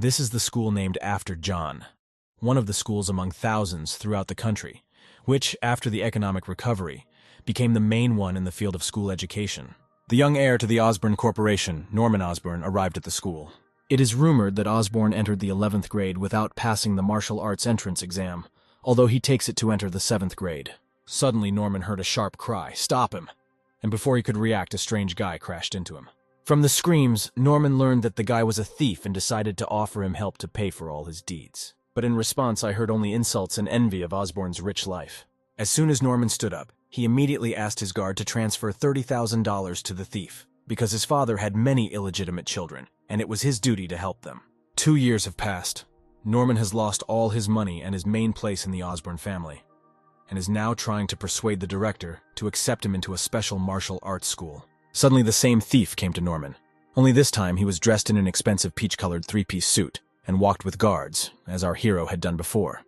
This is the school named after John, one of the schools among thousands throughout the country, which, after the economic recovery, became the main one in the field of school education. The young heir to the Osborne Corporation, Norman Osborne, arrived at the school. It is rumored that Osborne entered the 11th grade without passing the martial arts entrance exam, although he takes it to enter the 7th grade. Suddenly, Norman heard a sharp cry, "Stop him!" And before he could react, a strange guy crashed into him. From the screams, Norman learned that the guy was a thief and decided to offer him help to pay for all his deeds. But in response, I heard only insults and envy of Osborne's rich life. As soon as Norman stood up, he immediately asked his guard to transfer $30,000 to the thief, because his father had many illegitimate children, and it was his duty to help them. 2 years have passed. Norman has lost all his money and his main place in the Osborne family, and is now trying to persuade the director to accept him into a special martial arts school. Suddenly, the same thief came to Norman. Only this time, he was dressed in an expensive peach-colored three-piece suit and walked with guards, as our hero had done before.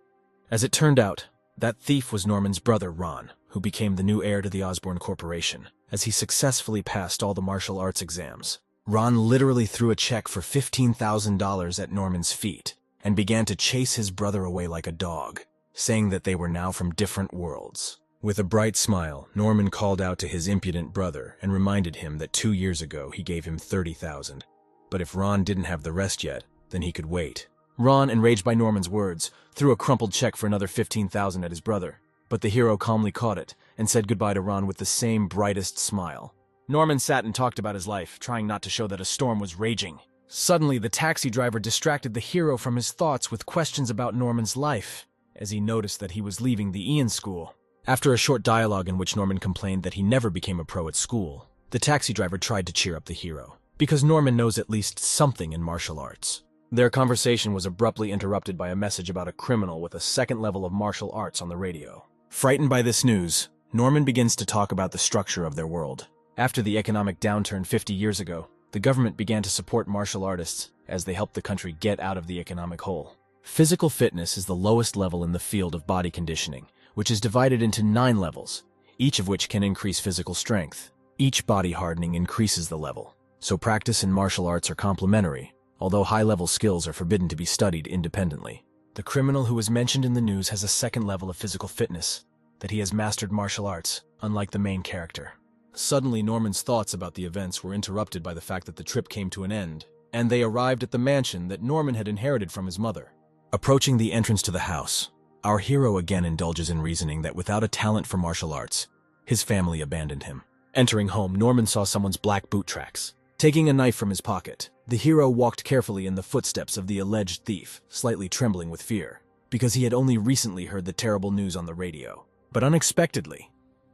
As it turned out, that thief was Norman's brother, Ron, who became the new heir to the Osborne Corporation, as he successfully passed all the martial arts exams. Ron literally threw a check for $15,000 at Norman's feet and began to chase his brother away like a dog, saying that they were now from different worlds. With a bright smile, Norman called out to his impudent brother and reminded him that 2 years ago he gave him $30,000. But if Ron didn't have the rest yet, then he could wait. Ron, enraged by Norman's words, threw a crumpled check for another $15,000 at his brother. But the hero calmly caught it and said goodbye to Ron with the same brightest smile. Norman sat and talked about his life, trying not to show that a storm was raging. Suddenly, the taxi driver distracted the hero from his thoughts with questions about Norman's life, as he noticed that he was leaving the Ian school. After a short dialogue in which Norman complained that he never became a pro at school, the taxi driver tried to cheer up the hero, because Norman knows at least something in martial arts. Their conversation was abruptly interrupted by a message about a criminal with a second level of martial arts on the radio. Frightened by this news, Norman begins to talk about the structure of their world. After the economic downturn 50 years ago, the government began to support martial artists as they helped the country get out of the economic hole. Physical fitness is the lowest level in the field of body conditioning, which is divided into 9 levels, each of which can increase physical strength. Each body hardening increases the level, so practice and martial arts are complementary, although high-level skills are forbidden to be studied independently. The criminal who was mentioned in the news has a second level of physical fitness, that he has mastered martial arts, unlike the main character. Suddenly, Norman's thoughts about the events were interrupted by the fact that the trip came to an end, and they arrived at the mansion that Norman had inherited from his mother. Approaching the entrance to the house, our hero again indulges in reasoning that without a talent for martial arts, his family abandoned him. Entering home, Norman saw someone's black boot tracks. Taking a knife from his pocket, the hero walked carefully in the footsteps of the alleged thief, slightly trembling with fear, because he had only recently heard the terrible news on the radio. But unexpectedly,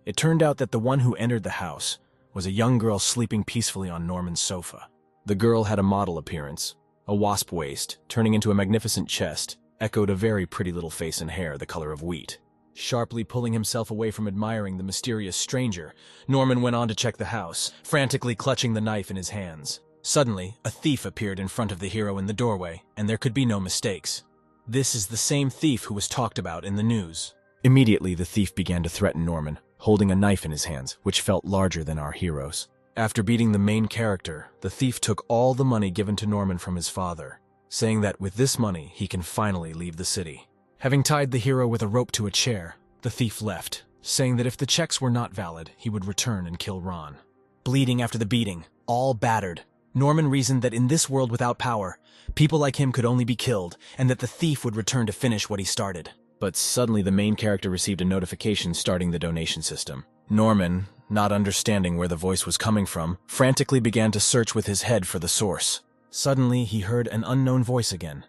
it turned out that the one who entered the house was a young girl sleeping peacefully on Norman's sofa. The girl had a model appearance. A wasp waist, turning into a magnificent chest, echoed a very pretty little face and hair the color of wheat. Sharply pulling himself away from admiring the mysterious stranger, Norman went on to check the house, frantically clutching the knife in his hands. Suddenly, a thief appeared in front of the hero in the doorway, and there could be no mistakes. This is the same thief who was talked about in the news. Immediately, the thief began to threaten Norman, holding a knife in his hands, which felt larger than our hero's. After beating the main character, the thief took all the money given to Norman from his father, saying that with this money, he can finally leave the city. Having tied the hero with a rope to a chair, the thief left, saying that if the checks were not valid, he would return and kill Ron. Bleeding after the beating, all battered, Norman reasoned that in this world without power, people like him could only be killed, and that the thief would return to finish what he started. But suddenly the main character received a notification starting the donation system. Norman, not understanding where the voice was coming from, frantically began to search with his head for the source. Suddenly, he heard an unknown voice again.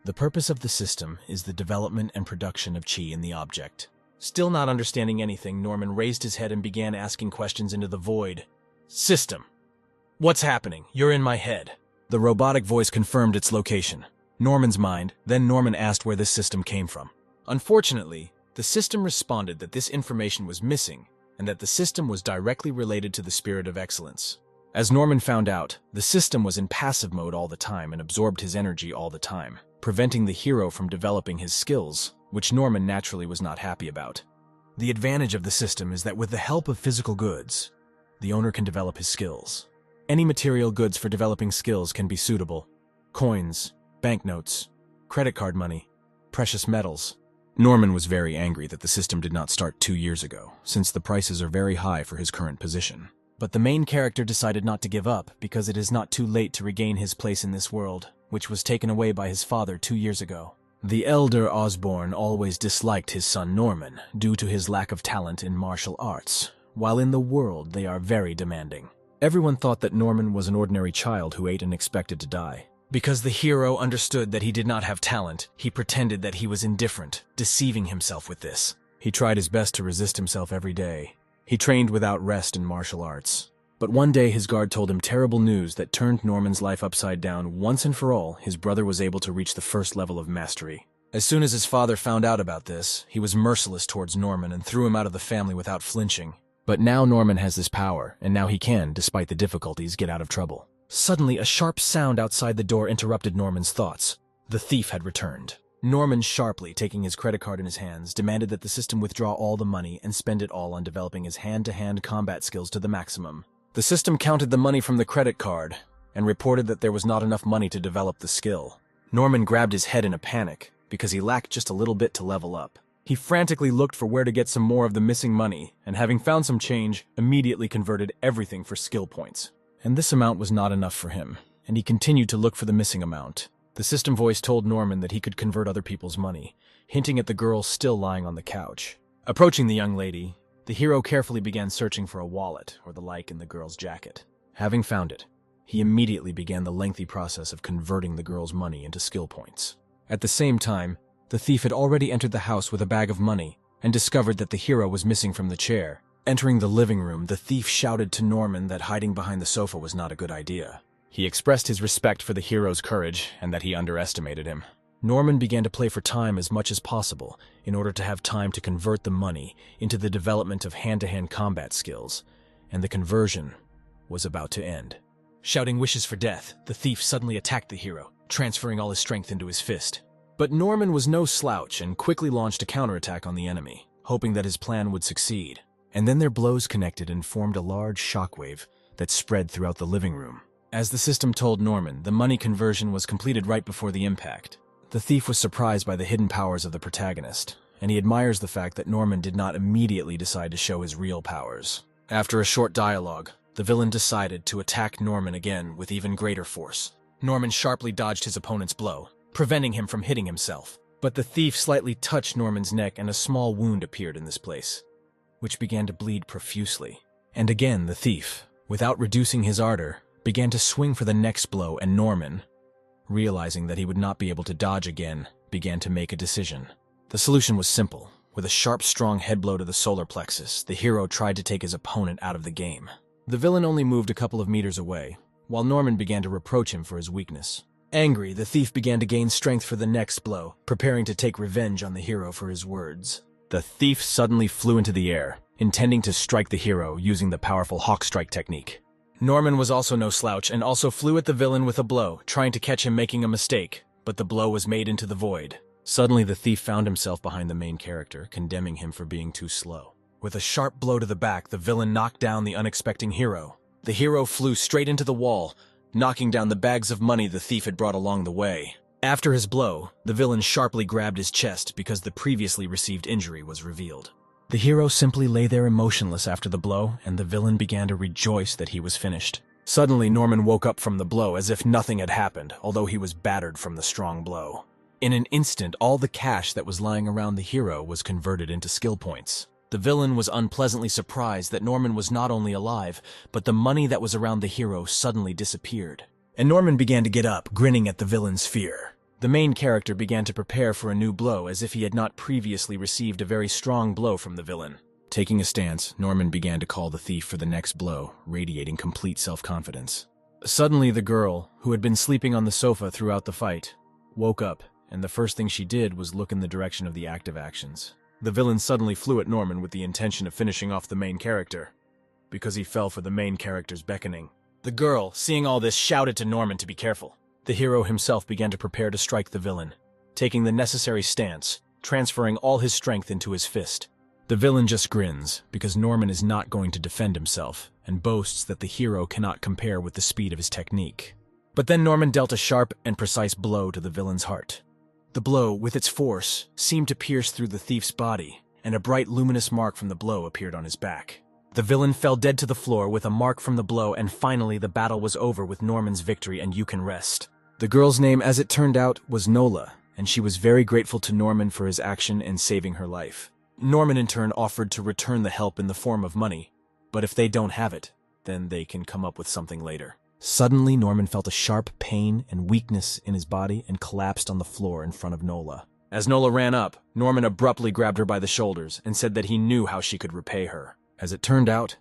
The purpose of the system is the development and production of chi in the object. Still not understanding anything, Norman raised his head and began asking questions into the void. System. What's happening? You're in my head. The robotic voice confirmed its location. Norman's mind, then Norman asked where this system came from. Unfortunately, the system responded that this information was missing, and that the system was directly related to the spirit of excellence. As Norman found out, the system was in passive mode all the time and absorbed his energy all the time, preventing the hero from developing his skills, which Norman naturally was not happy about. The advantage of the system is that with the help of physical goods, the owner can develop his skills. Any material goods for developing skills can be suitable: coins, banknotes, credit card money, precious metals. Norman was very angry that the system did not start 2 years ago, since the prices are very high for his current position. But the main character decided not to give up because it is not too late to regain his place in this world, which was taken away by his father 2 years ago. The elder Osborne always disliked his son Norman due to his lack of talent in martial arts, while in the world they are very demanding. Everyone thought that Norman was an ordinary child who ate and expected to die. Because the hero understood that he did not have talent, he pretended that he was indifferent, deceiving himself with this. He tried his best to resist himself every day. He trained without rest in martial arts. But one day his guard told him terrible news that turned Norman's life upside down. Once and for all, his brother was able to reach the first level of mastery. As soon as his father found out about this, he was merciless towards Norman and threw him out of the family without flinching. But now Norman has this power, and now he can, despite the difficulties, get out of trouble. Suddenly, a sharp sound outside the door interrupted Norman's thoughts. The thief had returned. Norman, sharply taking his credit card in his hands, demanded that the system withdraw all the money and spend it all on developing his hand-to-hand combat skills to the maximum. The system counted the money from the credit card and reported that there was not enough money to develop the skill. Norman grabbed his head in a panic because he lacked just a little bit to level up. He frantically looked for where to get some more of the missing money, and having found some change, immediately converted everything for skill points. And this amount was not enough for him, and he continued to look for the missing amount. The system voice told Norman that he could convert other people's money, hinting at the girl still lying on the couch. Approaching the young lady, the hero carefully began searching for a wallet or the like in the girl's jacket. Having found it, he immediately began the lengthy process of converting the girl's money into skill points. At the same time, the thief had already entered the house with a bag of money and discovered that the hero was missing from the chair. Entering the living room, the thief shouted to Norman that hiding behind the sofa was not a good idea. He expressed his respect for the hero's courage and that he underestimated him. Norman began to play for time as much as possible in order to have time to convert the money into the development of hand-to-hand combat skills, and the conversion was about to end. Shouting wishes for death, the thief suddenly attacked the hero, transferring all his strength into his fist. But Norman was no slouch and quickly launched a counterattack on the enemy, hoping that his plan would succeed. And then their blows connected and formed a large shockwave that spread throughout the living room. As the system told Norman, the money conversion was completed right before the impact. The thief was surprised by the hidden powers of the protagonist, and he admires the fact that Norman did not immediately decide to show his real powers. After a short dialogue, the villain decided to attack Norman again with even greater force. Norman sharply dodged his opponent's blow, preventing him from hitting himself. But the thief slightly touched Norman's neck and a small wound appeared in this place, which began to bleed profusely. And again the thief, without reducing his ardor, began to swing for the next blow, and Norman, realizing that he would not be able to dodge again, began to make a decision. The solution was simple. With a sharp, strong head blow to the solar plexus, the hero tried to take his opponent out of the game. The villain only moved a couple of meters away, while Norman began to reproach him for his weakness. Angry, the thief began to gain strength for the next blow, preparing to take revenge on the hero for his words. The thief suddenly flew into the air, intending to strike the hero using the powerful hawk strike technique. Norman was also no slouch and also flew at the villain with a blow, trying to catch him making a mistake, but the blow was made into the void. Suddenly the thief found himself behind the main character, condemning him for being too slow. With a sharp blow to the back, the villain knocked down the unexpecting hero. The hero flew straight into the wall, knocking down the bags of money the thief had brought along the way. After his blow, the villain sharply grabbed his chest because the previously received injury was revealed. The hero simply lay there emotionless after the blow, and the villain began to rejoice that he was finished. Suddenly, Norman woke up from the blow as if nothing had happened, although he was battered from the strong blow. In an instant, all the cash that was lying around the hero was converted into skill points. The villain was unpleasantly surprised that Norman was not only alive, but the money that was around the hero suddenly disappeared. And Norman began to get up, grinning at the villain's fear. The main character began to prepare for a new blow as if he had not previously received a very strong blow from the villain. Taking a stance, Norman began to call the thief for the next blow, radiating complete self-confidence. Suddenly the girl, who had been sleeping on the sofa throughout the fight, woke up, and the first thing she did was look in the direction of the active actions. The villain suddenly flew at Norman with the intention of finishing off the main character, because he fell for the main character's beckoning. The girl, seeing all this, shouted to Norman to be careful. The hero himself began to prepare to strike the villain, taking the necessary stance, transferring all his strength into his fist. The villain just grins, because Norman is not going to defend himself, and boasts that the hero cannot compare with the speed of his technique. But then Norman dealt a sharp and precise blow to the villain's heart. The blow, with its force, seemed to pierce through the thief's body, and a bright luminous mark from the blow appeared on his back. The villain fell dead to the floor with a mark from the blow, and finally the battle was over with Norman's victory, and you can rest. The girl's name, as it turned out, was Nola, and she was very grateful to Norman for his action in saving her life. Norman in turn offered to return the help in the form of money, but if they don't have it, then they can come up with something later. Suddenly, Norman felt a sharp pain and weakness in his body and collapsed on the floor in front of Nola. As Nola ran up, Norman abruptly grabbed her by the shoulders and said that he knew how she could repay her. As it turned out,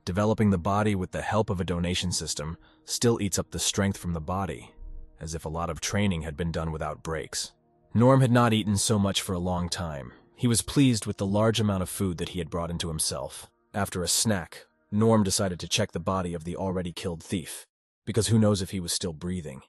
developing the body with the help of a donation system still eats up the strength from the body, as if a lot of training had been done without breaks. Norm had not eaten so much for a long time. He was pleased with the large amount of food that he had brought into himself. After a snack, Norm decided to check the body of the already killed thief, because who knows if he was still breathing,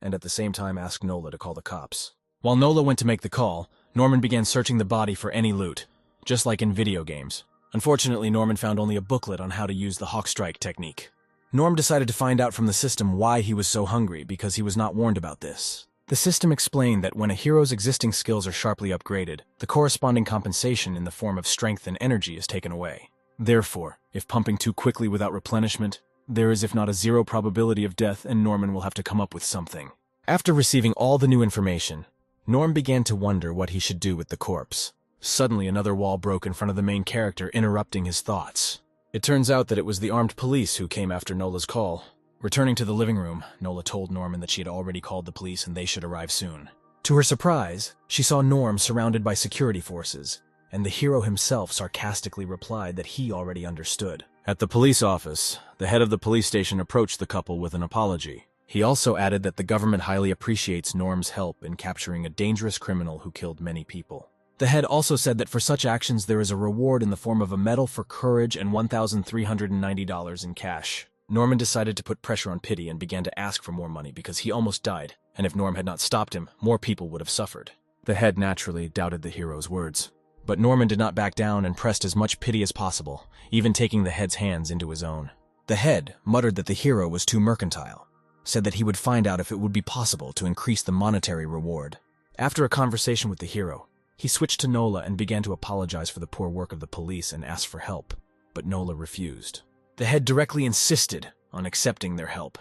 and at the same time asked Nola to call the cops. While Nola went to make the call, Norman began searching the body for any loot, just like in video games. Unfortunately, Norman found only a booklet on how to use the hawk strike technique. Norm decided to find out from the system why he was so hungry, because he was not warned about this. The system explained that when a hero's existing skills are sharply upgraded, the corresponding compensation in the form of strength and energy is taken away. Therefore, if pumping too quickly without replenishment, there is if not a zero probability of death, and Norman will have to come up with something. After receiving all the new information, Norm began to wonder what he should do with the corpse. Suddenly, another wall broke in front of the main character, interrupting his thoughts. It turns out that it was the armed police who came after Nola's call. Returning to the living room, Nola told Norman that she had already called the police and they should arrive soon. To her surprise, she saw Norm surrounded by security forces, and the hero himself sarcastically replied that he already understood. At the police office, the head of the police station approached the couple with an apology. He also added that the government highly appreciates Norm's help in capturing a dangerous criminal who killed many people. The head also said that for such actions there is a reward in the form of a medal for courage and $1,390 in cash. Norman decided to put pressure on Pity and began to ask for more money because he almost died, and if Norm had not stopped him, more people would have suffered. The head naturally doubted the hero's words, but Norman did not back down and pressed as much pity as possible, even taking the head's hands into his own. The head muttered that the hero was too mercantile, said that he would find out if it would be possible to increase the monetary reward. After a conversation with the hero, he switched to Nola and began to apologize for the poor work of the police and asked for help, but Nola refused. The head directly insisted on accepting their help,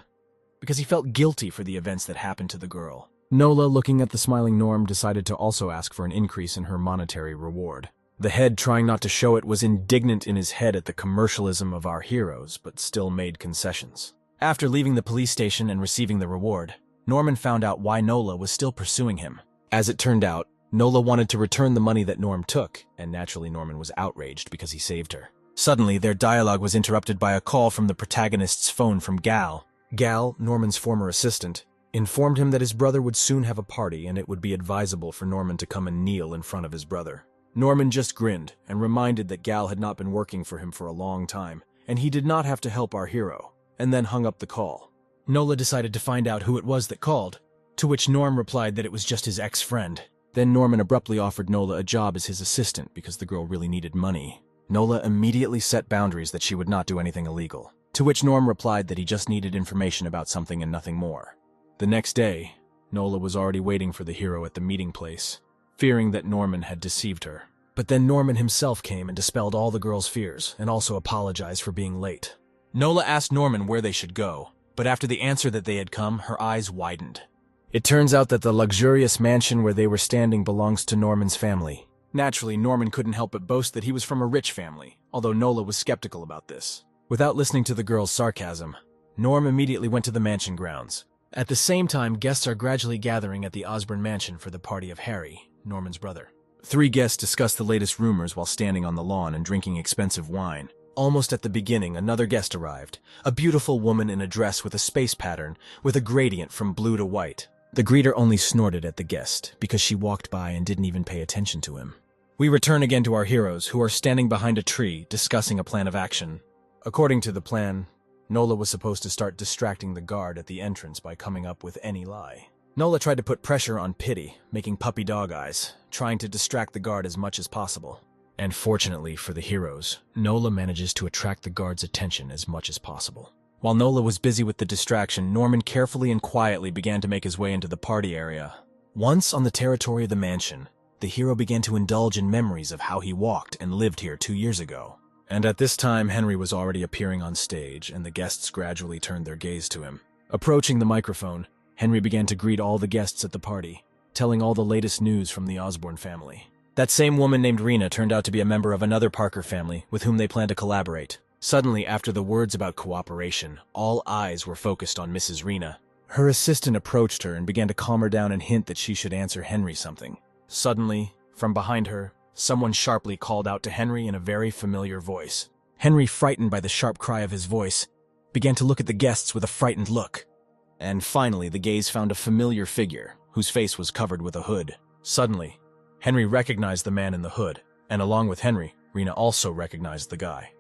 because he felt guilty for the events that happened to the girl. Nola, looking at the smiling Norm, decided to also ask for an increase in her monetary reward. The head, trying not to show it, was indignant in his head at the commercialism of our heroes, but still made concessions. After leaving the police station and receiving the reward, Norman found out why Nola was still pursuing him. As it turned out, Nola wanted to return the money that Norm took, and naturally Norman was outraged because he saved her. Suddenly, their dialogue was interrupted by a call from the protagonist's phone from Gal. Gal, Norman's former assistant, informed him that his brother would soon have a party and it would be advisable for Norman to come and kneel in front of his brother. Norman just grinned and reminded that Gal had not been working for him for a long time, and he did not have to help our hero, and then hung up the call. Nola decided to find out who it was that called, to which Norm replied that it was just his ex-friend. Then Norman abruptly offered Nola a job as his assistant because the girl really needed money. Nola immediately set boundaries that she would not do anything illegal, to which Norm replied that he just needed information about something and nothing more. The next day, Nola was already waiting for the hero at the meeting place, fearing that Norman had deceived her. But then Norman himself came and dispelled all the girl's fears and also apologized for being late. Nola asked Norman where they should go, but after the answer that they had come, her eyes widened. It turns out that the luxurious mansion where they were standing belongs to Norman's family. Naturally, Norman couldn't help but boast that he was from a rich family, although Nola was skeptical about this. Without listening to the girl's sarcasm, Norm immediately went to the mansion grounds. At the same time, guests are gradually gathering at the Osborne mansion for the party of Harry, Norman's brother. 3 guests discuss the latest rumors while standing on the lawn and drinking expensive wine. Almost at the beginning, another guest arrived, a beautiful woman in a dress with a space pattern, with a gradient from blue to white. The greeter only snorted at the guest, because she walked by and didn't even pay attention to him. We return again to our heroes, who are standing behind a tree, discussing a plan of action. According to the plan, Nola was supposed to start distracting the guard at the entrance by coming up with any lie. Nola tried to put pressure on Pity, making puppy dog eyes, trying to distract the guard as much as possible. And fortunately for the heroes, Nola manages to attract the guard's attention as much as possible. While Nola was busy with the distraction, Norman carefully and quietly began to make his way into the party area. Once on the territory of the mansion, the hero began to indulge in memories of how he walked and lived here 2 years ago. And at this time, Henry was already appearing on stage, and the guests gradually turned their gaze to him. Approaching the microphone, Henry began to greet all the guests at the party, telling all the latest news from the Osborne family. That same woman named Rena turned out to be a member of another Parker family with whom they planned to collaborate. Suddenly, after the words about cooperation, all eyes were focused on Mrs. Rena. Her assistant approached her and began to calm her down and hint that she should answer Henry something. Suddenly, from behind her, someone sharply called out to Henry in a very familiar voice. Henry, frightened by the sharp cry of his voice, began to look at the guests with a frightened look. And finally, the gaze found a familiar figure, whose face was covered with a hood. Suddenly, Henry recognized the man in the hood, and along with Henry, Rena also recognized the guy.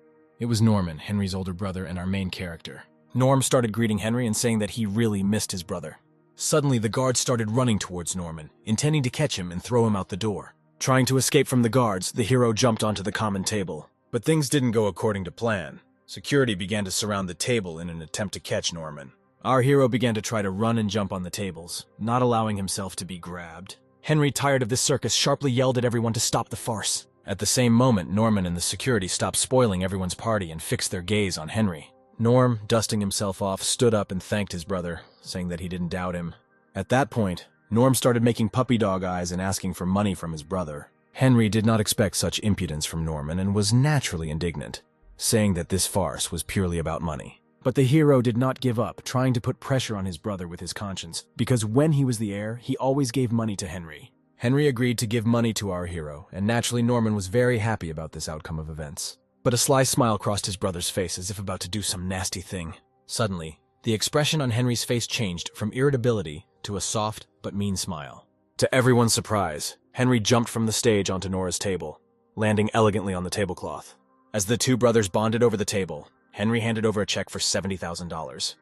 It was Norman, Henry's older brother and our main character. Norm started greeting Henry and saying that he really missed his brother. Suddenly, the guards started running towards Norman, intending to catch him and throw him out the door. Trying to escape from the guards, the hero jumped onto the common table. But things didn't go according to plan. Security began to surround the table in an attempt to catch Norman. Our hero began to try to run and jump on the tables, not allowing himself to be grabbed. Henry, tired of this circus, sharply yelled at everyone to stop the farce. At the same moment, Norman and the security stopped spoiling everyone's party and fixed their gaze on Henry. Norm, dusting himself off, stood up and thanked his brother, saying that he didn't doubt him. At that point, Norm started making puppy dog eyes and asking for money from his brother. Henry did not expect such impudence from Norman and was naturally indignant, saying that this farce was purely about money. But the hero did not give up, trying to put pressure on his brother with his conscience, because when he was the heir, he always gave money to Henry. Henry agreed to give money to our hero, and naturally Norman was very happy about this outcome of events. But a sly smile crossed his brother's face as if about to do some nasty thing. Suddenly, the expression on Henry's face changed from irritability to a soft but mean smile. To everyone's surprise, Henry jumped from the stage onto Nora's table, landing elegantly on the tablecloth. As the two brothers bonded over the table, Henry handed over a check for $70,000.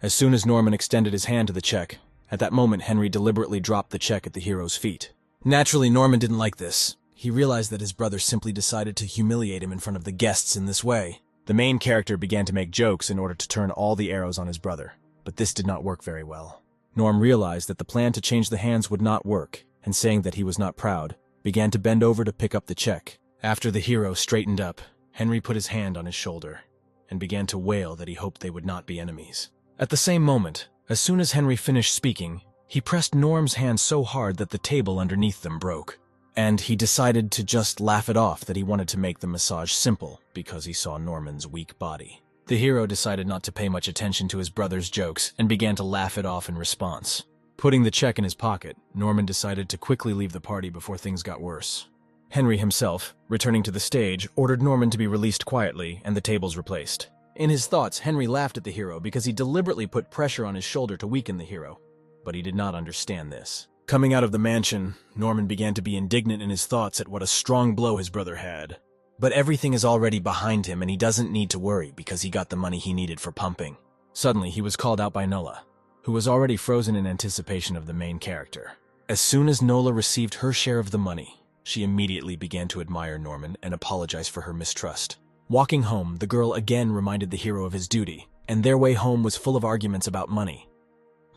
As soon as Norman extended his hand to the check, at that moment Henry deliberately dropped the check at the hero's feet. Naturally, Norman didn't like this. He realized that his brother simply decided to humiliate him in front of the guests in this way. The main character began to make jokes in order to turn all the arrows on his brother, but this did not work very well. Norm realized that the plan to change the hands would not work, and saying that he was not proud, began to bend over to pick up the check. After the hero straightened up, Henry put his hand on his shoulder and began to wail that he hoped they would not be enemies. At the same moment, as soon as Henry finished speaking, he pressed Norm's hand so hard that the table underneath them broke. And he decided to just laugh it off that he wanted to make the massage simple because he saw Norman's weak body. The hero decided not to pay much attention to his brother's jokes and began to laugh it off in response. Putting the check in his pocket, Norman decided to quickly leave the party before things got worse. Henry himself, returning to the stage, ordered Norman to be released quietly and the tables replaced. In his thoughts, Henry laughed at the hero because he deliberately put pressure on his shoulder to weaken the hero. But he did not understand this. Coming out of the mansion, Norman began to be indignant in his thoughts at what a strong blow his brother had. But everything is already behind him and he doesn't need to worry because he got the money he needed for pumping. Suddenly, he was called out by Nola, who was already frozen in anticipation of the main character. As soon as Nola received her share of the money, she immediately began to admire Norman and apologize for her mistrust. Walking home, the girl again reminded the hero of his duty, and their way home was full of arguments about money.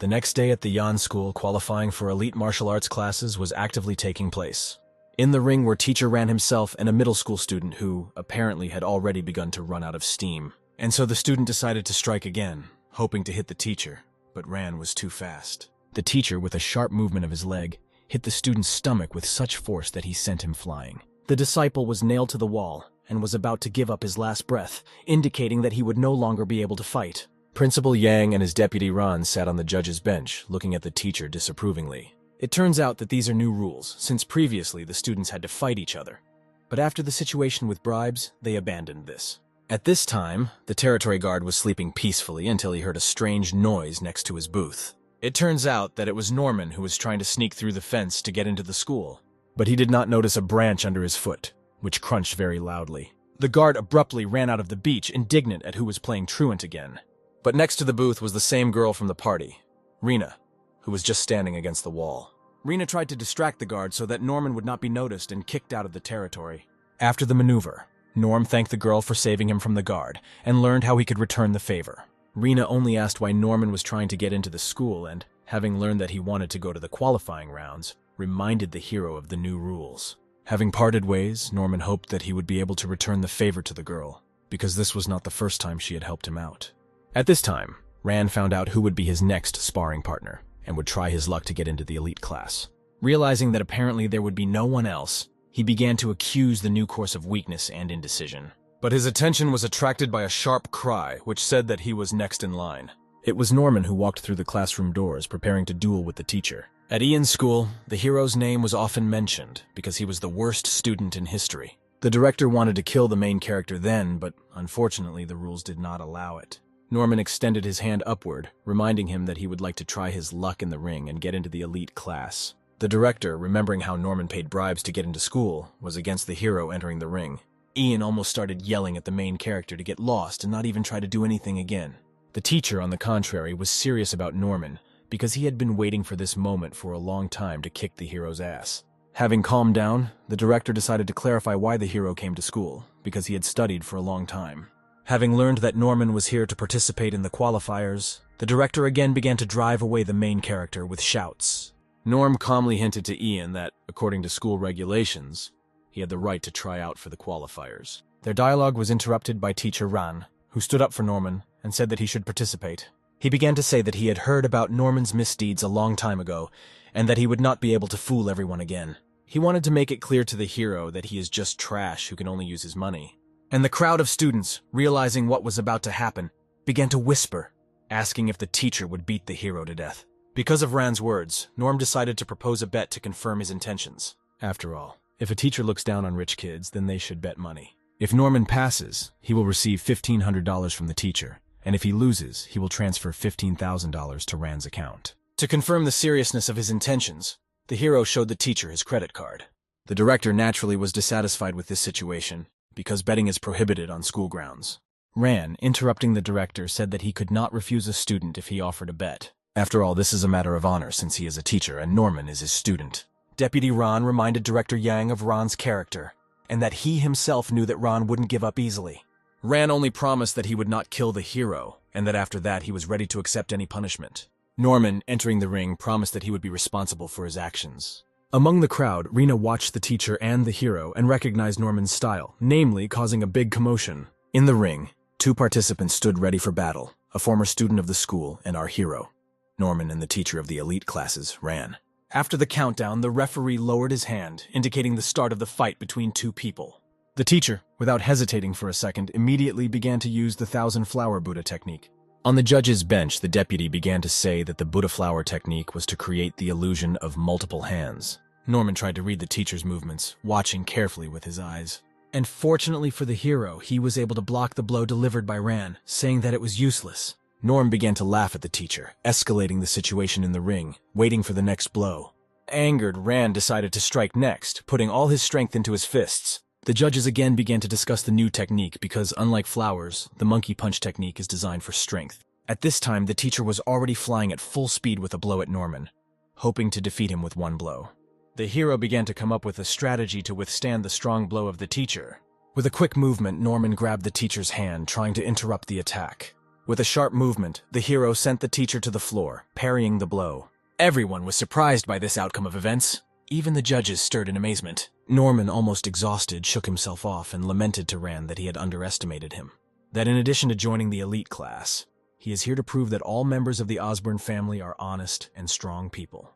The next day at the Yan school, qualifying for elite martial arts classes was actively taking place. In the ring were Teacher Ran himself and a middle school student who, apparently, had already begun to run out of steam. And so the student decided to strike again, hoping to hit the teacher, but Ran was too fast. The teacher, with a sharp movement of his leg, hit the student's stomach with such force that he sent him flying. The disciple was nailed to the wall and was about to give up his last breath, indicating that he would no longer be able to fight. Principal Yang and his deputy Ran sat on the judge's bench, looking at the teacher disapprovingly. It turns out that these are new rules, since previously the students had to fight each other. But after the situation with bribes, they abandoned this. At this time, the territory guard was sleeping peacefully until he heard a strange noise next to his booth. It turns out that it was Norman who was trying to sneak through the fence to get into the school. But he did not notice a branch under his foot, which crunched very loudly. The guard abruptly ran out of the beach, indignant at who was playing truant again. But next to the booth was the same girl from the party, Rena, who was just standing against the wall. Rena tried to distract the guard so that Norman would not be noticed and kicked out of the territory. After the maneuver, Norm thanked the girl for saving him from the guard and learned how he could return the favor. Rena only asked why Norman was trying to get into the school and, having learned that he wanted to go to the qualifying rounds, reminded the hero of the new rules. Having parted ways, Norman hoped that he would be able to return the favor to the girl, because this was not the first time she had helped him out. At this time, Ran found out who would be his next sparring partner, and would try his luck to get into the elite class. Realizing that apparently there would be no one else, he began to accuse the new course of weakness and indecision. But his attention was attracted by a sharp cry, which said that he was next in line. It was Norman who walked through the classroom doors, preparing to duel with the teacher. At Ian's school, the hero's name was often mentioned because he was the worst student in history. The director wanted to kill the main character then, but unfortunately the rules did not allow it. Norman extended his hand upward, reminding him that he would like to try his luck in the ring and get into the elite class. The director, remembering how Norman paid bribes to get into school, was against the hero entering the ring. Ian almost started yelling at the main character to get lost and not even try to do anything again. The teacher, on the contrary, was serious about Norman because he had been waiting for this moment for a long time to kick the hero's ass. Having calmed down, the director decided to clarify why the hero came to school, because he had studied for a long time. Having learned that Norman was here to participate in the qualifiers, the director again began to drive away the main character with shouts. Norm calmly hinted to Ian that, according to school regulations, he had the right to try out for the qualifiers. Their dialogue was interrupted by teacher Ran, who stood up for Norman and said that he should participate. He began to say that he had heard about Norman's misdeeds a long time ago, and that he would not be able to fool everyone again. He wanted to make it clear to the hero that he is just trash who can only use his money. And the crowd of students, realizing what was about to happen, began to whisper, asking if the teacher would beat the hero to death. Because of Ran's words, Norm decided to propose a bet to confirm his intentions. After all, if a teacher looks down on rich kids, then they should bet money. If Norman passes, he will receive $1,500 from the teacher, and if he loses, he will transfer $15,000 to Ran's account. To confirm the seriousness of his intentions, the hero showed the teacher his credit card. The director naturally was dissatisfied with this situation, because betting is prohibited on school grounds. Ran, interrupting the director, said that he could not refuse a student if he offered a bet. After all, this is a matter of honor since he is a teacher and Norman is his student. Deputy Ran reminded Director Yang of Ran's character, and that he himself knew that Ran wouldn't give up easily. Ran only promised that he would not kill the hero, and that after that he was ready to accept any punishment. Norman, entering the ring, promised that he would be responsible for his actions. Among the crowd, Rena watched the teacher and the hero and recognized Norman's style, namely causing a big commotion. In the ring, two participants stood ready for battle, a former student of the school and our hero. Norman and the teacher of the elite classes ran. After the countdown, the referee lowered his hand, indicating the start of the fight between two people. The teacher, without hesitating for a second, immediately began to use the Thousand Flower Buddha technique. On the judge's bench, the deputy began to say that the Buddha flower technique was to create the illusion of multiple hands. Norman tried to read the teacher's movements, watching carefully with his eyes. And fortunately for the hero, he was able to block the blow delivered by Ran, saying that it was useless. Norm began to laugh at the teacher, escalating the situation in the ring, waiting for the next blow. Angered, Ran decided to strike next, putting all his strength into his fists. The judges again began to discuss the new technique because, unlike flowers, the monkey punch technique is designed for strength. At this time, the teacher was already flying at full speed with a blow at Norman, hoping to defeat him with one blow. The hero began to come up with a strategy to withstand the strong blow of the teacher. With a quick movement, Norman grabbed the teacher's hand, trying to interrupt the attack. With a sharp movement, the hero sent the teacher to the floor, parrying the blow. Everyone was surprised by this outcome of events. Even the judges stirred in amazement. Norman, almost exhausted, shook himself off and lamented to Ran that he had underestimated him. That in addition to joining the elite class, he is here to prove that all members of the Osborne family are honest and strong people.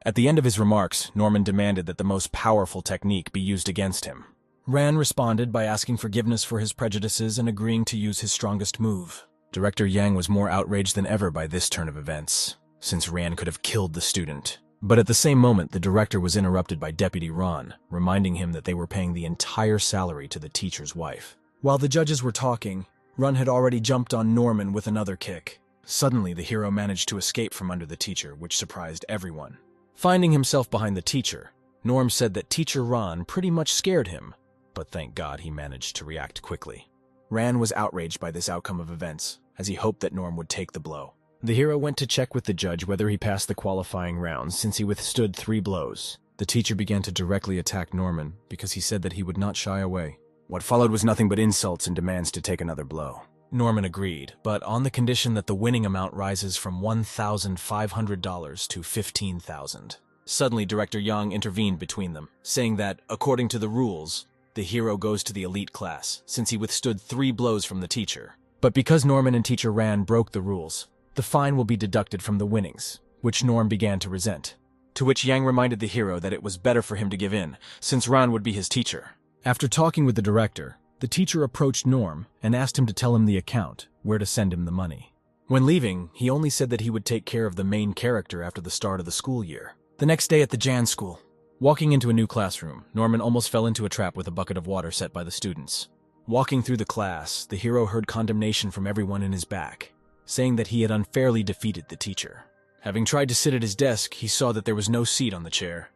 At the end of his remarks, Norman demanded that the most powerful technique be used against him. Ran responded by asking forgiveness for his prejudices and agreeing to use his strongest move. Director Yang was more outraged than ever by this turn of events, since Ran could have killed the student. But at the same moment, the director was interrupted by Deputy Ran, reminding him that they were paying the entire salary to the teacher's wife. While the judges were talking, Ran had already jumped on Norman with another kick. Suddenly, the hero managed to escape from under the teacher, which surprised everyone. Finding himself behind the teacher, Norm said that Teacher Ran pretty much scared him, but thank God he managed to react quickly. Ran was outraged by this outcome of events, as he hoped that Norm would take the blow. The hero went to check with the judge whether he passed the qualifying rounds since he withstood 3 blows. The teacher began to directly attack Norman because he said that he would not shy away. What followed was nothing but insults and demands to take another blow. Norman agreed, but on the condition that the winning amount rises from $1,500 to $15,000. Suddenly, Director Yang intervened between them, saying that, according to the rules, the hero goes to the elite class, since he withstood 3 blows from the teacher. But because Norman and Teacher Ran broke the rules, the fine will be deducted from the winnings, which Norm began to resent. To which Yang reminded the hero that it was better for him to give in, since Ran would be his teacher. After talking with the director, the teacher approached Norm and asked him to tell him the account, where to send him the money. When leaving, he only said that he would take care of the main character after the start of the school year. The next day at the Jan school, walking into a new classroom, Norman almost fell into a trap with a bucket of water set by the students. Walking through the class, the hero heard condemnation from everyone in his back, saying that he had unfairly defeated the teacher. Having tried to sit at his desk, he saw that there was no seat on the chair.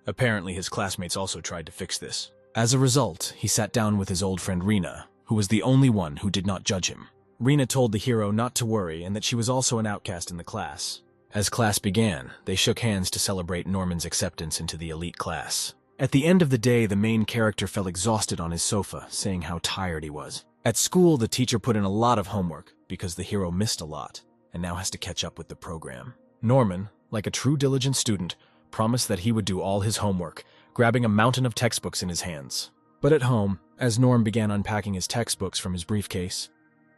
Apparently, his classmates also tried to fix this. As a result, he sat down with his old friend Rena, who was the only one who did not judge him. Rena told the hero not to worry and that she was also an outcast in the class. As class began, they shook hands to celebrate Norman's acceptance into the elite class. At the end of the day, the main character fell exhausted on his sofa, saying how tired he was. At school, the teacher put in a lot of homework because the hero missed a lot and now has to catch up with the program. Norman, like a true diligent student, promised that he would do all his homework, grabbing a mountain of textbooks in his hands. But at home, as Norm began unpacking his textbooks from his briefcase,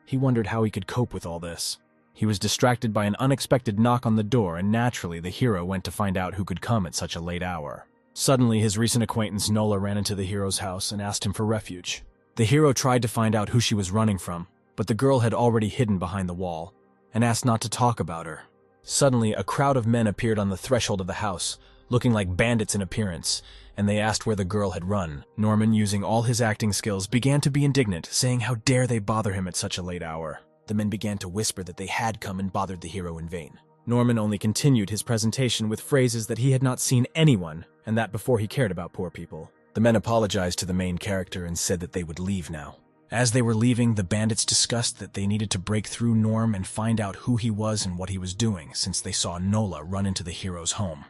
he wondered how he could cope with all this. He was distracted by an unexpected knock on the door, and naturally the hero went to find out who could come at such a late hour. Suddenly, his recent acquaintance Nola ran into the hero's house and asked him for refuge. The hero tried to find out who she was running from, but the girl had already hidden behind the wall and asked not to talk about her. Suddenly, a crowd of men appeared on the threshold of the house, looking like bandits in appearance, and they asked where the girl had run. Norman, using all his acting skills, began to be indignant, saying how dare they bother him at such a late hour. The men began to whisper that they had come and bothered the hero in vain. Norman only continued his presentation with phrases that he had not seen anyone, and that before he cared about poor people. The men apologized to the main character and said that they would leave now. As they were leaving, the bandits discussed that they needed to break through Norm and find out who he was and what he was doing, since they saw Nola run into the hero's home.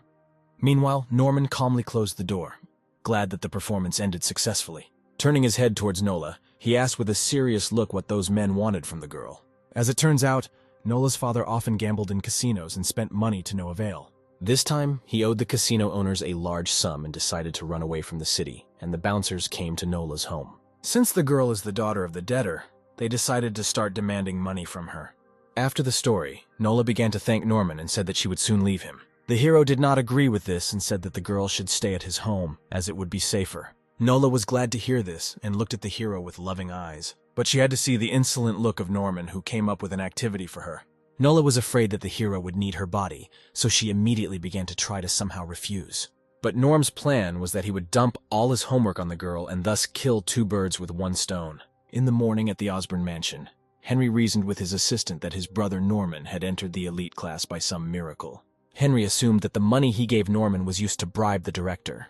Meanwhile, Norman calmly closed the door, glad that the performance ended successfully. Turning his head towards Nola, he asked with a serious look what those men wanted from the girl. As it turns out, Nola's father often gambled in casinos and spent money to no avail. This time, he owed the casino owners a large sum and decided to run away from the city, and the bouncers came to Nola's home. Since the girl is the daughter of the debtor, they decided to start demanding money from her. After the story, Nola began to thank Norman and said that she would soon leave him. The hero did not agree with this and said that the girl should stay at his home, as it would be safer. Nola was glad to hear this and looked at the hero with loving eyes, but she had to see the insolent look of Norman, who came up with an activity for her. Nola was afraid that the hero would need her body, so she immediately began to try to somehow refuse. But Norm's plan was that he would dump all his homework on the girl and thus kill 2 birds with 1 stone. In the morning at the Osborne mansion, Henry reasoned with his assistant that his brother Norman had entered the elite class by some miracle. Henry assumed that the money he gave Norman was used to bribe the director.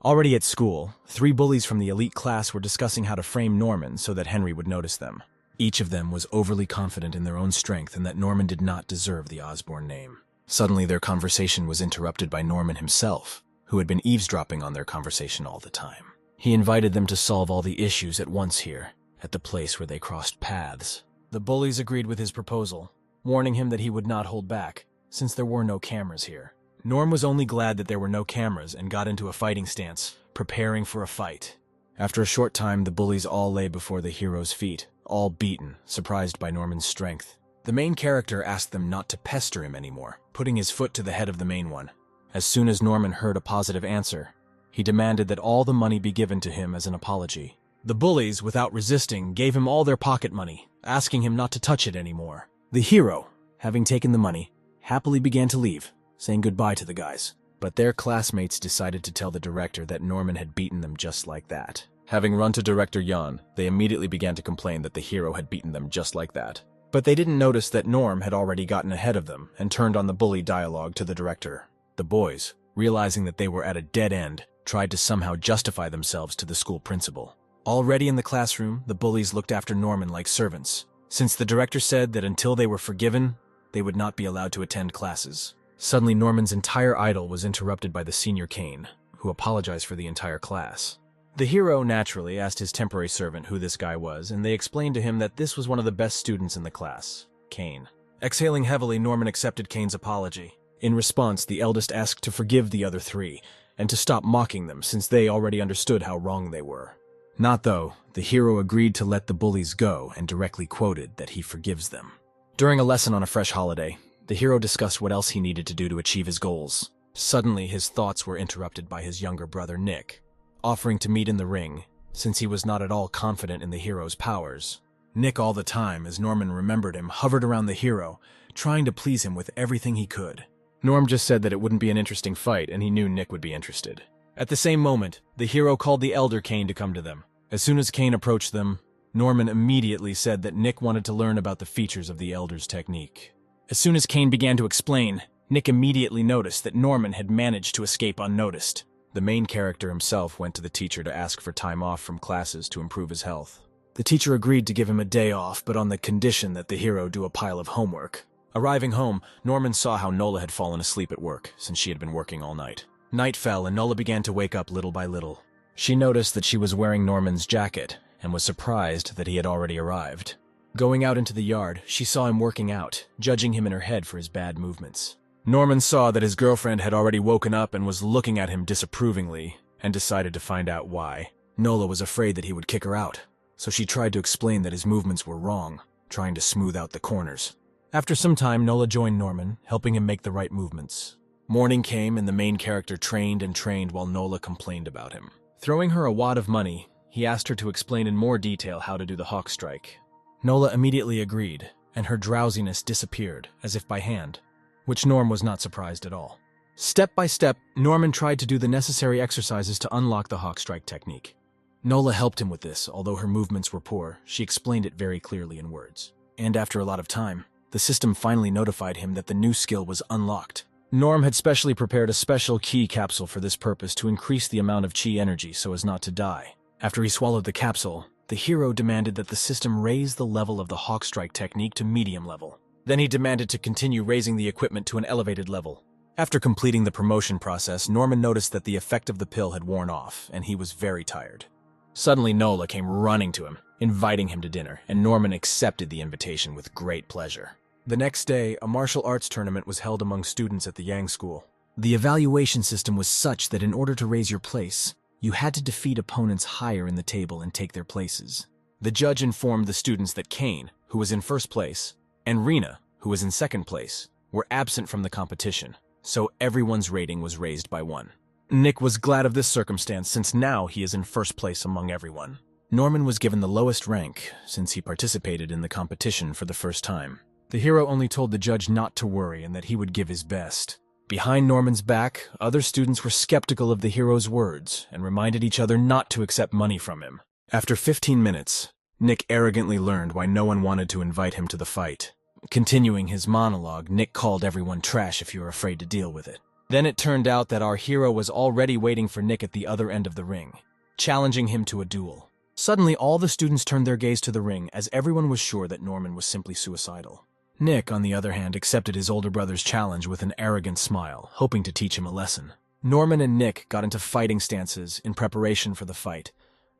Already at school, 3 bullies from the elite class were discussing how to frame Norman so that Henry would notice them. Each of them was overly confident in their own strength and that Norman did not deserve the Osborne name. Suddenly, their conversation was interrupted by Norman himself, who had been eavesdropping on their conversation all the time. He invited them to solve all the issues at once here, at the place where they crossed paths. The bullies agreed with his proposal, warning him that he would not hold back, since there were no cameras here. Norm was only glad that there were no cameras and got into a fighting stance, preparing for a fight. After a short time, the bullies all lay before the hero's feet, all beaten, surprised by Norman's strength. The main character asked them not to pester him anymore, putting his foot to the head of the main one. As soon as Norman heard a positive answer, he demanded that all the money be given to him as an apology. The bullies, without resisting, gave him all their pocket money, asking him not to touch it anymore. The hero, having taken the money, happily began to leave, saying goodbye to the guys. But their classmates decided to tell the director that Norman had beaten them just like that. Having run to Director Jan, they immediately began to complain that the hero had beaten them just like that. But they didn't notice that Norm had already gotten ahead of them and turned on the bully dialogue to the director. The boys, realizing that they were at a dead end, tried to somehow justify themselves to the school principal. Already in the classroom, the bullies looked after Norman like servants, since the director said that until they were forgiven, they would not be allowed to attend classes. Suddenly, Norman's entire idyll was interrupted by the senior Kane, who apologized for the entire class. The hero naturally asked his temporary servant who this guy was, and they explained to him that this was one of the best students in the class, Kane. Exhaling heavily, Norman accepted Kane's apology. In response, the eldest asked to forgive the other three, and to stop mocking them since they already understood how wrong they were. Not though, the hero agreed to let the bullies go and directly quoted that he forgives them. During a lesson on a fresh holiday, the hero discussed what else he needed to do to achieve his goals. Suddenly, his thoughts were interrupted by his younger brother, Nick, offering to meet in the ring, since he was not at all confident in the hero's powers. Nick all the time, as Norman remembered him, hovered around the hero, trying to please him with everything he could. Norm just said that it wouldn't be an interesting fight, and he knew Nick would be interested. At the same moment, the hero called the elder Kane to come to them. As soon as Kane approached them, Norman immediately said that Nick wanted to learn about the features of the elder's technique. As soon as Kane began to explain, Nick immediately noticed that Norman had managed to escape unnoticed. The main character himself went to the teacher to ask for time off from classes to improve his health. The teacher agreed to give him a day off, but on the condition that the hero do a pile of homework. Arriving home, Norman saw how Nola had fallen asleep at work, since she had been working all night. Night fell, and Nola began to wake up little by little. She noticed that she was wearing Norman's jacket, and was surprised that he had already arrived. Going out into the yard, she saw him working out, judging him in her head for his bad movements. Norman saw that his girlfriend had already woken up and was looking at him disapprovingly, and decided to find out why. Nola was afraid that he would kick her out, so she tried to explain that his movements were wrong, trying to smooth out the corners. After some time, Nola joined Norman, helping him make the right movements. Morning came, and the main character trained and trained while Nola complained about him. Throwing her a wad of money, he asked her to explain in more detail how to do the hawk strike. Nola immediately agreed, and her drowsiness disappeared, as if by hand, which Norm was not surprised at all. Step by step, Norman tried to do the necessary exercises to unlock the hawk strike technique. Nola helped him with this. Although her movements were poor, she explained it very clearly in words. And after a lot of time, the system finally notified him that the new skill was unlocked. Norm had specially prepared a special ki capsule for this purpose to increase the amount of chi energy so as not to die. After he swallowed the capsule, the hero demanded that the system raise the level of the hawk strike technique to medium level. Then he demanded to continue raising the equipment to an elevated level. After completing the promotion process, Norman noticed that the effect of the pill had worn off, and he was very tired. Suddenly, Nola came running to him, inviting him to dinner, and Norman accepted the invitation with great pleasure. The next day, a martial arts tournament was held among students at the Yang School. The evaluation system was such that in order to raise your place, you had to defeat opponents higher in the table and take their places. The judge informed the students that Kane, who was in first place, and Rena, who was in second place, were absent from the competition, so everyone's rating was raised by 1. Nick was glad of this circumstance since now he is in first place among everyone. Norman was given the lowest rank since he participated in the competition for the first time. The hero only told the judge not to worry and that he would give his best. Behind Norman's back, other students were skeptical of the hero's words and reminded each other not to accept money from him. After 15 minutes, Nick arrogantly learned why no one wanted to invite him to the fight. Continuing his monologue, Nick called everyone trash if you were afraid to deal with it. Then it turned out that our hero was already waiting for Nick at the other end of the ring, challenging him to a duel. Suddenly, all the students turned their gaze to the ring as everyone was sure that Norman was simply suicidal. Nick, on the other hand, accepted his older brother's challenge with an arrogant smile, hoping to teach him a lesson. Norman and Nick got into fighting stances in preparation for the fight.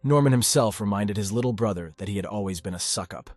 Norman himself reminded his little brother that he had always been a suck-up.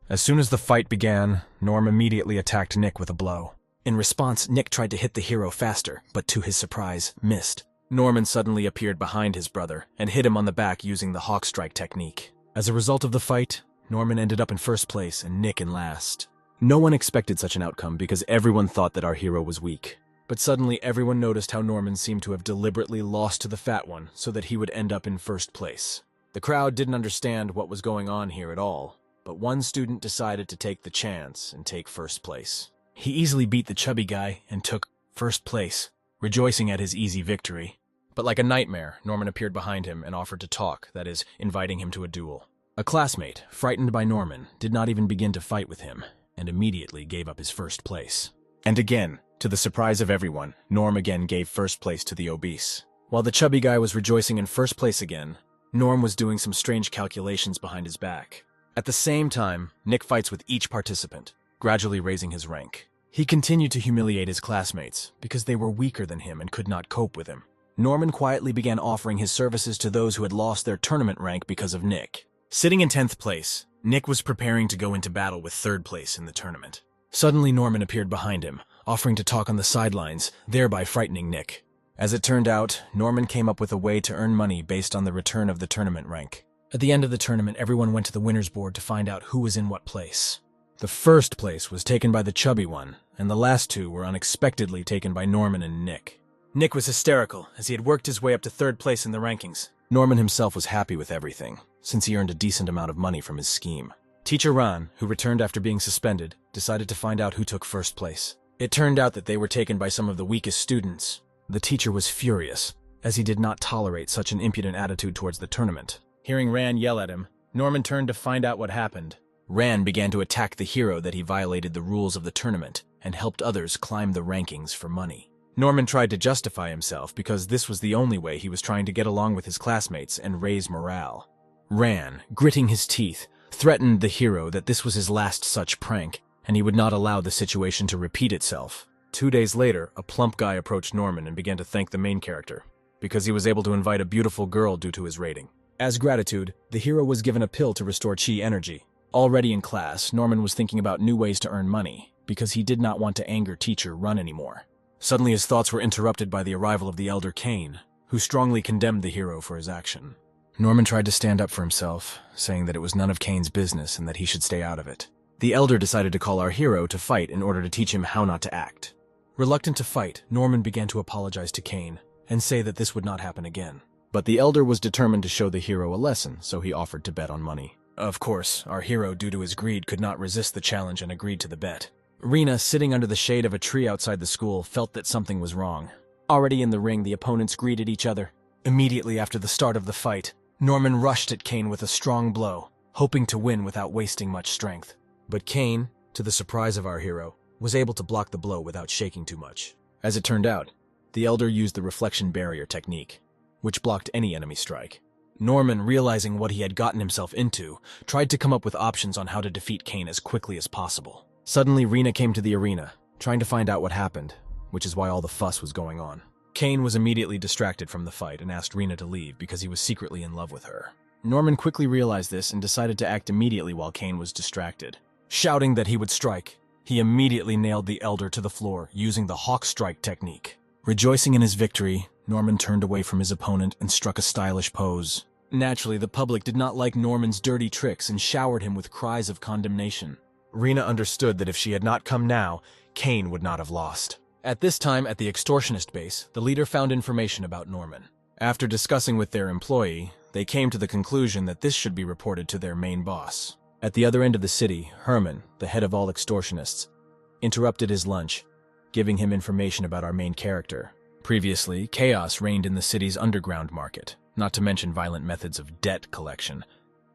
As soon as the fight began, Norm immediately attacked Nick with a blow. In response, Nick tried to hit the hero faster, but to his surprise, missed. Norman suddenly appeared behind his brother and hit him on the back using the hawk strike technique. As a result of the fight, Norman ended up in first place and Nick in last. No one expected such an outcome because everyone thought that our hero was weak. But suddenly everyone noticed how Norman seemed to have deliberately lost to the fat one so that he would end up in first place. The crowd didn't understand what was going on here at all, but one student decided to take the chance and take first place. He easily beat the chubby guy and took first place, rejoicing at his easy victory. But like a nightmare, Norman appeared behind him and offered to talk, that is, inviting him to a duel. A classmate, frightened by Norman, did not even begin to fight with him, and immediately gave up his first place. And again, to the surprise of everyone, Norm again gave first place to the obese. While the chubby guy was rejoicing in first place again, Norm was doing some strange calculations behind his back. At the same time, Nick fights with each participant, gradually raising his rank. He continued to humiliate his classmates because they were weaker than him and could not cope with him. Norman quietly began offering his services to those who had lost their tournament rank because of Nick. Sitting in 10th place, Nick was preparing to go into battle with 3rd place in the tournament. Suddenly, Norman appeared behind him, offering to talk on the sidelines, thereby frightening Nick. As it turned out, Norman came up with a way to earn money based on the return of the tournament rank. At the end of the tournament, everyone went to the winner's board to find out who was in what place. The 1st place was taken by the chubby one, and the last 2 were unexpectedly taken by Norman and Nick. Nick was hysterical, as he had worked his way up to 3rd place in the rankings. Norman himself was happy with everything, since he earned a decent amount of money from his scheme. Teacher Ran, who returned after being suspended, decided to find out who took 1st place. It turned out that they were taken by some of the weakest students. The teacher was furious, as he did not tolerate such an impudent attitude towards the tournament. Hearing Ran yell at him, Norman turned to find out what happened. Ran began to attack the hero that he violated the rules of the tournament and helped others climb the rankings for money. Norman tried to justify himself because this was the only way he was trying to get along with his classmates and raise morale. Ran, gritting his teeth, threatened the hero that this was his last such prank, and he would not allow the situation to repeat itself. 2 days later, a plump guy approached Norman and began to thank the main character, because he was able to invite a beautiful girl due to his rating. As gratitude, the hero was given a pill to restore chi energy. Already in class, Norman was thinking about new ways to earn money, because he did not want to anger teacher Run anymore. Suddenly his thoughts were interrupted by the arrival of the elder Kane, who strongly condemned the hero for his action. Norman tried to stand up for himself, saying that it was none of Kane's business and that he should stay out of it. The elder decided to call our hero to fight in order to teach him how not to act. Reluctant to fight, Norman began to apologize to Kane and say that this would not happen again. But the elder was determined to show the hero a lesson, so he offered to bet on money. Of course, our hero, due to his greed, could not resist the challenge and agreed to the bet. Rena, sitting under the shade of a tree outside the school, felt that something was wrong. Already in the ring, the opponents greeted each other. Immediately after the start of the fight, Norman rushed at Kane with a strong blow, hoping to win without wasting much strength. But Kane, to the surprise of our hero, was able to block the blow without shaking too much. As it turned out, the elder used the reflection barrier technique, which blocked any enemy strike. Norman, realizing what he had gotten himself into, tried to come up with options on how to defeat Kane as quickly as possible. Suddenly, Rena came to the arena, trying to find out what happened, which is why all the fuss was going on. Kane was immediately distracted from the fight and asked Rena to leave because he was secretly in love with her. Norman quickly realized this and decided to act immediately while Kane was distracted. Shouting that he would strike, he immediately nailed the elder to the floor using the hawk strike technique. Rejoicing in his victory, Norman turned away from his opponent and struck a stylish pose. Naturally, the public did not like Norman's dirty tricks and showered him with cries of condemnation. Rena understood that if she had not come now, Kane would not have lost. At this time, at the extortionist base, the leader found information about Norman. After discussing with their employee, they came to the conclusion that this should be reported to their main boss. At the other end of the city, Herman, the head of all extortionists, interrupted his lunch, giving him information about our main character. Previously, chaos reigned in the city's underground market, not to mention violent methods of debt collection,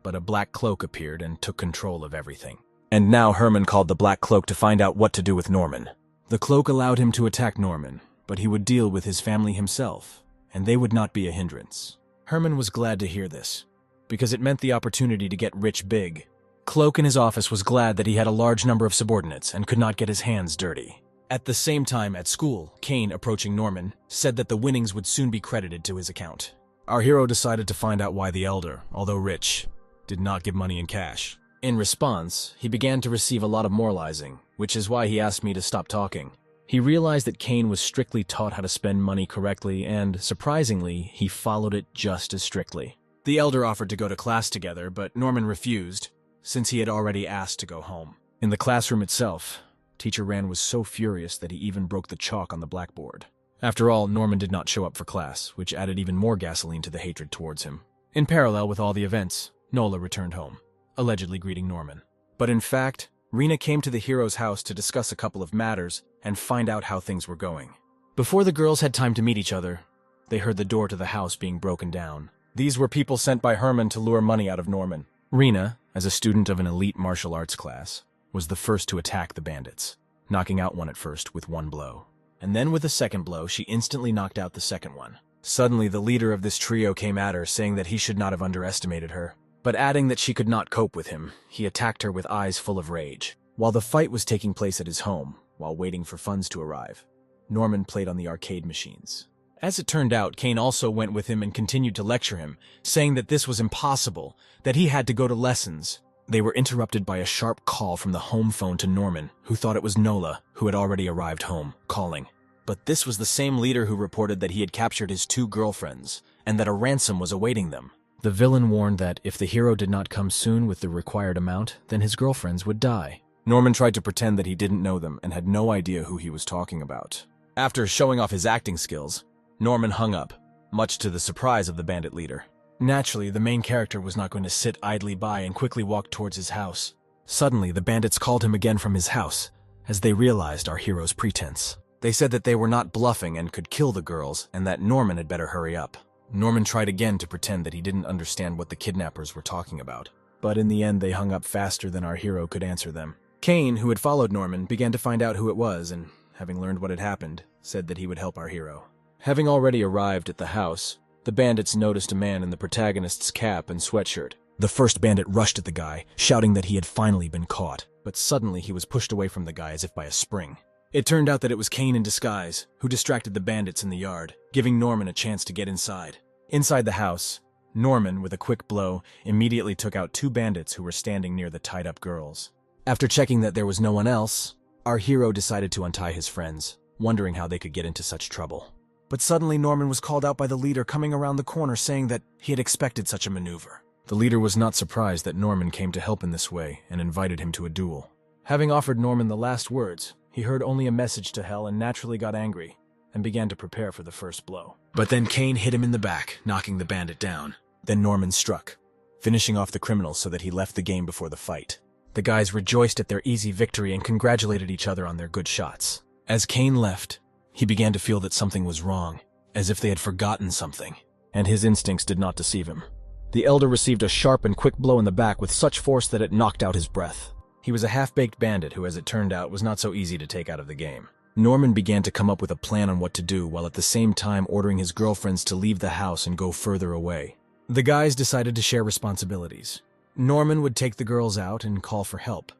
but a black cloak appeared and took control of everything. And now Herman called the Black Cloak to find out what to do with Norman. The cloak allowed him to attack Norman, but he would deal with his family himself, and they would not be a hindrance. Herman was glad to hear this, because it meant the opportunity to get rich big. Cloak in his office was glad that he had a large number of subordinates and could not get his hands dirty. At the same time, at school, Kane, approaching Norman, said that the winnings would soon be credited to his account. Our hero decided to find out why the elder, although rich, did not give money in cash. In response, he began to receive a lot of moralizing, which is why he asked me to stop talking. He realized that Kane was strictly taught how to spend money correctly, and, surprisingly, he followed it just as strictly. The elder offered to go to class together, but Norman refused, since he had already asked to go home. In the classroom itself, Teacher Rand was so furious that he even broke the chalk on the blackboard. After all, Norman did not show up for class, which added even more gasoline to the hatred towards him. In parallel with all the events, Nola returned home, allegedly greeting Norman. But in fact, Rena came to the hero's house to discuss a couple of matters and find out how things were going. Before the girls had time to meet each other, they heard the door to the house being broken down. These were people sent by Herman to lure money out of Norman. Rena, as a student of an elite martial arts class, was the first to attack the bandits, knocking out one at first with one blow. And then with a second blow, she instantly knocked out the second one. Suddenly, the leader of this trio came at her, saying that he should not have underestimated her. But adding that she could not cope with him, he attacked her with eyes full of rage. While the fight was taking place at his home, while waiting for funds to arrive, Norman played on the arcade machines. As it turned out, Kane also went with him and continued to lecture him, saying that this was impossible, that he had to go to lessons. They were interrupted by a sharp call from the home phone to Norman, who thought it was Nola, who had already arrived home, calling. But this was the same leader who reported that he had captured his 2 girlfriends, and that a ransom was awaiting them. The villain warned that if the hero did not come soon with the required amount, then his girlfriends would die. Norman tried to pretend that he didn't know them and had no idea who he was talking about. After showing off his acting skills, Norman hung up, much to the surprise of the bandit leader. Naturally, the main character was not going to sit idly by and quickly walk towards his house. Suddenly, the bandits called him again from his house, as they realized our hero's pretense. They said that they were not bluffing and could kill the girls, and that Norman had better hurry up. Norman tried again to pretend that he didn't understand what the kidnappers were talking about. But in the end, they hung up faster than our hero could answer them. Kane, who had followed Norman, began to find out who it was, and, having learned what had happened, said that he would help our hero. Having already arrived at the house, the bandits noticed a man in the protagonist's cap and sweatshirt. The first bandit rushed at the guy, shouting that he had finally been caught, but suddenly he was pushed away from the guy as if by a spring. It turned out that it was Kane in disguise, who distracted the bandits in the yard, giving Norman a chance to get inside. Inside the house, Norman, with a quick blow, immediately took out 2 bandits who were standing near the tied-up girls. After checking that there was no one else, our hero decided to untie his friends, wondering how they could get into such trouble. But suddenly Norman was called out by the leader coming around the corner saying that he had expected such a maneuver. The leader was not surprised that Norman came to help in this way and invited him to a duel. Having offered Norman the last words, he heard only a message to Hell and naturally got angry and began to prepare for the first blow. But then Kane hit him in the back, knocking the bandit down. Then Norman struck, finishing off the criminal so that he left the game before the fight. The guys rejoiced at their easy victory and congratulated each other on their good shots. As Kane left, he began to feel that something was wrong, as if they had forgotten something, and his instincts did not deceive him. The elder received a sharp and quick blow in the back with such force that it knocked out his breath. He was a half-baked bandit who, as it turned out, was not so easy to take out of the game. Norman began to come up with a plan on what to do, while at the same time ordering his girlfriends to leave the house and go further away. The guys decided to share responsibilities. Norman would take the girls out and call for help,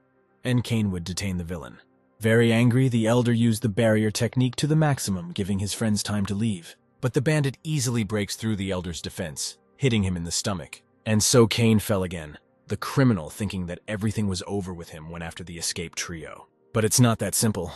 and Kane would detain the villain. Very angry, the elder used the barrier technique to the maximum, giving his friends time to leave. But the bandit easily breaks through the elder's defense, hitting him in the stomach. And so Kane fell again, the criminal thinking that everything was over with him went after the escaped trio. But it's not that simple.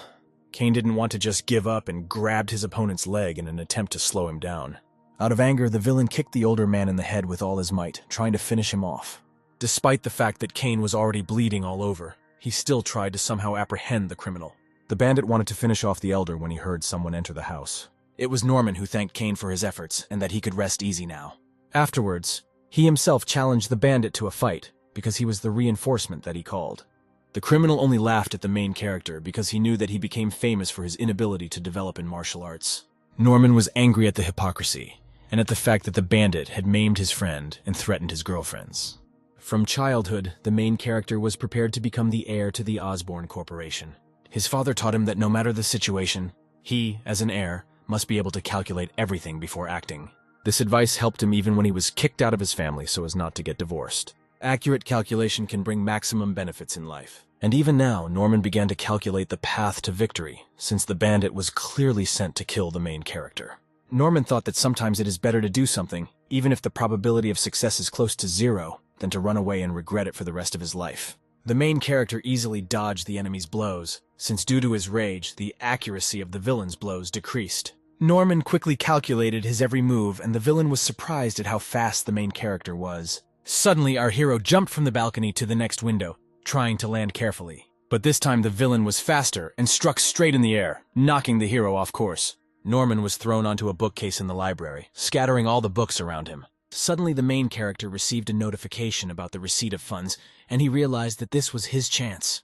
Kane didn't want to just give up and grabbed his opponent's leg in an attempt to slow him down. Out of anger, the villain kicked the older man in the head with all his might, trying to finish him off. Despite the fact that Kane was already bleeding all over, he still tried to somehow apprehend the criminal. The bandit wanted to finish off the elder when he heard someone enter the house. It was Norman who thanked Kane for his efforts and that he could rest easy now. Afterwards, he himself challenged the bandit to a fight because he was the reinforcement that he called. The criminal only laughed at the main character because he knew that he became famous for his inability to develop in martial arts. Norman was angry at the hypocrisy and at the fact that the bandit had maimed his friend and threatened his girlfriends. From childhood, the main character was prepared to become the heir to the Osborne Corporation. His father taught him that no matter the situation, he, as an heir, must be able to calculate everything before acting. This advice helped him even when he was kicked out of his family so as not to get divorced. Accurate calculation can bring maximum benefits in life. And even now, Norman began to calculate the path to victory, since the bandit was clearly sent to kill the main character. Norman thought that sometimes it is better to do something, even if the probability of success is close to 0, than to run away and regret it for the rest of his life. The main character easily dodged the enemy's blows, since due to his rage, the accuracy of the villain's blows decreased. Norman quickly calculated his every move, and the villain was surprised at how fast the main character was. Suddenly, our hero jumped from the balcony to the next window, trying to land carefully. But this time the villain was faster and struck straight in the air, knocking the hero off course. Norman was thrown onto a bookcase in the library, scattering all the books around him. Suddenly the main character received a notification about the receipt of funds, and he realized that this was his chance.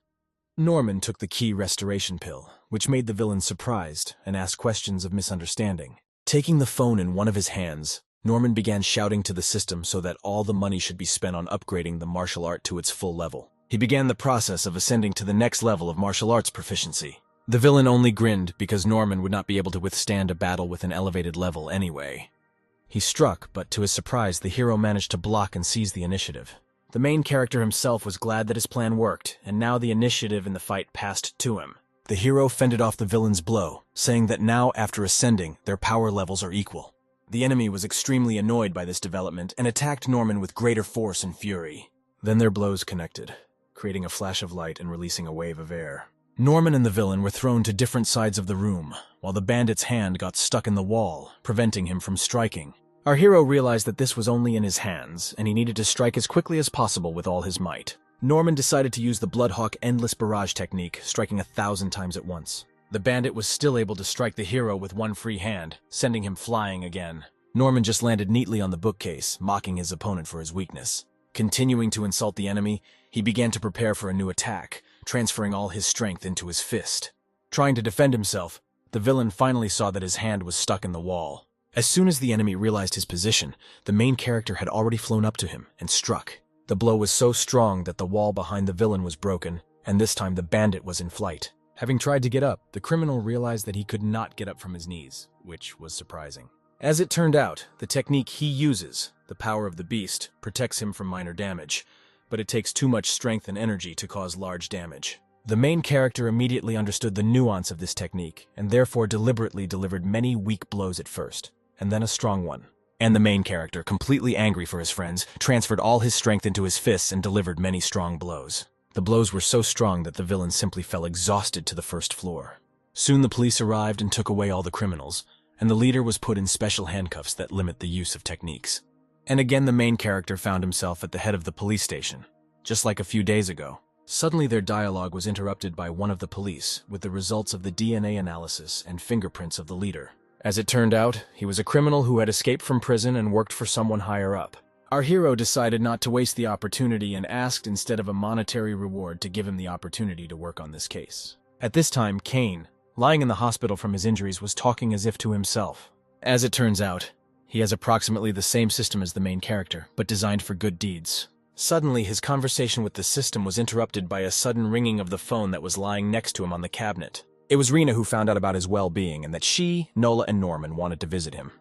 Norman took the key restoration pill, which made the villain surprised and asked questions of misunderstanding. Taking the phone in one of his hands, Norman began shouting to the system so that all the money should be spent on upgrading the martial art to its full level. He began the process of ascending to the next level of martial arts proficiency. The villain only grinned because Norman would not be able to withstand a battle with an elevated level anyway. He struck, but to his surprise, the hero managed to block and seize the initiative. The main character himself was glad that his plan worked, and now the initiative in the fight passed to him. The hero fended off the villain's blow, saying that now, after ascending, their power levels are equal. The enemy was extremely annoyed by this development and attacked Norman with greater force and fury. Then their blows connected, creating a flash of light and releasing a wave of air. Norman and the villain were thrown to different sides of the room, while the bandit's hand got stuck in the wall, preventing him from striking. Our hero realized that this was only in his hands, and he needed to strike as quickly as possible with all his might. Norman decided to use the Bloodhawk Endless Barrage technique, striking 1,000 times at once. The bandit was still able to strike the hero with one free hand, sending him flying again. Norman just landed neatly on the bookcase, mocking his opponent for his weakness. Continuing to insult the enemy, he began to prepare for a new attack, transferring all his strength into his fist. Trying to defend himself, the villain finally saw that his hand was stuck in the wall. As soon as the enemy realized his position, the main character had already flown up to him and struck. The blow was so strong that the wall behind the villain was broken, and this time the bandit was in flight. Having tried to get up, the criminal realized that he could not get up from his knees, which was surprising. As it turned out, the technique he uses, the power of the beast, protects him from minor damage, but it takes too much strength and energy to cause large damage. The main character immediately understood the nuance of this technique, and therefore deliberately delivered many weak blows at first, and then a strong one. And the main character, completely angry for his friends, transferred all his strength into his fists and delivered many strong blows. The blows were so strong that the villain simply fell exhausted to the first floor. Soon the police arrived and took away all the criminals, and the leader was put in special handcuffs that limit the use of techniques. And again the main character found himself at the head of the police station, just like a few days ago. Suddenly their dialogue was interrupted by one of the police with the results of the DNA analysis and fingerprints of the leader. As it turned out, he was a criminal who had escaped from prison and worked for someone higher up. Our hero decided not to waste the opportunity and asked instead of a monetary reward to give him the opportunity to work on this case. At this time, Kane, lying in the hospital from his injuries, was talking as if to himself. As it turns out, he has approximately the same system as the main character, but designed for good deeds. Suddenly, his conversation with the system was interrupted by a sudden ringing of the phone that was lying next to him on the cabinet. It was Rena who found out about his well-being and that she, Nola, and Norman wanted to visit him.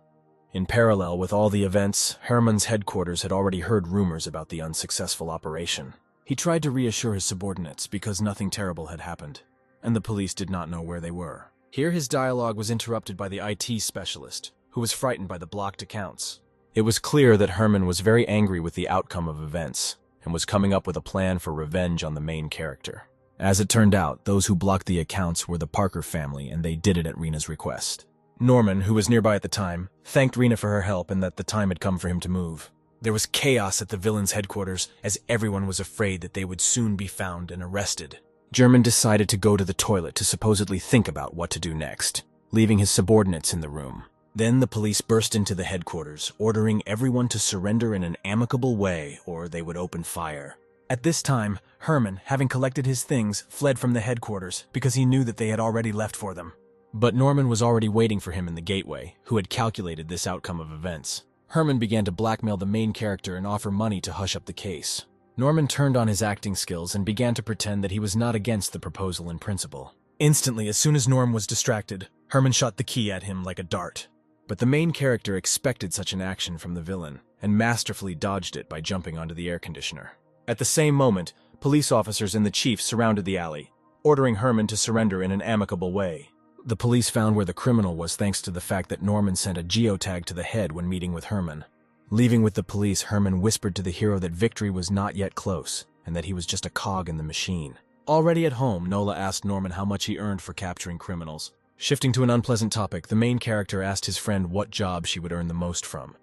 In parallel with all the events, Herman's headquarters had already heard rumors about the unsuccessful operation. He tried to reassure his subordinates because nothing terrible had happened, and the police did not know where they were. Here his dialogue was interrupted by the IT specialist, who was frightened by the blocked accounts. It was clear that Herman was very angry with the outcome of events, and was coming up with a plan for revenge on the main character. As it turned out, those who blocked the accounts were the Parker family, and they did it at Rena's request. Norman, who was nearby at the time, thanked Rena for her help and that the time had come for him to move. There was chaos at the villain's headquarters, as everyone was afraid that they would soon be found and arrested. German decided to go to the toilet to supposedly think about what to do next, leaving his subordinates in the room. Then the police burst into the headquarters, ordering everyone to surrender in an amicable way or they would open fire. At this time, Herman, having collected his things, fled from the headquarters because he knew that they had already left for them. But Norman was already waiting for him in the gateway, who had calculated this outcome of events. Herman began to blackmail the main character and offer money to hush up the case. Norman turned on his acting skills and began to pretend that he was not against the proposal in principle. Instantly, as soon as Norm was distracted, Herman shot the key at him like a dart. But the main character expected such an action from the villain, and masterfully dodged it by jumping onto the air conditioner. At the same moment, police officers and the chief surrounded the alley, ordering Herman to surrender in an amicable way. The police found where the criminal was thanks to the fact that Norman sent a geotag to the head when meeting with Herman. Leaving with the police, Herman whispered to the hero that victory was not yet close, and that he was just a cog in the machine. Already at home, Nola asked Norman how much he earned for capturing criminals. Shifting to an unpleasant topic, the main character asked his friend what job she would earn the most from,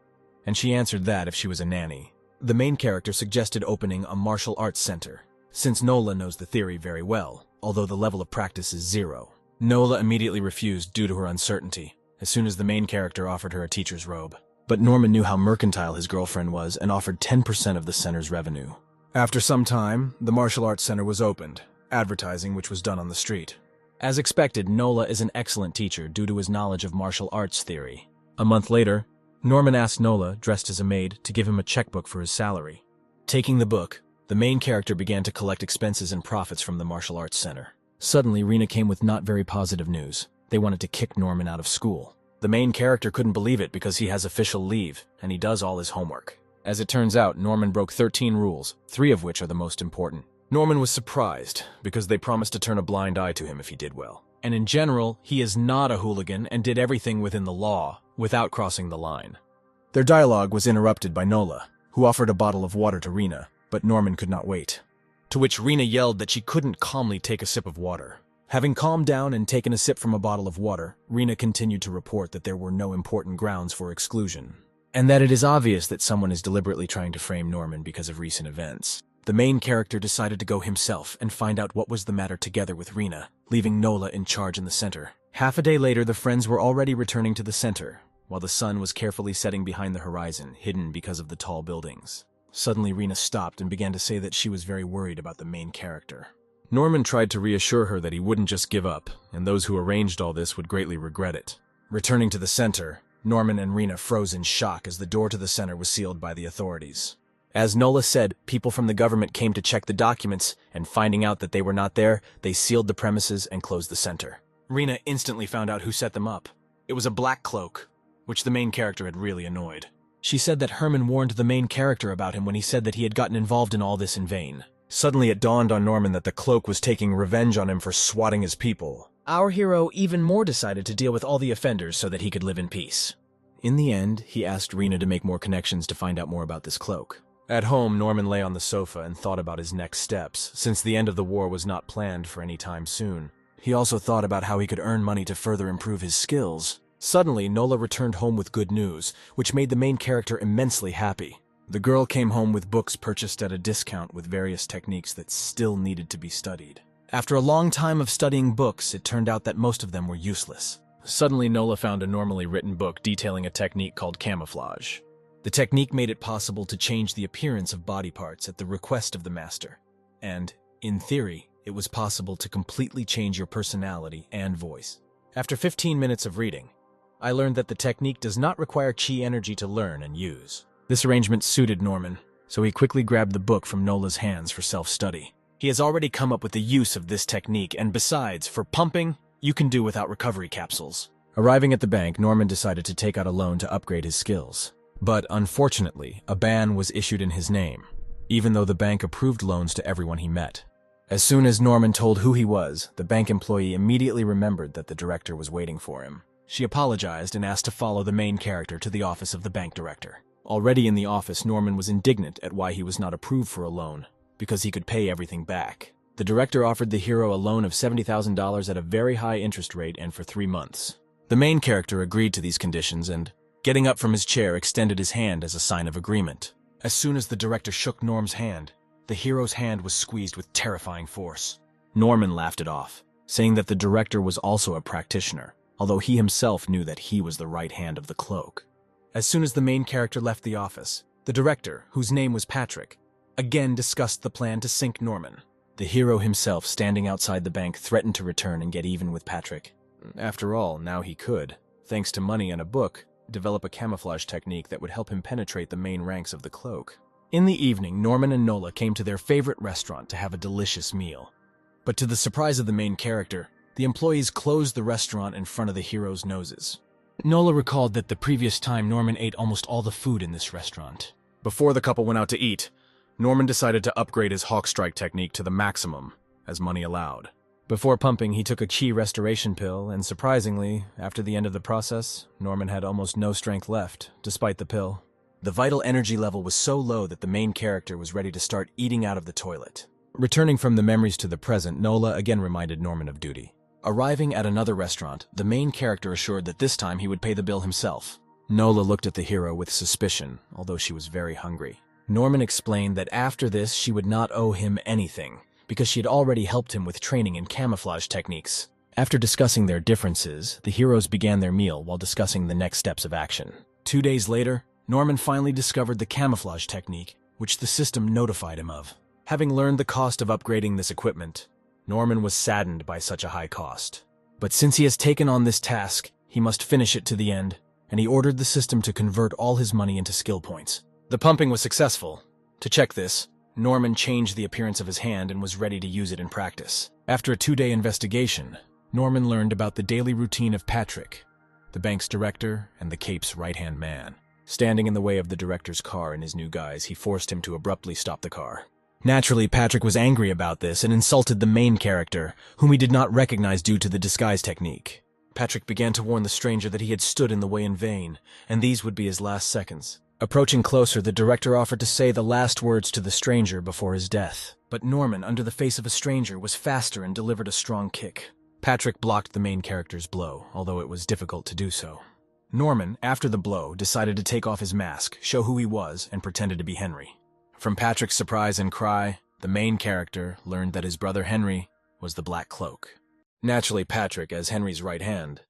and she answered that if she was a nanny. The main character suggested opening a martial arts center, since Nola knows the theory very well, although the level of practice is 0. Nola immediately refused due to her uncertainty, as soon as the main character offered her a teacher's robe. But Norman knew how mercantile his girlfriend was and offered 10% of the center's revenue. After some time, the martial arts center was opened, advertising which was done on the street. As expected, Nola is an excellent teacher due to his knowledge of martial arts theory. A month later, Norman asked Nola, dressed as a maid, to give him a checkbook for his salary. Taking the book, the main character began to collect expenses and profits from the martial arts center. Suddenly, Rena came with not very positive news. They wanted to kick Norman out of school. The main character couldn't believe it because he has official leave, and he does all his homework. As it turns out, Norman broke 13 rules, 3 of which are the most important. Norman was surprised, because they promised to turn a blind eye to him if he did well. And in general, he is not a hooligan and did everything within the law, without crossing the line. Their dialogue was interrupted by Nola, who offered a bottle of water to Rena, but Norman could not wait. To which Rena yelled that she couldn't calmly take a sip of water. Having calmed down and taken a sip from a bottle of water, Rena continued to report that there were no important grounds for exclusion, and that it is obvious that someone is deliberately trying to frame Norman because of recent events. The main character decided to go himself and find out what was the matter together with Rena, leaving Nola in charge in the center. Half a day later, the friends were already returning to the center, while the sun was carefully setting behind the horizon, hidden because of the tall buildings. Suddenly, Rena stopped and began to say that she was very worried about the main character. Norman tried to reassure her that he wouldn't just give up, and those who arranged all this would greatly regret it. Returning to the center, Norman and Rena froze in shock as the door to the center was sealed by the authorities. As Nola said, people from the government came to check the documents, and finding out that they were not there, they sealed the premises and closed the center. Rena instantly found out who set them up. It was a black cloak, which the main character had really annoyed. She said that Herman warned the main character about him when he said that he had gotten involved in all this in vain. Suddenly it dawned on Norman that the cloak was taking revenge on him for swatting his people. Our hero even more decided to deal with all the offenders so that he could live in peace. In the end, he asked Rena to make more connections to find out more about this cloak. At home, Norman lay on the sofa and thought about his next steps, since the end of the war was not planned for any time soon. He also thought about how he could earn money to further improve his skills. Suddenly, Nola returned home with good news, which made the main character immensely happy. The girl came home with books purchased at a discount with various techniques that still needed to be studied. After a long time of studying books, it turned out that most of them were useless. Suddenly, Nola found a normally written book detailing a technique called camouflage. The technique made it possible to change the appearance of body parts at the request of the master. And, in theory, it was possible to completely change your personality and voice. After 15 minutes of reading, I learned that the technique does not require chi energy to learn and use. This arrangement suited Norman, so he quickly grabbed the book from Nola's hands for self-study. He has already come up with the use of this technique, and besides, for pumping, you can do without recovery capsules. Arriving at the bank, Norman decided to take out a loan to upgrade his skills. But unfortunately, a ban was issued in his name, even though the bank approved loans to everyone he met. As soon as Norman told who he was, the bank employee immediately remembered that the director was waiting for him. She apologized and asked to follow the main character to the office of the bank director. Already in the office, Norman was indignant at why he was not approved for a loan, because he could pay everything back. The director offered the hero a loan of $70,000 at a very high interest rate and for 3 months. The main character agreed to these conditions and, getting up from his chair, extended his hand as a sign of agreement. As soon as the director shook Norm's hand, the hero's hand was squeezed with terrifying force. Norman laughed it off, saying that the director was also a practitioner, although he himself knew that he was the right hand of the cloak. As soon as the main character left the office, the director, whose name was Patrick, again discussed the plan to sink Norman. The hero himself, standing outside the bank, threatened to return and get even with Patrick. After all, now he could, thanks to money and a book, develop a camouflage technique that would help him penetrate the main ranks of the cloak. In the evening, Norman and Nola came to their favorite restaurant to have a delicious meal. But to the surprise of the main character, the employees closed the restaurant in front of the hero's noses. Nola recalled that the previous time Norman ate almost all the food in this restaurant. Before the couple went out to eat, Norman decided to upgrade his hawk strike technique to the maximum, as money allowed. Before pumping, he took a chi restoration pill, and surprisingly, after the end of the process, Norman had almost no strength left, despite the pill. The vital energy level was so low that the main character was ready to start eating out of the toilet. Returning from the memories to the present, Nola again reminded Norman of duty. Arriving at another restaurant, the main character assured that this time he would pay the bill himself. Nola looked at the hero with suspicion, although she was very hungry. Norman explained that after this she would not owe him anything, because she had already helped him with training in camouflage techniques. After discussing their differences, the heroes began their meal while discussing the next steps of action. 2 days later, Norman finally discovered the camouflage technique, which the system notified him of. Having learned the cost of upgrading this equipment, Norman was saddened by such a high cost. But since he has taken on this task, he must finish it to the end, and he ordered the system to convert all his money into skill points. The pumping was successful. To check this, Norman changed the appearance of his hand and was ready to use it in practice. After a 2-day investigation, Norman learned about the daily routine of Patrick, the bank's director and the Cape's right-hand man. Standing in the way of the director's car in his new guise, he forced him to abruptly stop the car. Naturally, Patrick was angry about this and insulted the main character, whom he did not recognize due to the disguise technique. Patrick began to warn the stranger that he had stood in the way in vain, and these would be his last seconds. Approaching closer, the director offered to say the last words to the stranger before his death. But Norman, under the face of a stranger, was faster and delivered a strong kick. Patrick blocked the main character's blow, although it was difficult to do so. Norman, after the blow, decided to take off his mask, show who he was, and pretended to be Henry. From Patrick's surprise and cry, the main character learned that his brother Henry was the Black Cloak. Naturally, Patrick, as Henry's right hand,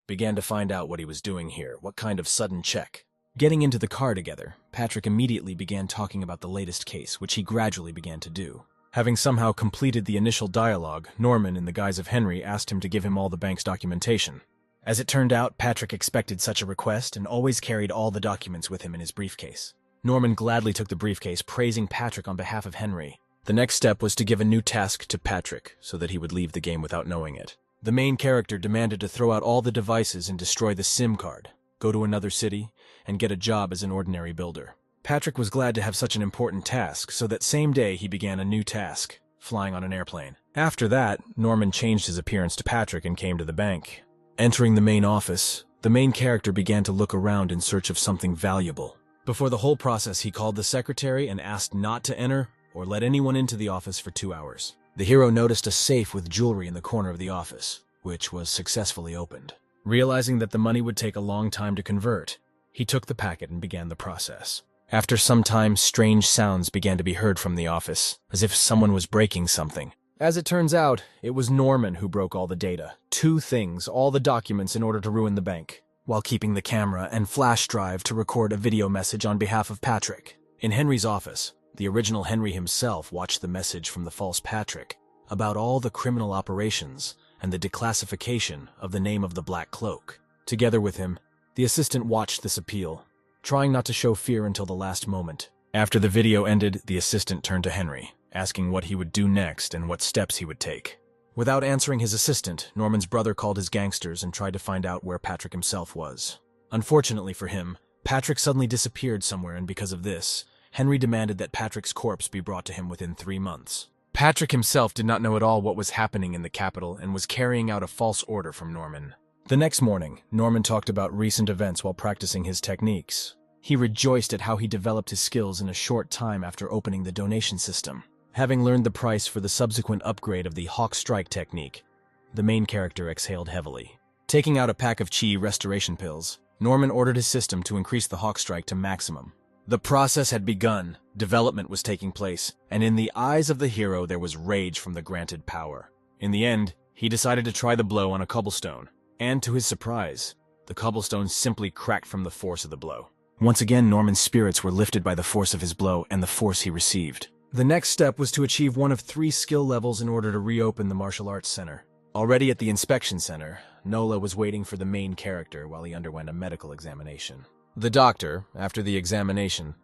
began to find out what he was doing here, what kind of sudden check. Getting into the car together, Patrick immediately began talking about the latest case, which he gradually began to do. Having somehow completed the initial dialogue, Norman, in the guise of Henry, asked him to give him all the bank's documentation. As it turned out, Patrick expected such a request and always carried all the documents with him in his briefcase. Norman gladly took the briefcase, praising Patrick on behalf of Henry. The next step was to give a new task to Patrick, so that he would leave the game without knowing it. The main character demanded to throw out all the devices and destroy the SIM card, go to another city, and get a job as an ordinary builder. Patrick was glad to have such an important task, so that same day he began a new task, flying on an airplane. After that, Norman changed his appearance to Patrick and came to the bank. Entering the main office, the main character began to look around in search of something valuable. Before the whole process, he called the secretary and asked not to enter or let anyone into the office for 2 hours. The hero noticed a safe with jewelry in the corner of the office, which was successfully opened. Realizing that the money would take a long time to convert, he took the packet and began the process. After some time, strange sounds began to be heard from the office, as if someone was breaking something. As it turns out, it was Norman who broke all the data. 2 things, all the documents in order to ruin the bank, while keeping the camera and flash drive to record a video message on behalf of Patrick. In Henry's office, the original Henry himself watched the message from the false Patrick about all the criminal operations and the declassification of the name of the Black Cloak. Together with him, the assistant watched this appeal, trying not to show fear until the last moment. After the video ended, the assistant turned to Henry, asking what he would do next and what steps he would take. Without answering his assistant, Norman's brother called his gangsters and tried to find out where Patrick himself was. Unfortunately for him, Patrick suddenly disappeared somewhere, and because of this, Henry demanded that Patrick's corpse be brought to him within 3 months. Patrick himself did not know at all what was happening in the capital and was carrying out a false order from Norman. The next morning, Norman talked about recent events while practicing his techniques. He rejoiced at how he developed his skills in a short time after opening the donation system. Having learned the price for the subsequent upgrade of the Hawk Strike technique, the main character exhaled heavily. Taking out a pack of Chi restoration pills, Norman ordered his system to increase the Hawk Strike to maximum. The process had begun, development was taking place, and in the eyes of the hero there was rage from the granted power. In the end, he decided to try the blow on a cobblestone, and to his surprise, the cobblestone simply cracked from the force of the blow. Once again, Norman's spirits were lifted by the force of his blow and the force he received. The next step was to achieve one of 3 skill levels in order to reopen the martial arts center. Already at the inspection center, Nola was waiting for the main character while he underwent a medical examination. The doctor, after the examination,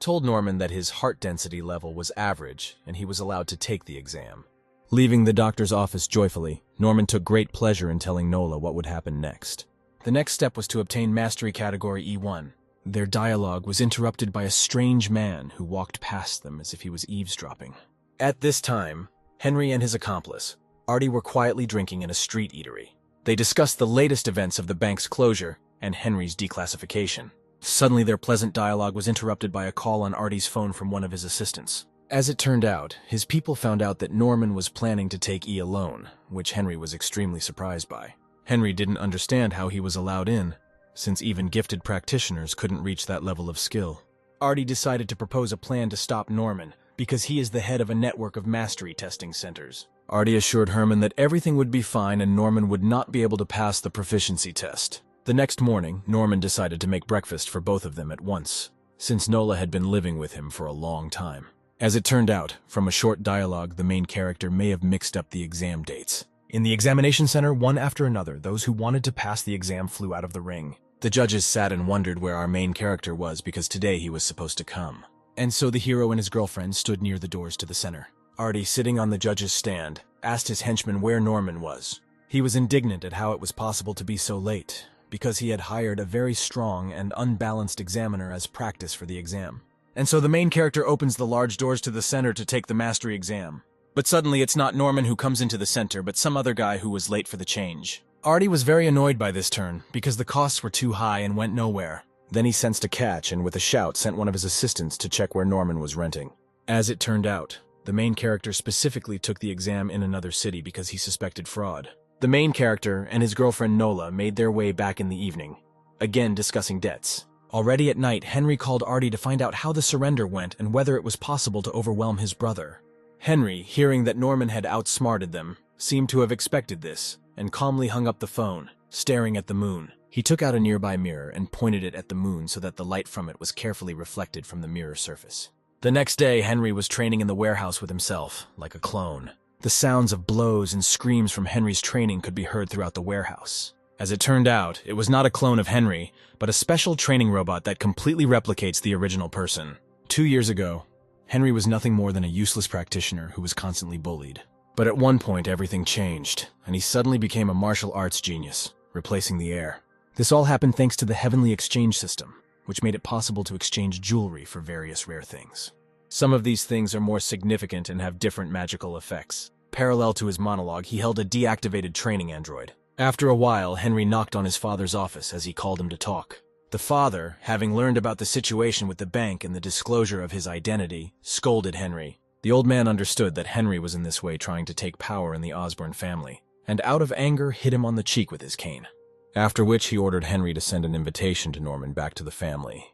told Norman that his heart density level was average and he was allowed to take the exam. Leaving the doctor's office joyfully, Norman took great pleasure in telling Nola what would happen next. The next step was to obtain Mastery Category E1. Their dialogue was interrupted by a strange man who walked past them as if he was eavesdropping. At this time, Henry and his accomplice, Artie, were quietly drinking in a street eatery. They discussed the latest events of the bank's closure and Henry's declassification. Suddenly, their pleasant dialogue was interrupted by a call on Artie's phone from one of his assistants. As it turned out, his people found out that Norman was planning to take E alone, which Henry was extremely surprised by. Henry didn't understand how he was allowed in, since even gifted practitioners couldn't reach that level of skill. Artie decided to propose a plan to stop Norman, because he is the head of a network of mastery testing centers. Artie assured Herman that everything would be fine and Norman would not be able to pass the proficiency test. The next morning, Norman decided to make breakfast for both of them at once, since Nola had been living with him for a long time. As it turned out, from a short dialogue, the main character may have mixed up the exam dates. In the examination center, one after another, those who wanted to pass the exam flew out of the ring. The judges sat and wondered where our main character was because today he was supposed to come. And so the hero and his girlfriend stood near the doors to the center. Artie, sitting on the judge's stand, asked his henchman where Norman was. He was indignant at how it was possible to be so late, because he had hired a very strong and unbalanced examiner as practice for the exam. And so the main character opens the large doors to the center to take the mastery exam. But suddenly it's not Norman who comes into the center, but some other guy who was late for the change. Artie was very annoyed by this turn, because the costs were too high and went nowhere. Then he sensed a catch and with a shout sent one of his assistants to check where Norman was renting. As it turned out, the main character specifically took the exam in another city because he suspected fraud. The main character and his girlfriend Nola made their way back in the evening, again discussing debts. Already at night, Henry called Artie to find out how the surrender went and whether it was possible to overwhelm his brother. Henry, hearing that Norman had outsmarted them, seemed to have expected this, and calmly hung up the phone, staring at the moon. He took out a nearby mirror and pointed it at the moon so that the light from it was carefully reflected from the mirror surface. The next day, Henry was training in the warehouse with himself, like a clone. The sounds of blows and screams from Henry's training could be heard throughout the warehouse. As it turned out, it was not a clone of Henry, but a special training robot that completely replicates the original person. 2 years ago, Henry was nothing more than a useless practitioner who was constantly bullied. But at one point, everything changed, and he suddenly became a martial arts genius, replacing the heir. This all happened thanks to the heavenly exchange system, which made it possible to exchange jewelry for various rare things. Some of these things are more significant and have different magical effects. Parallel to his monologue, he held a deactivated training android. After a while, Henry knocked on his father's office as he called him to talk. The father, having learned about the situation with the bank and the disclosure of his identity, scolded Henry. The old man understood that Henry was in this way trying to take power in the Osborne family, and out of anger hit him on the cheek with his cane. After which he ordered Henry to send an invitation to Norman back to the family.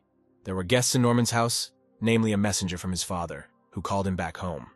There were guests in Norman's house, namely a messenger from his father, who called him back home.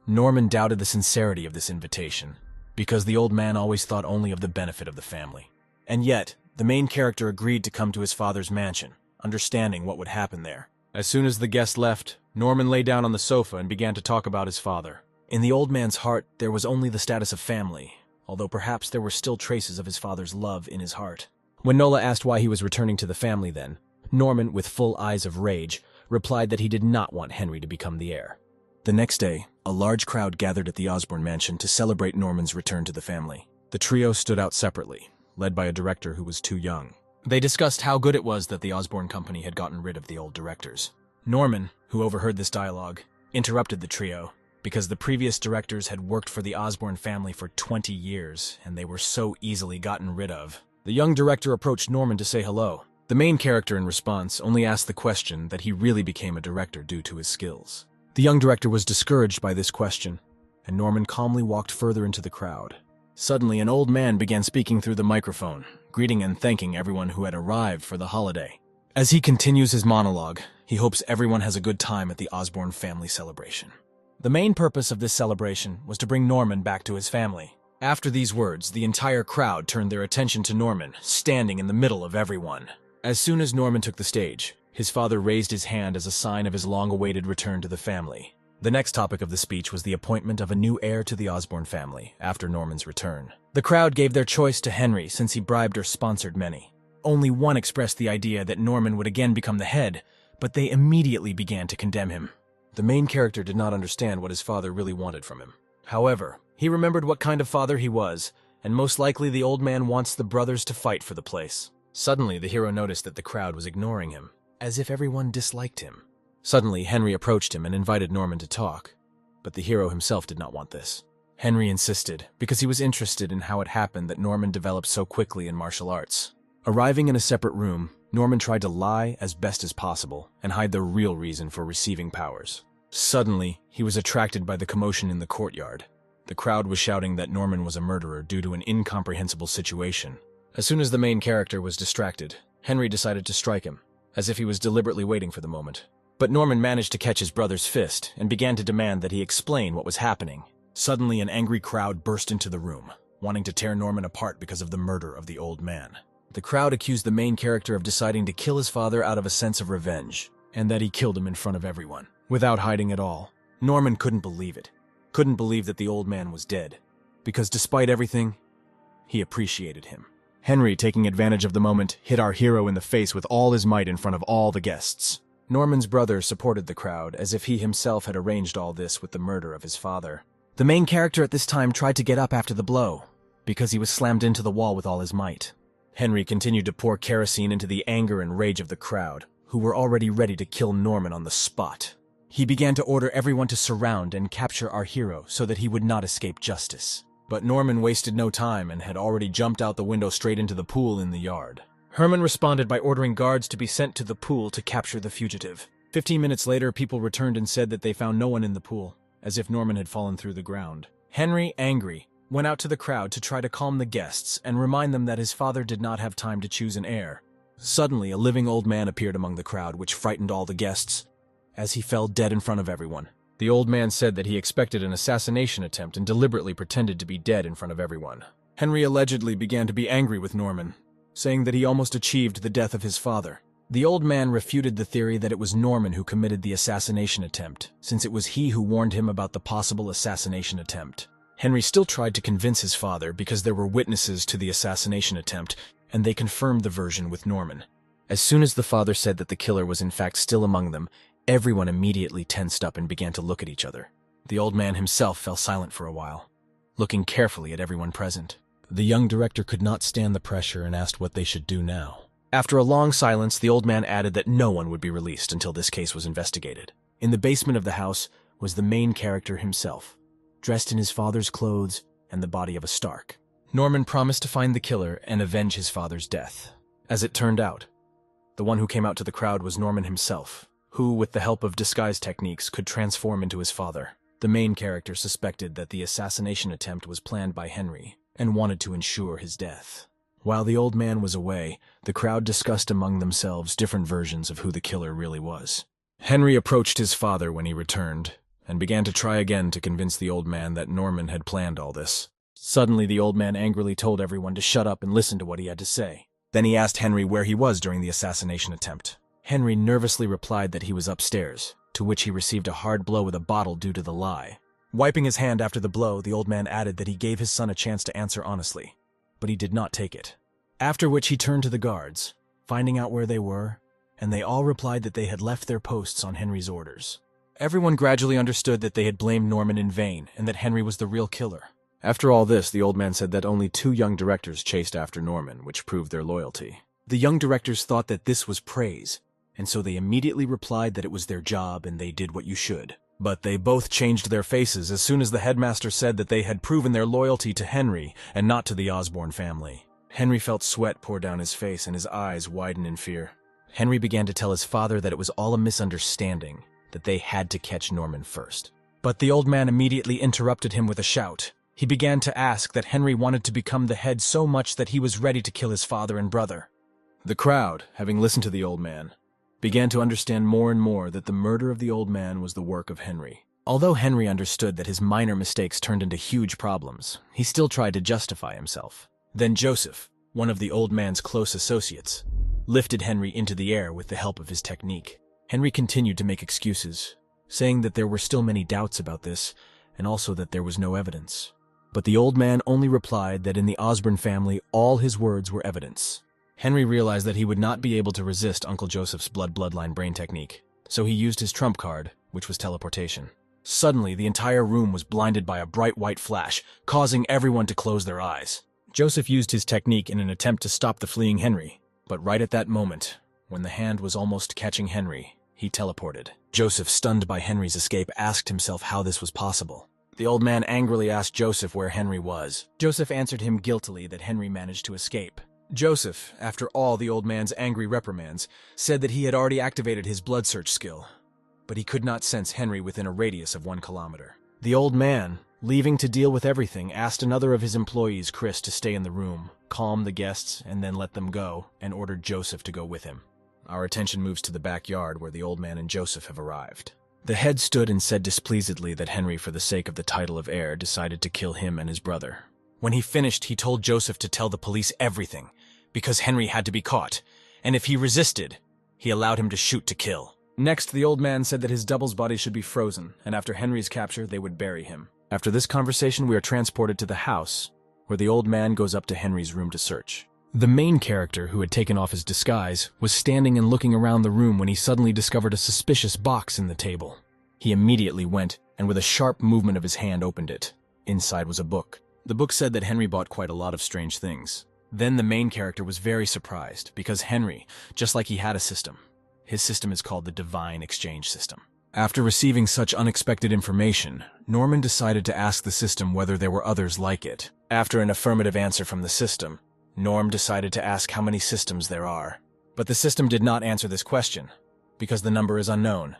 Norman doubted the sincerity of this invitation, because the old man always thought only of the benefit of the family. And yet, the main character agreed to come to his father's mansion, understanding what would happen there. As soon as the guest left, Norman lay down on the sofa and began to talk about his father. In the old man's heart, there was only the status of family, although perhaps there were still traces of his father's love in his heart. When Nola asked why he was returning to the family then, Norman, with full eyes of rage, replied that he did not want Henry to become the heir. The next day, a large crowd gathered at the Osborne mansion to celebrate Norman's return to the family. The trio stood out separately, led by a director who was too young. They discussed how good it was that the Osborne company had gotten rid of the old directors. Norman, who overheard this dialogue, interrupted the trio, because the previous directors had worked for the Osborne family for 20 years, and they were so easily gotten rid of. The young director approached Norman to say hello. The main character, in response, only asked the question that he really became a director due to his skills. The young director was discouraged by this question, and Norman calmly walked further into the crowd. Suddenly, an old man began speaking through the microphone, greeting and thanking everyone who had arrived for the holiday. As he continues his monologue, he hopes everyone has a good time at the Osborne family celebration. The main purpose of this celebration was to bring Norman back to his family. After these words, the entire crowd turned their attention to Norman, standing in the middle of everyone. As soon as Norman took the stage, his father raised his hand as a sign of his long-awaited return to the family. The next topic of the speech was the appointment of a new heir to the Osborne family after Norman's return. The crowd gave their choice to Henry since he bribed or sponsored many. Only one expressed the idea that Norman would again become the head, but they immediately began to condemn him. The main character did not understand what his father really wanted from him. However, he remembered what kind of father he was, and most likely the old man wants the brothers to fight for the place. Suddenly, the hero noticed that the crowd was ignoring him, as if everyone disliked him. Suddenly, Henry approached him and invited Norman to talk, but the hero himself did not want this. Henry insisted, because he was interested in how it happened that Norman developed so quickly in martial arts. Arriving in a separate room, Norman tried to lie as best as possible and hide the real reason for receiving powers. Suddenly, he was attracted by the commotion in the courtyard. The crowd was shouting that Norman was a murderer due to an incomprehensible situation. As soon as the main character was distracted, Henry decided to strike him, as if he was deliberately waiting for the moment. But Norman managed to catch his brother's fist and began to demand that he explain what was happening. Suddenly, an angry crowd burst into the room, wanting to tear Norman apart because of the murder of the old man. The crowd accused the main character of deciding to kill his father out of a sense of revenge, and that he killed him in front of everyone, without hiding at all. Norman couldn't believe it. Couldn't believe that the old man was dead, because despite everything, he appreciated him. Henry, taking advantage of the moment, hit our hero in the face with all his might in front of all the guests. Norman's brother supported the crowd, as if he himself had arranged all this with the murder of his father. The main character at this time tried to get up after the blow, because he was slammed into the wall with all his might. Henry continued to pour kerosene into the anger and rage of the crowd, who were already ready to kill Norman on the spot. He began to order everyone to surround and capture our hero so that he would not escape justice. But Norman wasted no time and had already jumped out the window straight into the pool in the yard. Herman responded by ordering guards to be sent to the pool to capture the fugitive. 15 minutes later, people returned and said that they found no one in the pool, as if Norman had fallen through the ground. Henry, angry, went out to the crowd to try to calm the guests and remind them that his father did not have time to choose an heir. Suddenly, a living old man appeared among the crowd, which frightened all the guests, as he fell dead in front of everyone. The old man said that he expected an assassination attempt and deliberately pretended to be dead in front of everyone. Henry allegedly began to be angry with Norman, saying that he almost achieved the death of his father. The old man refuted the theory that it was Norman who committed the assassination attempt, since it was he who warned him about the possible assassination attempt. Henry still tried to convince his father because there were witnesses to the assassination attempt, and they confirmed the version with Norman. As soon as the father said that the killer was in fact still among them, everyone immediately tensed up and began to look at each other. The old man himself fell silent for a while, looking carefully at everyone present. The young director could not stand the pressure and asked what they should do now. After a long silence, the old man added that no one would be released until this case was investigated. In the basement of the house was the main character himself, dressed in his father's clothes and the body of a Stark. Norman promised to find the killer and avenge his father's death. As it turned out, the one who came out to the crowd was Norman himself, who, with the help of disguise techniques, could transform into his father. The main character suspected that the assassination attempt was planned by Henry and wanted to ensure his death. While the old man was away, the crowd discussed among themselves different versions of who the killer really was. Henry approached his father when he returned and began to try again to convince the old man that Norman had planned all this. Suddenly, the old man angrily told everyone to shut up and listen to what he had to say. Then he asked Henry where he was during the assassination attempt. Henry nervously replied that he was upstairs, to which he received a hard blow with a bottle due to the lie. Wiping his hand after the blow, the old man added that he gave his son a chance to answer honestly, but he did not take it. After which he turned to the guards, finding out where they were, and they all replied that they had left their posts on Henry's orders. Everyone gradually understood that they had blamed Norman in vain and that Henry was the real killer. After all this, the old man said that only 2 young directors chased after Norman, which proved their loyalty. The young directors thought that this was praise, and so they immediately replied that it was their job and they did what you should. But they both changed their faces as soon as the headmaster said that they had proven their loyalty to Henry and not to the Osborne family. Henry felt sweat pour down his face and his eyes widen in fear. Henry began to tell his father that it was all a misunderstanding, that they had to catch Norman first. But the old man immediately interrupted him with a shout. He began to ask that Henry wanted to become the head so much that he was ready to kill his father and brother. The crowd, having listened to the old man, began to understand more and more that the murder of the old man was the work of Henry. Although Henry understood that his minor mistakes turned into huge problems, he still tried to justify himself. Then Joseph, one of the old man's close associates, lifted Henry into the air with the help of his technique. Henry continued to make excuses, saying that there were still many doubts about this, and also that there was no evidence. But the old man only replied that in the Osborne family all his words were evidence. Henry realized that he would not be able to resist Uncle Joseph's bloodline brain technique, so he used his trump card, which was teleportation. Suddenly, the entire room was blinded by a bright white flash, causing everyone to close their eyes. Joseph used his technique in an attempt to stop the fleeing Henry, but right at that moment, when the hand was almost catching Henry, he teleported. Joseph, stunned by Henry's escape, asked himself how this was possible. The old man angrily asked Joseph where Henry was. Joseph answered him guiltily that Henry managed to escape. Joseph, after all the old man's angry reprimands, said that he had already activated his blood search skill, but he could not sense Henry within a radius of 1 kilometer. The old man, leaving to deal with everything, asked another of his employees, Chris, to stay in the room, calm the guests, and then let them go, and ordered Joseph to go with him. Our attention moves to the backyard where the old man and Joseph have arrived. The head stood and said displeasedly that Henry, for the sake of the title of heir, decided to kill him and his brother. When he finished, he told Joseph to tell the police everything, because Henry had to be caught, and if he resisted, he allowed him to shoot to kill. Next, the old man said that his double's body should be frozen, and after Henry's capture, they would bury him. After this conversation, we are transported to the house, where the old man goes up to Henry's room to search. The main character, who had taken off his disguise, was standing and looking around the room when he suddenly discovered a suspicious box in the table. He immediately went, and with a sharp movement of his hand opened it. Inside was a book. The book said that Henry bought quite a lot of strange things. Then the main character was very surprised, because Henry, just like he had a system, His system is called the Divine Exchange System. After receiving such unexpected information, Norman decided to ask the system whether there were others like it. After an affirmative answer from the system, Norm decided to ask how many systems there are. But the system did not answer this question, because the number is unknown,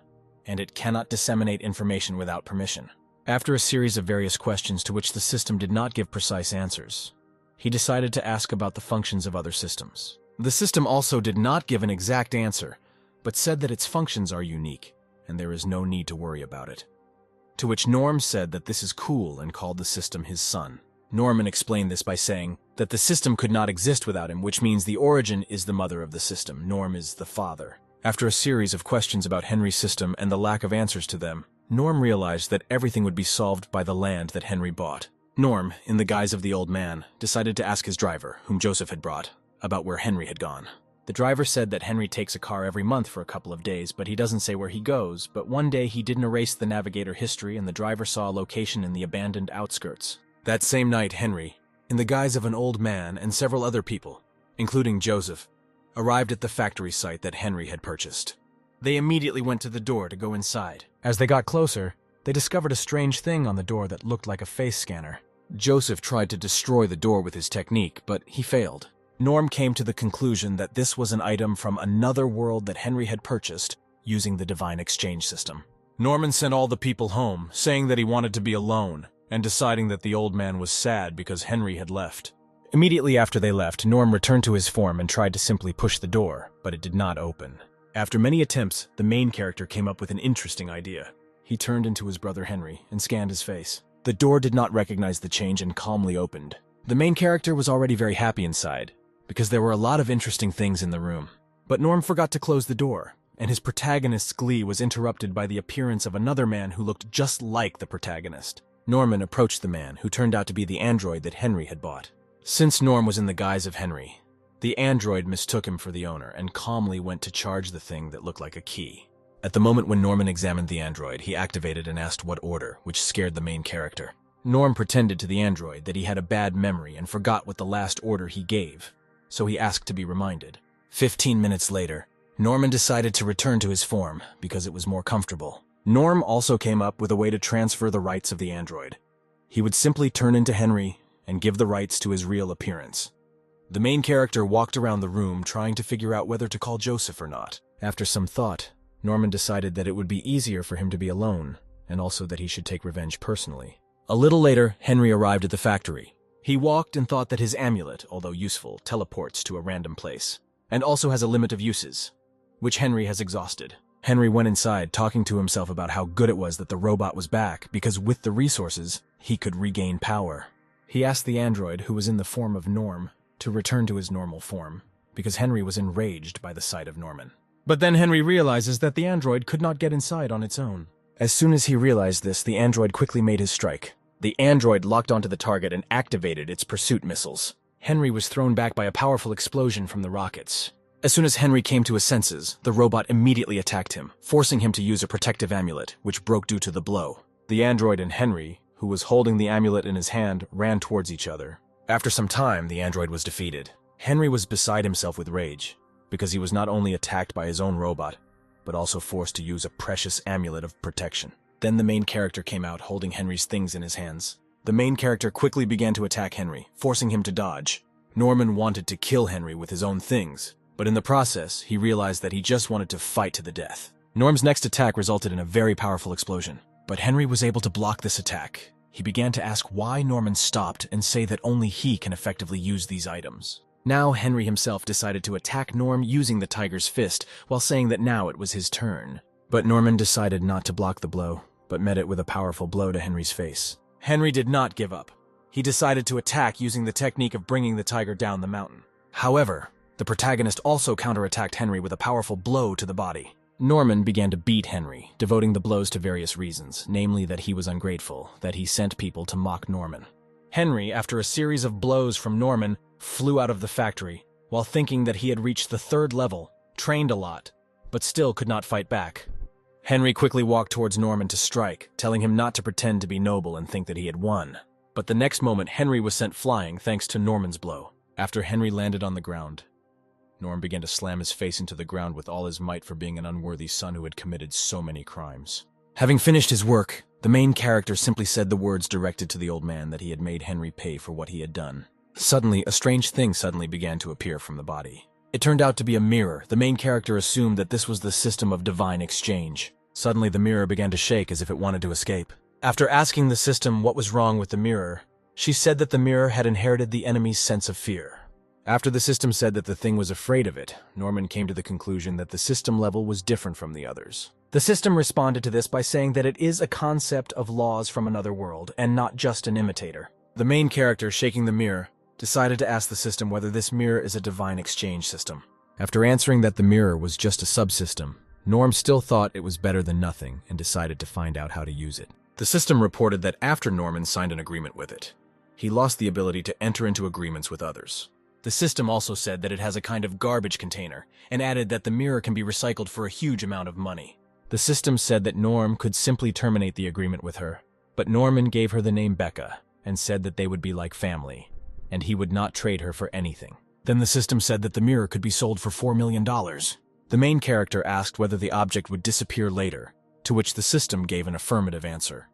and it cannot disseminate information without permission. After a series of various questions to which the system did not give precise answers, he decided to ask about the functions of other systems. The system also did not give an exact answer, but said that its functions are unique, and there is no need to worry about it. To which Norm said that this is cool and called the system his son. Norman explained this by saying that the system could not exist without him, which means the origin is the mother of the system. Norm is the father. After a series of questions about Henry's system and the lack of answers to them, Norm realized that everything would be solved by the land that Henry bought. Norm, in the guise of the old man, decided to ask his driver, whom Joseph had brought, about where Henry had gone. The driver said that Henry takes a car every month for a couple of days, but he doesn't say where he goes. But one day he didn't erase the navigator history, and the driver saw a location in the abandoned outskirts. That same night, Henry, in the guise of an old man and several other people, including Joseph, arrived at the factory site that Henry had purchased. They immediately went to the door to go inside. As they got closer, they discovered a strange thing on the door that looked like a face scanner. Joseph tried to destroy the door with his technique, but he failed. Norm came to the conclusion that this was an item from another world that Henry had purchased using the Divine Exchange System. Norman sent all the people home, saying that he wanted to be alone, and deciding that the old man was sad because Henry had left. Immediately after they left, Norm returned to his form and tried to simply push the door, but it did not open. After many attempts, the main character came up with an interesting idea. He turned into his brother Henry and scanned his face. The door did not recognize the change and calmly opened. The main character was already very happy inside, because there were a lot of interesting things in the room. But Norm forgot to close the door, and his protagonist's glee was interrupted by the appearance of another man who looked just like the protagonist. Norman approached the man, who turned out to be the android that Henry had bought. Since Norm was in the guise of Henry, the android mistook him for the owner and calmly went to charge the thing that looked like a key. At the moment when Norman examined the android, he activated and asked what order, which scared the main character. Norm pretended to the android that he had a bad memory and forgot what the last order he gave, so he asked to be reminded. 15 minutes later, Norman decided to return to his form because it was more comfortable. Norm also came up with a way to transfer the rights of the android. He would simply turn into Henry and give the rights to his real appearance. The main character walked around the room trying to figure out whether to call Joseph or not. After some thought, Norman decided that it would be easier for him to be alone, and also that he should take revenge personally. A little later, Henry arrived at the factory. He walked and thought that his amulet, although useful, teleports to a random place, and also has a limit of uses, which Henry has exhausted. Henry went inside, talking to himself about how good it was that the robot was back, because with the resources, he could regain power. He asked the android, who was in the form of Norm, to return to his normal form, because Henry was enraged by the sight of Norman. But then Henry realizes that the android could not get inside on its own. As soon as he realized this, the android quickly made his strike. The android locked onto the target and activated its pursuit missiles. Henry was thrown back by a powerful explosion from the rockets. As soon as Henry came to his senses, the robot immediately attacked him, forcing him to use a protective amulet, which broke due to the blow. The android and Henry, who was holding the amulet in his hand, ran towards each other. After some time, the android was defeated. Henry was beside himself with rage, because he was not only attacked by his own robot, but also forced to use a precious amulet of protection. Then the main character came out holding Henry's things in his hands. The main character quickly began to attack Henry, forcing him to dodge. Norman wanted to kill Henry with his own things, but in the process, he realized that he just wanted to fight to the death. Norm's next attack resulted in a very powerful explosion, but Henry was able to block this attack. He began to ask why Norman stopped and say that only he can effectively use these items. Now Henry himself decided to attack Norm using the tiger's fist, while saying that now it was his turn. But Norman decided not to block the blow, but met it with a powerful blow to Henry's face. Henry did not give up. He decided to attack using the technique of bringing the tiger down the mountain. However, the protagonist also counterattacked Henry with a powerful blow to the body. Norman began to beat Henry, devoting the blows to various reasons, namely that he was ungrateful, that he sent people to mock Norman. Henry, after a series of blows from Norman, flew out of the factory, while thinking that he had reached the 3rd level, trained a lot, but still could not fight back. Henry quickly walked towards Norman to strike, telling him not to pretend to be noble and think that he had won. But the next moment, Henry was sent flying thanks to Norman's blow. After Henry landed on the ground, Norm began to slam his face into the ground with all his might for being an unworthy son who had committed so many crimes. Having finished his work, the main character simply said the words directed to the old man that he had made Henry pay for what he had done. Suddenly, a strange thing began to appear from the body. It turned out to be a mirror. The main character assumed that this was the system of divine exchange. Suddenly, the mirror began to shake as if it wanted to escape. After asking the system what was wrong with the mirror, she said that the mirror had inherited the enemy's sense of fear. After the system said that the thing was afraid of it, Norman came to the conclusion that the system level was different from the others. The system responded to this by saying that it is a concept of laws from another world, and not just an imitator. The main character, shaking the mirror, decided to ask the system whether this mirror is a divine exchange system. After answering that the mirror was just a subsystem, Norm still thought it was better than nothing and decided to find out how to use it. The system reported that after Norman signed an agreement with it, he lost the ability to enter into agreements with others. The system also said that it has a kind of garbage container, and added that the mirror can be recycled for a huge amount of money. The system said that Norm could simply terminate the agreement with her, but Norman gave her the name Becca, and said that they would be like family, and he would not trade her for anything. Then the system said that the mirror could be sold for $4 million. The main character asked whether the object would disappear later, to which the system gave an affirmative answer.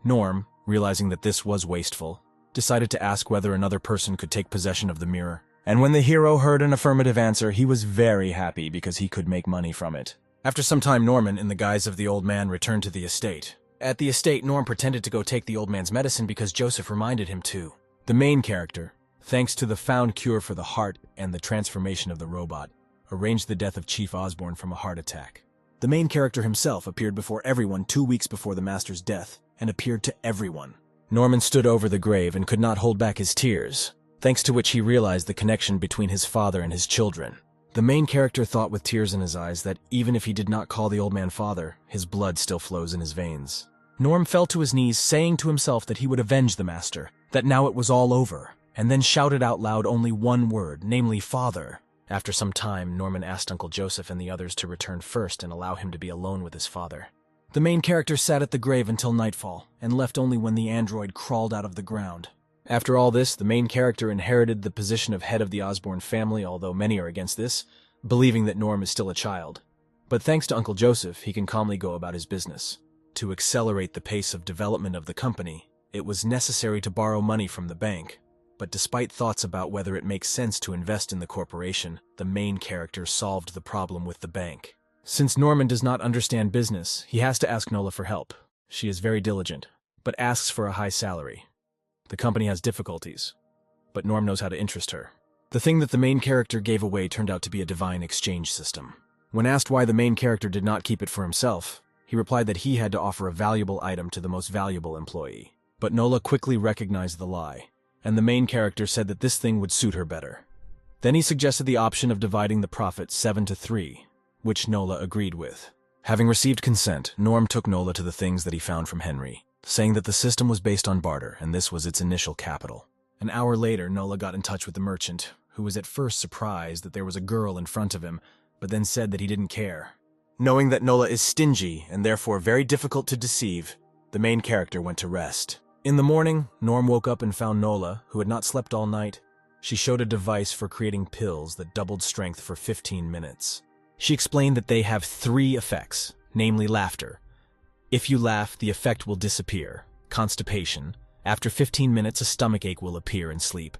Norm, realizing that this was wasteful, decided to ask whether another person could take possession of the mirror. And when the hero heard an affirmative answer, he was very happy because he could make money from it. After some time, Norman, in the guise of the old man, returned to the estate. At the estate, Norm pretended to go take the old man's medicine because Joseph reminded him to. The main character, thanks to the found cure for the heart and the transformation of the robot, arranged the death of Chief Osborne from a heart attack. The main character himself appeared before everyone 2 weeks before the master's death, and appeared to everyone. Norman stood over the grave and could not hold back his tears, thanks to which he realized the connection between his father and his children. The main character thought with tears in his eyes that even if he did not call the old man father, his blood still flows in his veins. Norm fell to his knees, saying to himself that he would avenge the master, that now it was all over, and then shouted out loud only one word, namely father. After some time, Norman asked Uncle Joseph and the others to return first and allow him to be alone with his father. The main character sat at the grave until nightfall, and left only when the android crawled out of the ground. After all this, the main character inherited the position of head of the Osborne family, although many are against this, believing that Norm is still a child. But thanks to Uncle Joseph, he can calmly go about his business. To accelerate the pace of development of the company, it was necessary to borrow money from the bank. But despite thoughts about whether it makes sense to invest in the corporation, the main character solved the problem with the bank. Since Norman does not understand business, he has to ask Nola for help. She is very diligent, but asks for a high salary. The company has difficulties, but Norm knows how to interest her. The thing that the main character gave away turned out to be a divine exchange system. When asked why the main character did not keep it for himself, he replied that he had to offer a valuable item to the most valuable employee. But Nola quickly recognized the lie, and the main character said that this thing would suit her better. Then he suggested the option of dividing the profit 7-3, which Nola agreed with. Having received consent, Norm took Nola to the things that he found from Henry, saying that the system was based on barter, and this was its initial capital. An hour later, Nola got in touch with the merchant, who was at first surprised that there was a girl in front of him, but then said that he didn't care. Knowing that Nola is stingy and therefore very difficult to deceive, the main character went to rest. In the morning, Norm woke up and found Nola, who had not slept all night. She showed a device for creating pills that doubled strength for 15 minutes. She explained that they have 3 effects, namely laughter. If you laugh, the effect will disappear. Constipation. After 15 minutes, a stomachache will appear and sleep.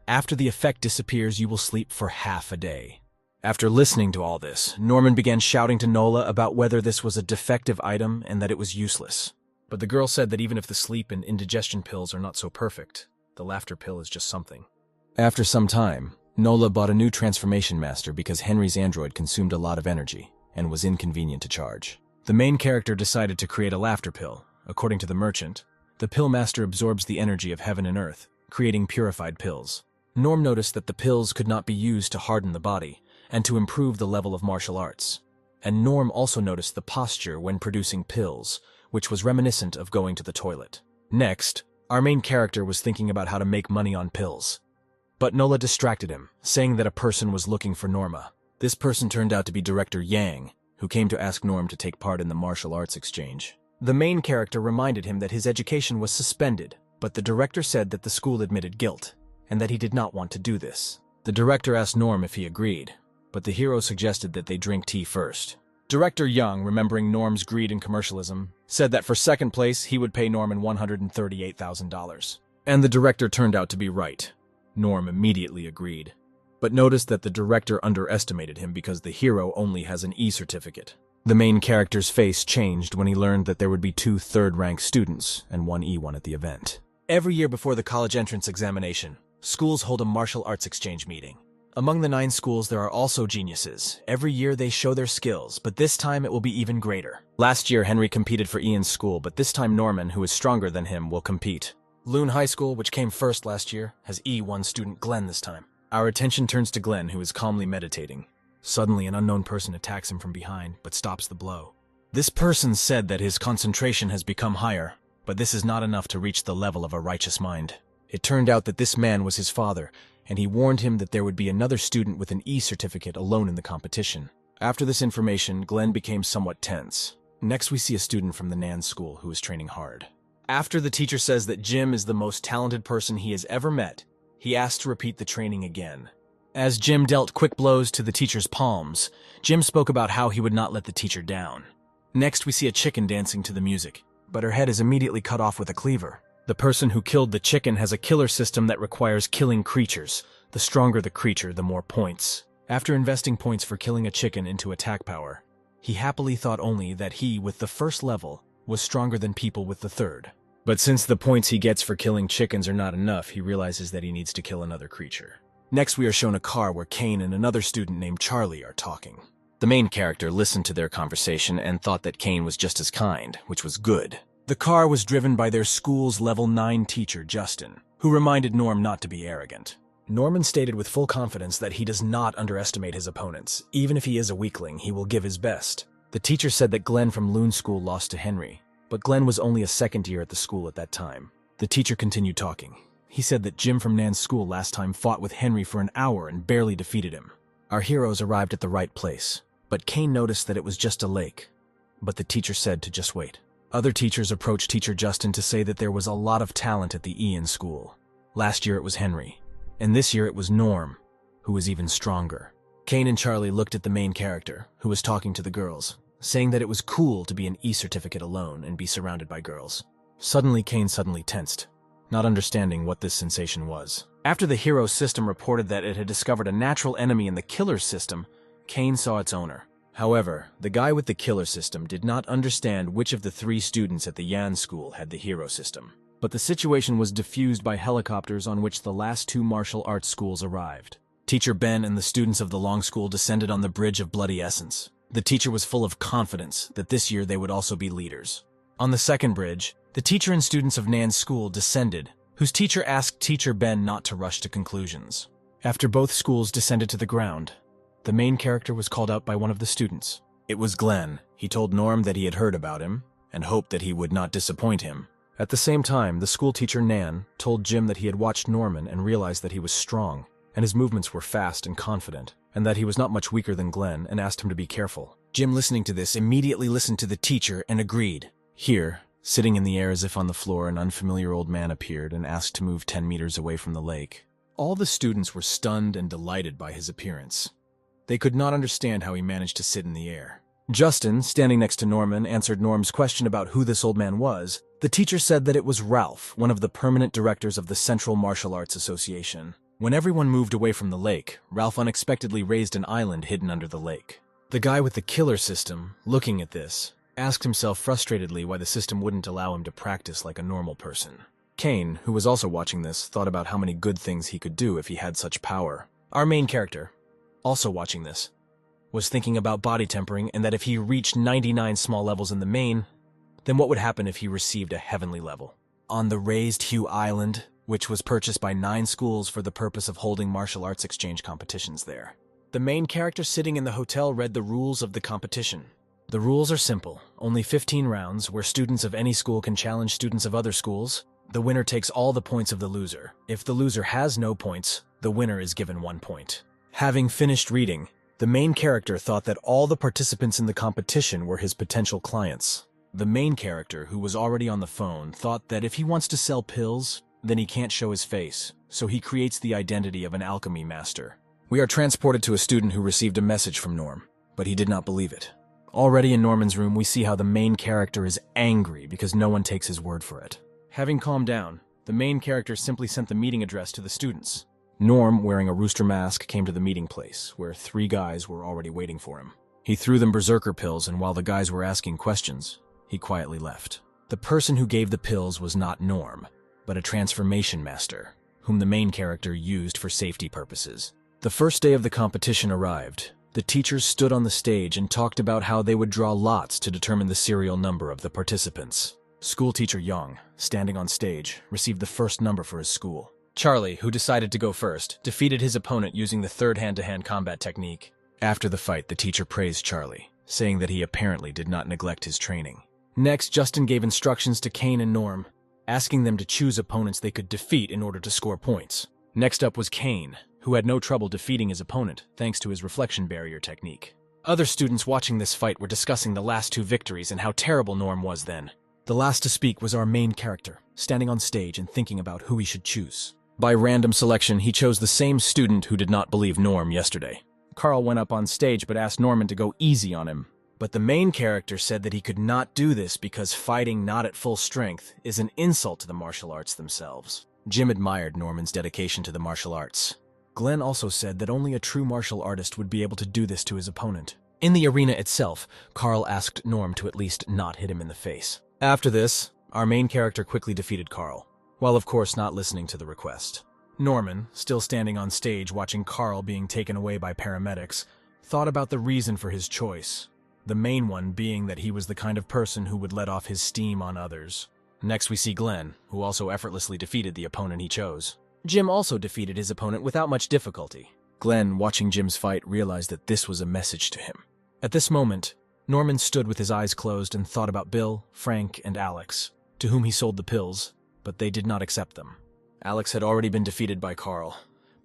After the effect disappears, you will sleep for half a day. After listening to all this, Norman began shouting to Nola about whether this was a defective item and that it was useless. But the girl said that even if the sleep and indigestion pills are not so perfect, the laughter pill is just something. After some time, Nola bought a new transformation master because Henry's android consumed a lot of energy and was inconvenient to charge. The main character decided to create a laughter pill. According to the merchant, the pill master absorbs the energy of heaven and earth, creating purified pills. Norm noticed that the pills could not be used to harden the body and to improve the level of martial arts. And Norm also noticed the posture when producing pills, which was reminiscent of going to the toilet. Next, our main character was thinking about how to make money on pills. But Nola distracted him, saying that a person was looking for Norma. This person turned out to be Director Yang, who came to ask Norm to take part in the martial arts exchange. The main character reminded him that his education was suspended, but the director said that the school admitted guilt, and that he did not want to do this. The director asked Norm if he agreed, but the hero suggested that they drink tea first. Director Young, remembering Norm's greed and commercialism, said that for second place he would pay Norman $138,000. And the director turned out to be right. Norm immediately agreed, but noticed that the director underestimated him because the hero only has an E certificate. The main character's face changed when he learned that there would be 2 third-rank students and 1 E1 at the event. Every year before the college entrance examination, schools hold a martial arts exchange meeting. Among the 9 schools there are also geniuses. Every year they show their skills, but this time it will be even greater. Last year Henry competed for Ian's school, but this time Norman, who is stronger than him, will compete. Loon High School, which came first last year, has E1 student Glenn this time. Our attention turns to Glenn, who is calmly meditating. Suddenly, an unknown person attacks him from behind, but stops the blow. This person said that his concentration has become higher, but this is not enough to reach the level of a righteous mind. It turned out that this man was his father, and he warned him that there would be another student with an E certificate alone in the competition. After this information, Glenn became somewhat tense. Next, we see a student from the Nan school who is training hard. After the teacher says that Jim is the most talented person he has ever met, he asks to repeat the training again. As Jim dealt quick blows to the teacher's palms, Jim spoke about how he would not let the teacher down. Next, we see a chicken dancing to the music, but her head is immediately cut off with a cleaver. The person who killed the chicken has a killer system that requires killing creatures. The stronger the creature, the more points. After investing points for killing a chicken into attack power, he happily thought only that he, with the first level, was stronger than people with the third. But since the points he gets for killing chickens are not enough, he realizes that he needs to kill another creature. Next, we are shown a car where Kane and another student named Charlie are talking. The main character listened to their conversation and thought that Kane was just as kind, which was good. The car was driven by their school's level 9 teacher, Justin, who reminded Norm not to be arrogant. Norman stated with full confidence that he does not underestimate his opponents. Even if he is a weakling, he will give his best. The teacher said that Glenn from Loon School lost to Henry, but Glenn was only a second year at the school at that time. The teacher continued talking. He said that Jim from Nan's school last time fought with Henry for an hour and barely defeated him. Our heroes arrived at the right place, but Kane noticed that it was just a lake. But the teacher said to just wait. Other teachers approached teacher Justin to say that there was a lot of talent at the Ian school. Last year it was Henry, and this year it was Norm, who was even stronger. Kane and Charlie looked at the main character, who was talking to the girls, saying that it was cool to be an E certificate alone and be surrounded by girls. Suddenly Kane tensed, not understanding what this sensation was. After the hero system reported that it had discovered a natural enemy in the killer system, Kane saw its owner. However, the guy with the killer system did not understand which of the 3 students at the Yan school had the hero system. But the situation was diffused by helicopters on which the last 2 martial arts schools arrived. Teacher Ben and the students of the Long School descended on the Bridge of Bloody Essence. The teacher was full of confidence that this year they would also be leaders. On the second bridge, the teacher and students of Nan's school descended, whose teacher asked teacher Ben not to rush to conclusions. After both schools descended to the ground, the main character was called out by one of the students. It was Glenn. He told Norm that he had heard about him and hoped that he would not disappoint him. At the same time, the school teacher Nan told Jim that he had watched Norman and realized that he was strong, and his movements were fast and confident, and that he was not much weaker than Glenn, and asked him to be careful. Jim, listening to this, immediately listened to the teacher and agreed. Here, sitting in the air as if on the floor, an unfamiliar old man appeared and asked to move 10 meters away from the lake. All the students were stunned and delighted by his appearance. They could not understand how he managed to sit in the air. Justin, standing next to Norman, answered Norm's question about who this old man was. The teacher said that it was Ralph, one of the permanent directors of the Central Martial Arts Association. When everyone moved away from the lake, Ralph unexpectedly raised an island hidden under the lake. The guy with the killer system, looking at this, asked himself frustratedly why the system wouldn't allow him to practice like a normal person. Kane, who was also watching this, thought about how many good things he could do if he had such power. Our main character, also watching this, was thinking about body tempering and that if he reached 99 small levels in the main, then what would happen if he received a heavenly level? On the Raised Hue Island, which was purchased by 9 schools for the purpose of holding martial arts exchange competitions there. The main character sitting in the hotel read the rules of the competition. The rules are simple, only 15 rounds where students of any school can challenge students of other schools. The winner takes all the points of the loser. If the loser has no points, the winner is given 1 point. Having finished reading, the main character thought that all the participants in the competition were his potential clients. The main character, who was already on the phone, thought that if he wants to sell pills, then he can't show his face, so he creates the identity of an alchemy master. We are transported to a student who received a message from Norm, but he did not believe it. Already in Norman's room, we see how the main character is angry because no one takes his word for it. Having calmed down, the main character simply sent the meeting address to the students. Norm, wearing a rooster mask, came to the meeting place, where 3 guys were already waiting for him. He threw them berserker pills, and while the guys were asking questions, he quietly left. The person who gave the pills was not Norm, but a transformation master, whom the main character used for safety purposes. The first day of the competition arrived. The teachers stood on the stage and talked about how they would draw lots to determine the serial number of the participants. Schoolteacher Young, standing on stage, received the first number for his school. Charlie, who decided to go first, defeated his opponent using the third hand-to-hand combat technique. After the fight, the teacher praised Charlie, saying that he apparently did not neglect his training. Next, Justin gave instructions to Kane and Norm, asking them to choose opponents they could defeat in order to score points. Next up was Kane, who had no trouble defeating his opponent thanks to his reflection barrier technique. Other students watching this fight were discussing the last 2 victories and how terrible Norm was then. The last to speak was our main character, standing on stage and thinking about who he should choose. By random selection, he chose the same student who did not believe Norm yesterday. Carl went up on stage but asked Norman to go easy on him. But the main character said that he could not do this because fighting not at full strength is an insult to the martial arts themselves. Jim admired Norman's dedication to the martial arts. Glenn also said that only a true martial artist would be able to do this to his opponent. In the arena itself, Carl asked Norm to at least not hit him in the face. After this, our main character quickly defeated Carl, while of course not listening to the request. Norman, still standing on stage watching Carl being taken away by paramedics, thought about the reason for his choice. The main one being that he was the kind of person who would let off his steam on others. Next we see Glenn, who also effortlessly defeated the opponent he chose. Jim also defeated his opponent without much difficulty. Glenn, watching Jim's fight, realized that this was a message to him. At this moment, Norman stood with his eyes closed and thought about Bill, Frank, and Alex, to whom he sold the pills, but they did not accept them. Alex had already been defeated by Carl.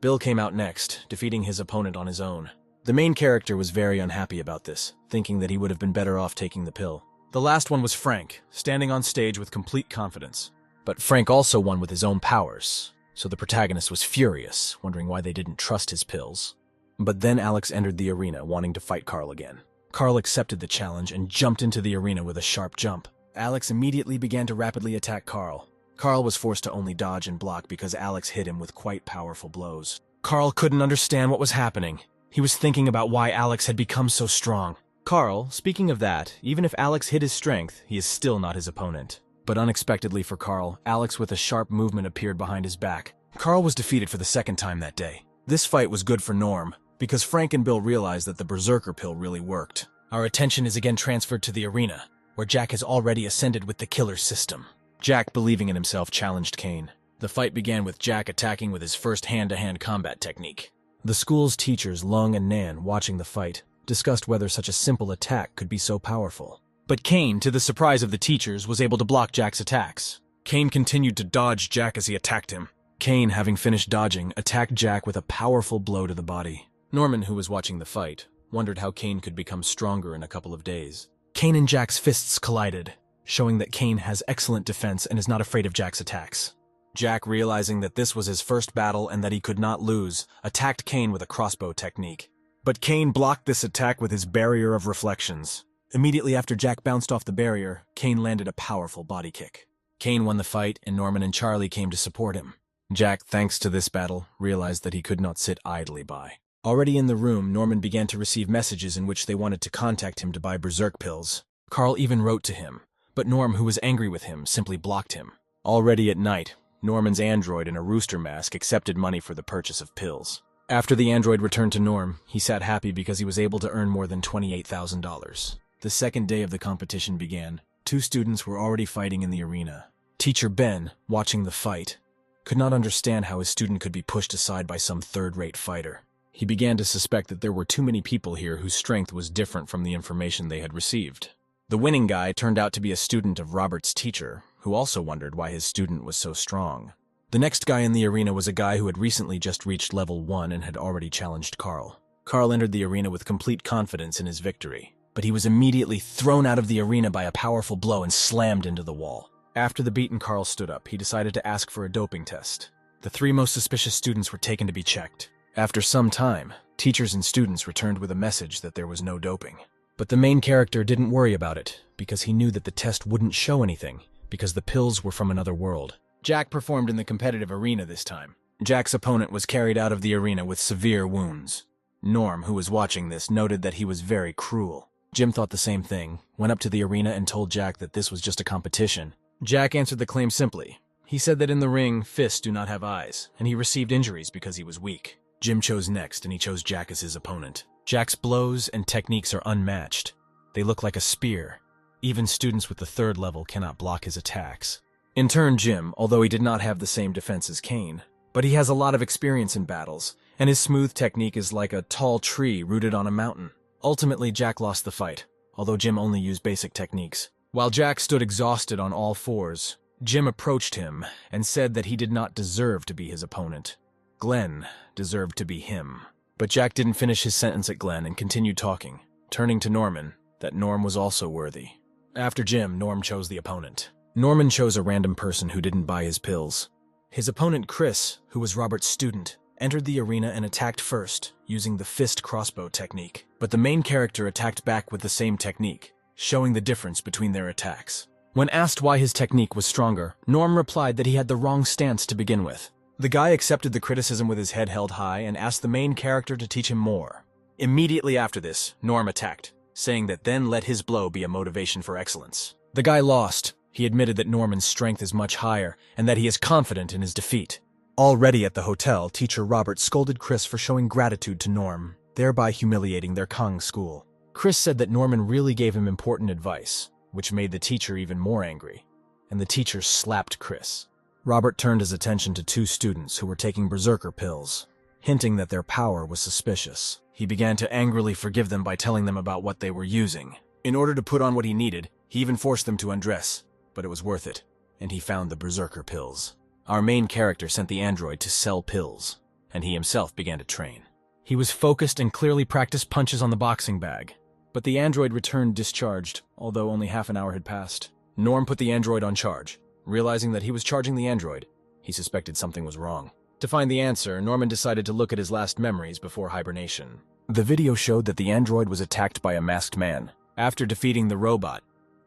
Bill came out next, defeating his opponent on his own. The main character was very unhappy about this, thinking that he would have been better off taking the pill. The last one was Frank, standing on stage with complete confidence. But Frank also won with his own powers, so the protagonist was furious, wondering why they didn't trust his pills. But then Alex entered the arena, wanting to fight Carl again. Carl accepted the challenge and jumped into the arena with a sharp jump. Alex immediately began to rapidly attack Carl. Carl was forced to only dodge and block because Alex hit him with quite powerful blows. Carl couldn't understand what was happening. He was thinking about why Alex had become so strong. Carl, speaking of that, even if Alex hid his strength, he is still not his opponent. But unexpectedly for Carl, Alex with a sharp movement appeared behind his back. Carl was defeated for the second time that day. This fight was good for Norm, because Frank and Bill realized that the berserker pill really worked. Our attention is again transferred to the arena, where Jack has already ascended with the killer system. Jack, believing in himself, challenged Kane. The fight began with Jack attacking with his first hand-to-hand combat technique. The school's teachers, Lung and Nan, watching the fight, discussed whether such a simple attack could be so powerful. But Kane, to the surprise of the teachers, was able to block Jack's attacks. Kane continued to dodge Jack as he attacked him. Kane, having finished dodging, attacked Jack with a powerful blow to the body. Norman, who was watching the fight, wondered how Kane could become stronger in a couple of days. Kane and Jack's fists collided, showing that Kane has excellent defense and is not afraid of Jack's attacks. Jack, realizing that this was his first battle and that he could not lose, attacked Kane with a crossbow technique. But Kane blocked this attack with his barrier of reflections. Immediately after Jack bounced off the barrier, Kane landed a powerful body kick. Kane won the fight, and Norman and Charlie came to support him. Jack, thanks to this battle, realized that he could not sit idly by. Already in the room, Norman began to receive messages in which they wanted to contact him to buy berserk pills. Carl even wrote to him, but Norm, who was angry with him, simply blocked him. Already at night, Norman's android in a rooster mask accepted money for the purchase of pills. After the android returned to Norm, he sat happy because he was able to earn more than $28,000. The second day of the competition began. 2 students were already fighting in the arena. Teacher Ben, watching the fight, could not understand how his student could be pushed aside by some third-rate fighter. He began to suspect that there were too many people here whose strength was different from the information they had received. The winning guy turned out to be a student of Robert's teacher, who also wondered why his student was so strong. The next guy in the arena was a guy who had recently just reached level 1 and had already challenged Carl. Carl entered the arena with complete confidence in his victory, but he was immediately thrown out of the arena by a powerful blow and slammed into the wall. After the beaten Carl stood up, he decided to ask for a doping test. The 3 most suspicious students were taken to be checked. After some time, teachers and students returned with a message that there was no doping. But the main character didn't worry about it, because he knew that the test wouldn't show anything, because the pills were from another world. Jack performed in the competitive arena this time. Jack's opponent was carried out of the arena with severe wounds. Norm, who was watching this, noted that he was very cruel. Jim thought the same thing, went up to the arena and told Jack that this was just a competition. Jack answered the claim simply. He said that in the ring, fists do not have eyes, and he received injuries because he was weak. Jim chose next, and he chose Jack as his opponent. Jack's blows and techniques are unmatched. They look like a spear. Even students with the 3rd level cannot block his attacks. In turn, Jim, although he did not have the same defense as Kane, but he has a lot of experience in battles, and his smooth technique is like a tall tree rooted on a mountain. Ultimately, Jack lost the fight, although Jim only used basic techniques. While Jack stood exhausted on all fours, Jim approached him and said that he did not deserve to be his opponent. Glenn deserved to be him. But Jack didn't finish his sentence at Glenn and continued talking, turning to Norman, that Norm was also worthy. After Jim, Norm chose the opponent. Norman chose a random person who didn't buy his pills. His opponent, Chris, who was Robert's student, entered the arena and attacked first, using the fist crossbow technique. But the main character attacked back with the same technique, showing the difference between their attacks. When asked why his technique was stronger, Norm replied that he had the wrong stance to begin with. The guy accepted the criticism with his head held high and asked the main character to teach him more. Immediately after this, Norm attacked, saying that then let his blow be a motivation for excellence. The guy lost. He admitted that Norman's strength is much higher and that he is confident in his defeat. Already at the hotel, teacher Robert scolded Chris for showing gratitude to Norm, thereby humiliating their Kung school. Chris said that Norman really gave him important advice, which made the teacher even more angry, and the teacher slapped Chris. Robert turned his attention to 2 students who were taking berserker pills, hinting that their power was suspicious. He began to angrily forgive them by telling them about what they were using. In order to put on what he needed, he even forced them to undress, but it was worth it, and he found the berserker pills. Our main character sent the android to sell pills, and he himself began to train. He was focused and clearly practiced punches on the boxing bag, but the android returned discharged, although only half an hour had passed. Norm put the android on charge. Realizing that he was charging the android, he suspected something was wrong. To find the answer, Norman decided to look at his last memories before hibernation. The video showed that the android was attacked by a masked man. After defeating the robot,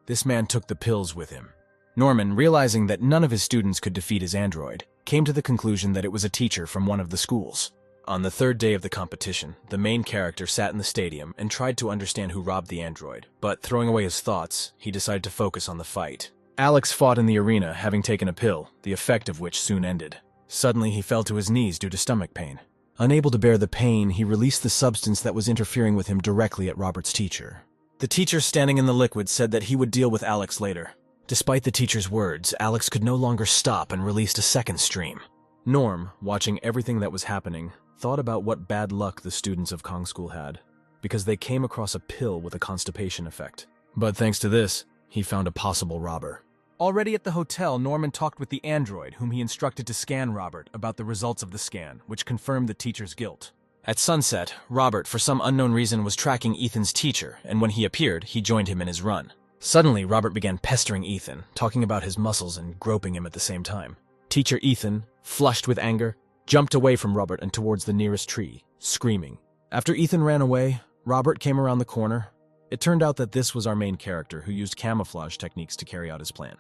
this man took the pills with him. Norman, realizing that none of his students could defeat his android, came to the conclusion that it was a teacher from one of the schools. On the 3rd day of the competition, the main character sat in the stadium and tried to understand who robbed the android, but throwing away his thoughts, he decided to focus on the fight. Alex fought in the arena, having taken a pill, the effect of which soon ended. Suddenly, he fell to his knees due to stomach pain. Unable to bear the pain, he released the substance that was interfering with him directly at Robert's teacher. The teacher standing in the liquid said that he would deal with Alex later. Despite the teacher's words, Alex could no longer stop and released a second stream. Norm, watching everything that was happening, thought about what bad luck the students of Kong School had, because they came across a pill with a constipation effect. But thanks to this, he found a possible robber. Already at the hotel, Norman talked with the android, whom he instructed to scan Robert about the results of the scan, which confirmed the teacher's guilt. At sunset, Robert, for some unknown reason, was tracking Ethan's teacher, and when he appeared, he joined him in his run. Suddenly, Robert began pestering Ethan, talking about his muscles and groping him at the same time. Teacher Ethan, flushed with anger, jumped away from Robert and towards the nearest tree, screaming. After Ethan ran away, Robert came around the corner. It turned out that this was our main character, who used camouflage techniques to carry out his plan.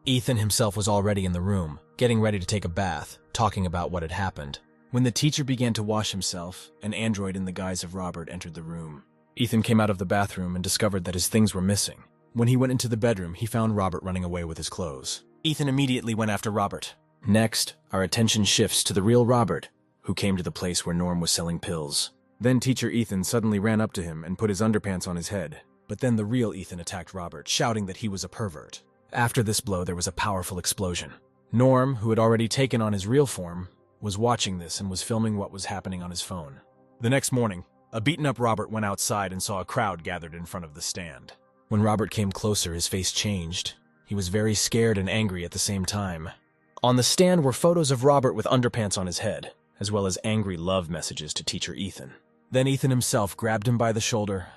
Ethan himself was already in the room, getting ready to take a bath, talking about what had happened. When the teacher began to wash himself, an android in the guise of Robert entered the room. Ethan came out of the bathroom and discovered that his things were missing. When he went into the bedroom, he found Robert running away with his clothes. Ethan immediately went after Robert. Next, our attention shifts to the real Robert, who came to the place where Norm was selling pills. Then teacher Ethan suddenly ran up to him and put his underpants on his head. But then the real Ethan attacked Robert, shouting that he was a pervert. After this blow, there was a powerful explosion. Norm, who had already taken on his real form, was watching this and was filming what was happening on his phone. The next morning, a beaten-up Robert went outside and saw a crowd gathered in front of the stand. When Robert came closer, his face changed. He was very scared and angry at the same time. On the stand were photos of Robert with underpants on his head, as well as angry love messages to teacher Ethan. Then Ethan himself grabbed him by the shoulder.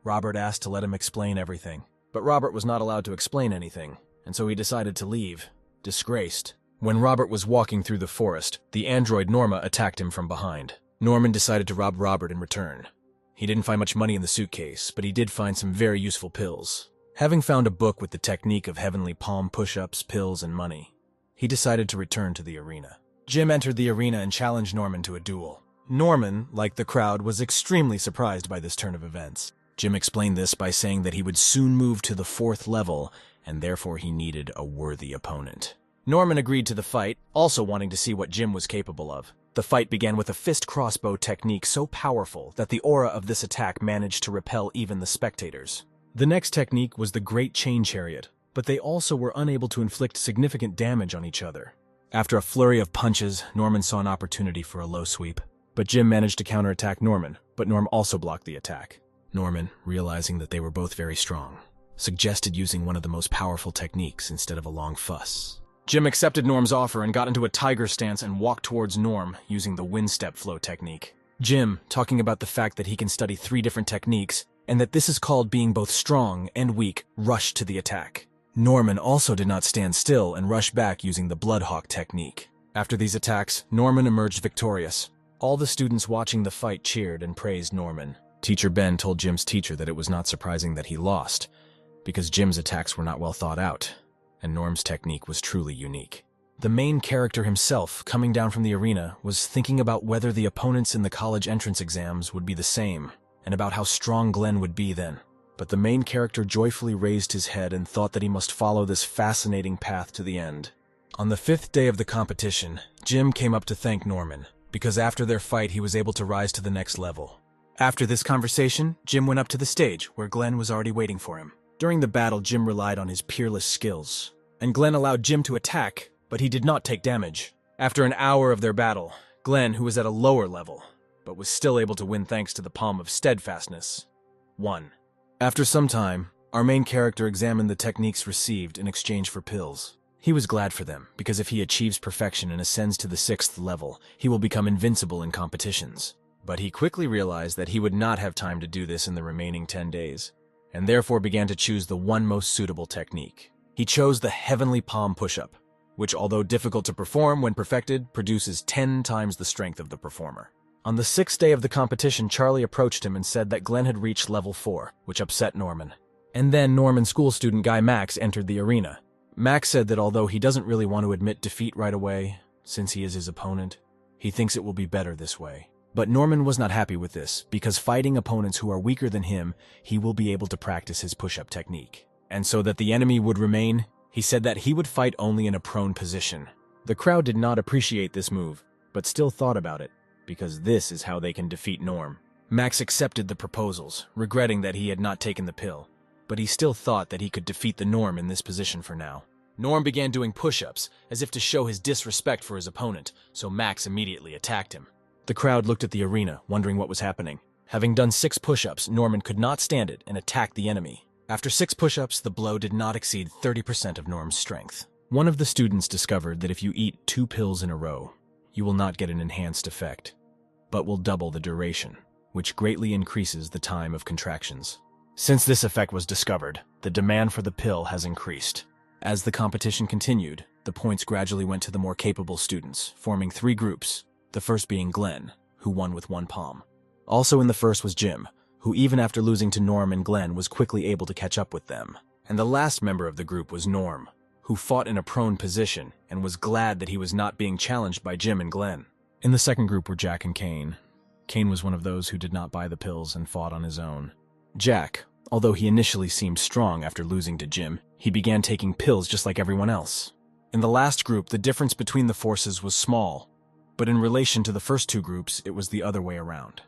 Robert asked to let him explain everything, but Robert was not allowed to explain anything, and so he decided to leave, disgraced. When Robert was walking through the forest, the android Norma attacked him from behind. Norman decided to rob Robert in return. He didn't find much money in the suitcase, but he did find some very useful pills. Having found a book with the technique of heavenly palm push-ups, pills, and money, he decided to return to the arena. Jim entered the arena and challenged Norman to a duel. Norman, like the crowd, was extremely surprised by this turn of events. Jim explained this by saying that he would soon move to the 4th level, and therefore he needed a worthy opponent. Norman agreed to the fight, also wanting to see what Jim was capable of. The fight began with a fist crossbow technique so powerful that the aura of this attack managed to repel even the spectators. The next technique was the Great Chain Chariot, but they also were unable to inflict significant damage on each other. After a flurry of punches, Norman saw an opportunity for a low sweep. But Jim managed to counterattack Norman, but Norm also blocked the attack. Norman, realizing that they were both very strong, suggested using one of the most powerful techniques instead of a long fuss. Jim accepted Norm's offer and got into a tiger stance and walked towards Norm using the wind step flow technique. Jim, talking about the fact that he can study 3 different techniques and that this is called being both strong and weak, rushed to the attack. Norman also did not stand still and rushed back using the Bloodhawk technique. After these attacks, Norman emerged victorious. All the students watching the fight cheered and praised Norman. Teacher Ben told Jim's teacher that it was not surprising that he lost, because Jim's attacks were not well thought out, and Norm's technique was truly unique. The main character himself, coming down from the arena, was thinking about whether the opponents in the college entrance exams would be the same, and about how strong Glenn would be then. But the main character joyfully raised his head and thought that he must follow this fascinating path to the end. On the 5th day of the competition, Jim came up to thank Norman, because after their fight he was able to rise to the next level. After this conversation, Jim went up to the stage, where Glenn was already waiting for him. During the battle, Jim relied on his peerless skills, and Glenn allowed Jim to attack, but he did not take damage. After an hour of their battle, Glenn, who was at a lower level, but was still able to win thanks to the palm of steadfastness, won. After some time, our main character examined the techniques received in exchange for pills. He was glad for them, because if he achieves perfection and ascends to the 6th level, he will become invincible in competitions. But he quickly realized that he would not have time to do this in the remaining 10 days, and therefore began to choose the one most suitable technique. He chose the Heavenly Palm Push-Up, which, although difficult to perform when perfected, produces 10 times the strength of the performer. On the 6th day of the competition, Charlie approached him and said that Glenn had reached level 4, which upset Norman. And then Norman school student guy Max entered the arena. Max said that although he doesn't really want to admit defeat right away, since he is his opponent, he thinks it will be better this way. But Norman was not happy with this, because fighting opponents who are weaker than him, he will be able to practice his push-up technique. And so that the enemy would remain, he said that he would fight only in a prone position. The crowd did not appreciate this move, but still thought about it, because this is how they can defeat Norm. Max accepted the proposals, regretting that he had not taken the pill, but he still thought that he could defeat the Norm in this position for now. Norm began doing push-ups, as if to show his disrespect for his opponent, so Max immediately attacked him. The crowd looked at the arena, wondering what was happening. Having done 6 push-ups, Norman could not stand it and attacked the enemy. After 6 push-ups, the blow did not exceed 30% of Norm's strength. One of the students discovered that if you eat 2 pills in a row, you will not get an enhanced effect, but will double the duration, which greatly increases the time of contractions. Since this effect was discovered, the demand for the pill has increased. As the competition continued, the points gradually went to the more capable students, forming 3 groups, the first being Glenn, who won with 1 palm. Also in the first was Jim, who even after losing to Norm and Glenn was quickly able to catch up with them. And the last member of the group was Norm, who fought in a prone position and was glad that he was not being challenged by Jim and Glenn. In the second group were Jack and Kane. Kane was one of those who did not buy the pills and fought on his own. Jack, although he initially seemed strong after losing to Jim, he began taking pills just like everyone else. In the last group, the difference between the forces was small, but in relation to the first 2 groups, it was the other way around.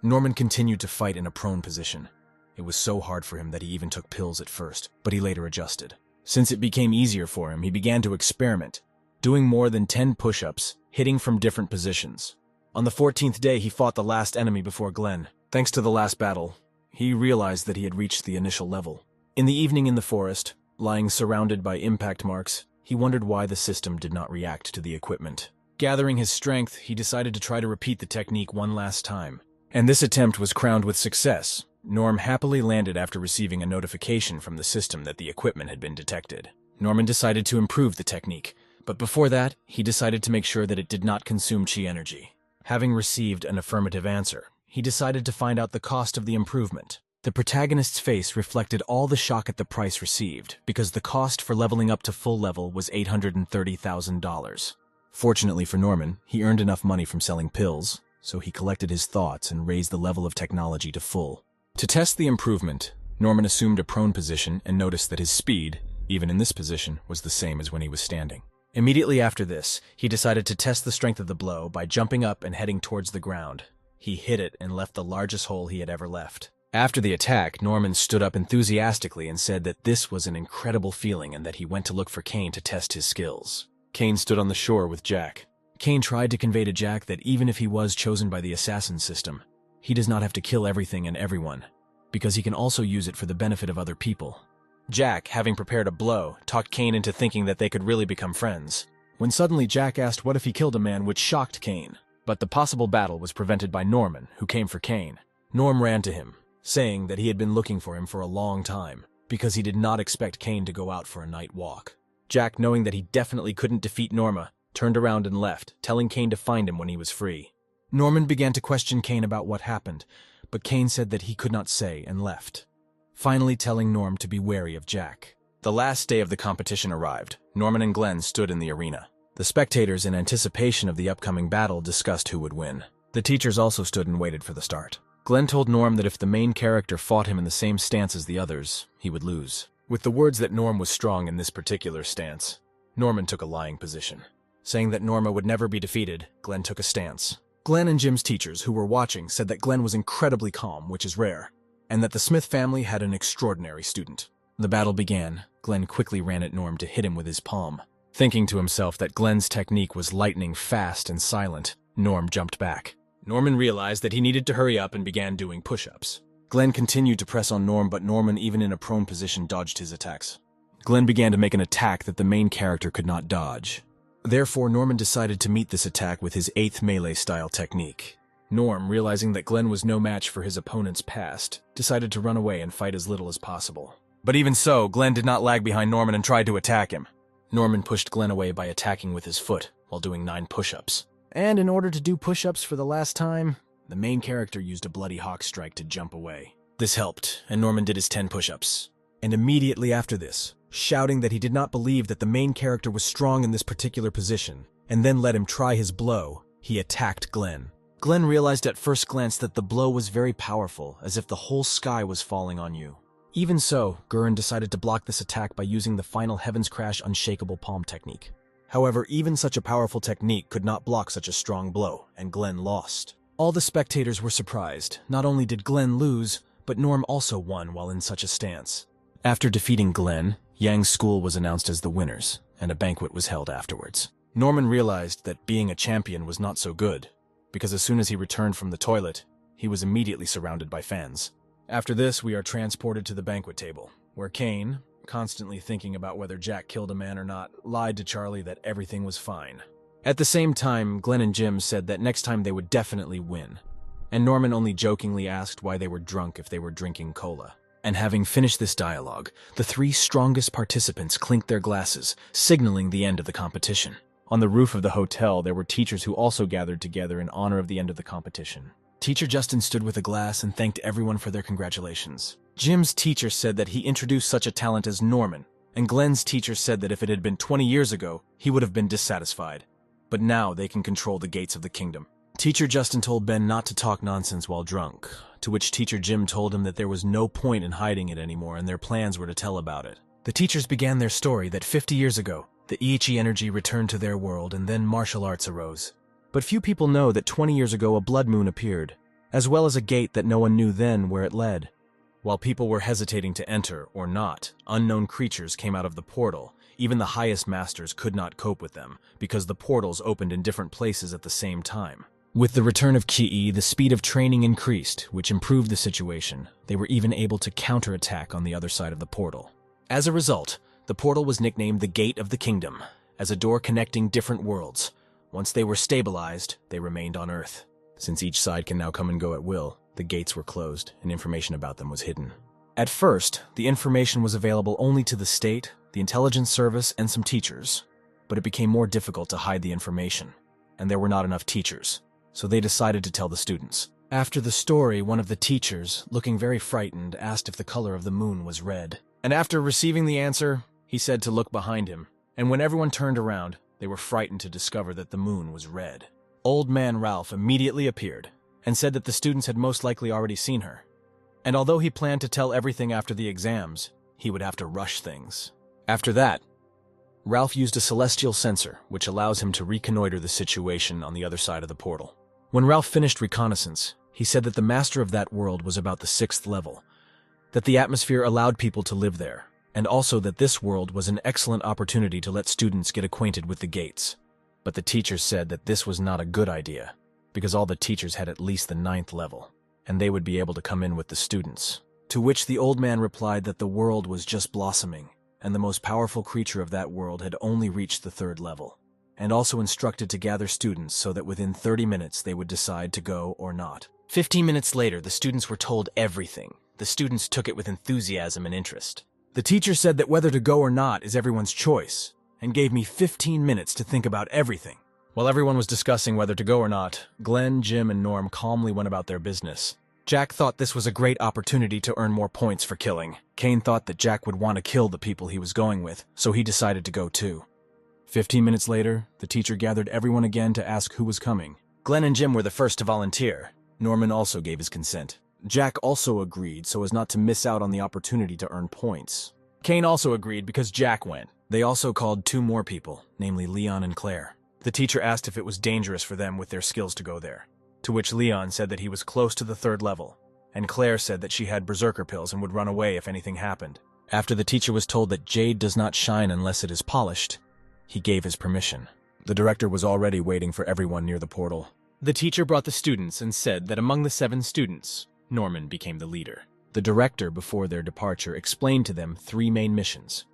Norman continued to fight in a prone position. It was so hard for him that he even took pills at first, but he later adjusted. Since it became easier for him, he began to experiment, doing more than 10 push-ups, hitting from different positions. On the 14th day, he fought the last enemy before Glenn. Thanks to the last battle, he realized that he had reached the initial level. In the evening in the forest, lying surrounded by impact marks, he wondered why the system did not react to the equipment. Gathering his strength, he decided to try to repeat the technique one last time. And this attempt was crowned with success. Norm happily landed after receiving a notification from the system that the equipment had been detected. Norman decided to improve the technique, but before that, he decided to make sure that it did not consume chi energy. Having received an affirmative answer, he decided to find out the cost of the improvement. The protagonist's face reflected all the shock at the price received, because the cost for leveling up to full level was $830,000. Fortunately for Norman, he earned enough money from selling pills, so he collected his thoughts and raised the level of technology to full. To test the improvement, Norman assumed a prone position and noticed that his speed, even in this position, was the same as when he was standing. Immediately after this, he decided to test the strength of the blow by jumping up and heading towards the ground. He hit it and left the largest hole he had ever left. After the attack, Norman stood up enthusiastically and said that this was an incredible feeling and that he went to look for Kane to test his skills. Kane stood on the shore with Jack. Kane tried to convey to Jack that even if he was chosen by the assassin system, he does not have to kill everything and everyone, because he can also use it for the benefit of other people. Jack, having prepared a blow, talked Kane into thinking that they could really become friends. When suddenly Jack asked what if he killed a man, which shocked Kane. But the possible battle was prevented by Norman, who came for Kane. Norm ran to him, saying that he had been looking for him for a long time, because he did not expect Kane to go out for a night walk. Jack, knowing that he definitely couldn't defeat Norma, turned around and left, telling Kane to find him when he was free. Norman began to question Kane about what happened, but Kane said that he could not say and left, finally telling Norm to be wary of Jack. The last day of the competition arrived. Norman and Glenn stood in the arena. The spectators, in anticipation of the upcoming battle, discussed who would win. The teachers also stood and waited for the start. Glenn told Norm that if the main character fought him in the same stance as the others, he would lose. With the words that Norm was strong in this particular stance, Norman took a lying position. Saying that Norma would never be defeated, Glenn took a stance. Glenn and Jim's teachers, who were watching, said that Glenn was incredibly calm, which is rare, and that the Smith family had an extraordinary student. The battle began. Glenn quickly ran at Norm to hit him with his palm. Thinking to himself that Glenn's technique was lightning fast and silent, Norm jumped back. Norman realized that he needed to hurry up and began doing push-ups. Glenn continued to press on Norm, but Norman, even in a prone position, dodged his attacks. Glenn began to make an attack that the main character could not dodge. Therefore, Norman decided to meet this attack with his 8th melee-style technique. Norm, realizing that Glenn was no match for his opponent's past, decided to run away and fight as little as possible. But even so, Glenn did not lag behind Norman and tried to attack him. Norman pushed Glenn away by attacking with his foot while doing 9 push-ups. And in order to do push-ups for the last time, the main character used a bloody hawk strike to jump away. This helped, and Norman did his 10 push-ups. And immediately after this, shouting that he did not believe that the main character was strong in this particular position, and then let him try his blow, he attacked Glenn. Glenn realized at first glance that the blow was very powerful, as if the whole sky was falling on you. Even so, Gurren decided to block this attack by using the final Heaven's Crash Unshakable Palm technique. However, even such a powerful technique could not block such a strong blow, and Glenn lost. All the spectators were surprised. Not only did Glenn lose, but Norm also won while in such a stance. After defeating Glenn, Yang's school was announced as the winners, and a banquet was held afterwards. Norman realized that being a champion was not so good, because as soon as he returned from the toilet, he was immediately surrounded by fans. After this, we are transported to the banquet table, where Kane, constantly thinking about whether Jack killed a man or not, lied to Charlie that everything was fine. At the same time, Glenn and Jim said that next time they would definitely win, and Norman only jokingly asked why they were drunk if they were drinking cola. And having finished this dialogue, the 3 strongest participants clinked their glasses, signaling the end of the competition. On the roof of the hotel, there were teachers who also gathered together in honor of the end of the competition. Teacher Justin stood with a glass and thanked everyone for their congratulations. Jim's teacher said that he introduced such a talent as Norman, and Glenn's teacher said that if it had been 20 years ago, he would have been dissatisfied. But now they can control the gates of the kingdom. Teacher Justin told Ben not to talk nonsense while drunk, to which Teacher Jim told him that there was no point in hiding it anymore and their plans were to tell about it. The teachers began their story that 50 years ago, the Ichi energy returned to their world and then martial arts arose. But few people know that 20 years ago a blood moon appeared, as well as a gate that no one knew then where it led. While people were hesitating to enter or not, unknown creatures came out of the portal. Even the highest masters could not cope with them, because the portals opened in different places at the same time. With the return of Ki, the speed of training increased, which improved the situation. They were even able to counterattack on the other side of the portal. As a result, the portal was nicknamed the Gate of the Kingdom, as a door connecting different worlds. Once they were stabilized, they remained on Earth. Since each side can now come and go at will, the gates were closed, and information about them was hidden. At first, the information was available only to the state, the intelligence service, and some teachers. But it became more difficult to hide the information, and there were not enough teachers. so they decided to tell the students. After the story, one of the teachers, looking very frightened, asked if the color of the moon was red. And after receiving the answer, he said to look behind him. And when everyone turned around, they were frightened to discover that the moon was red. Old Man Ralph immediately appeared and said that the students had most likely already seen her. And although he planned to tell everything after the exams, he would have to rush things. After that, Ralph used a celestial sensor, which allows him to reconnoiter the situation on the other side of the portal. When Ralph finished reconnaissance, he said that the master of that world was about the 6th level, that the atmosphere allowed people to live there, and also that this world was an excellent opportunity to let students get acquainted with the gates. But the teachers said that this was not a good idea, because all the teachers had at least the 9th level, and they would be able to come in with the students. To which the old man replied that the world was just blossoming, and the most powerful creature of that world had only reached the 3rd level, and also instructed to gather students so that within 30 minutes they would decide to go or not. 15 minutes later, the students were told everything. The students took it with enthusiasm and interest. The teacher said that whether to go or not is everyone's choice, and gave me 15 minutes to think about everything. While everyone was discussing whether to go or not, Glenn, Jim, and Norm calmly went about their business. Jack thought this was a great opportunity to earn more points for killing. Kane thought that Jack would want to kill the people he was going with, so he decided to go too. 15 minutes later, the teacher gathered everyone again to ask who was coming. Glenn and Jim were the first to volunteer. Norman also gave his consent. Jack also agreed so as not to miss out on the opportunity to earn points. Kane also agreed because Jack went. They also called 2 more people, namely Leon and Claire. The teacher asked if it was dangerous for them with their skills to go there, to which Leon said that he was close to the 3rd level, and Claire said that she had berserker pills and would run away if anything happened. After the teacher was told that jade does not shine unless it is polished, he gave his permission. The director was already waiting for everyone near the portal. The teacher brought the students and said that among the 7 students, Norman became the leader. The director, before their departure, explained to them 3 main missions.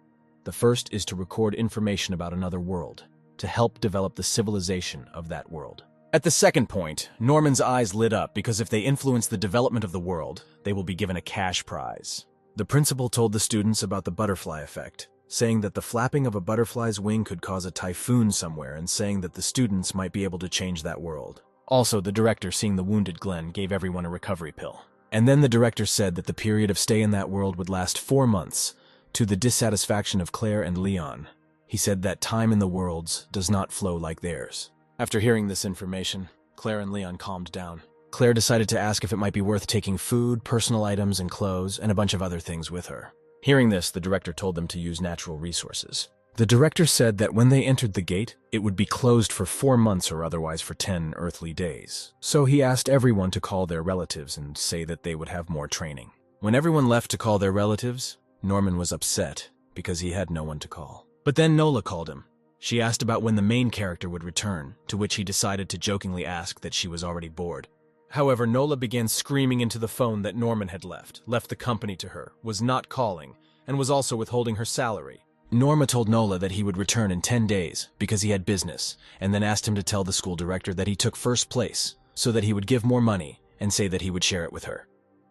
The first is to record information about another world, to help develop the civilization of that world. At the second point, Norman's eyes lit up because if they influence the development of the world, they will be given a cash prize. The principal told the students about the butterfly effect, saying that the flapping of a butterfly's wing could cause a typhoon somewhere and saying that the students might be able to change that world. Also, the director, seeing the wounded Glenn, gave everyone a recovery pill. And then the director said that the period of stay in that world would last 4 months, to the dissatisfaction of Claire and Leon. He said that time in the worlds does not flow like theirs. After hearing this information, Claire and Leon calmed down. Claire decided to ask if it might be worth taking food, personal items, and clothes, and a bunch of other things with her. Hearing this, the director told them to use natural resources. The director said that when they entered the gate, it would be closed for 4 months or otherwise for 10 earthly days. So he asked everyone to call their relatives and say that they would have more training. When everyone left to call their relatives, Norman was upset because he had no one to call. But then Nola called him. She asked about when the main character would return, to which he decided to jokingly ask that she was already bored. However, Nola began screaming into the phone that Norman had left the company to her, was not calling, and was also withholding her salary. Norma told Nola that he would return in 10 days because he had business, and then asked him to tell the school director that he took first place, so that he would give more money and say that he would share it with her.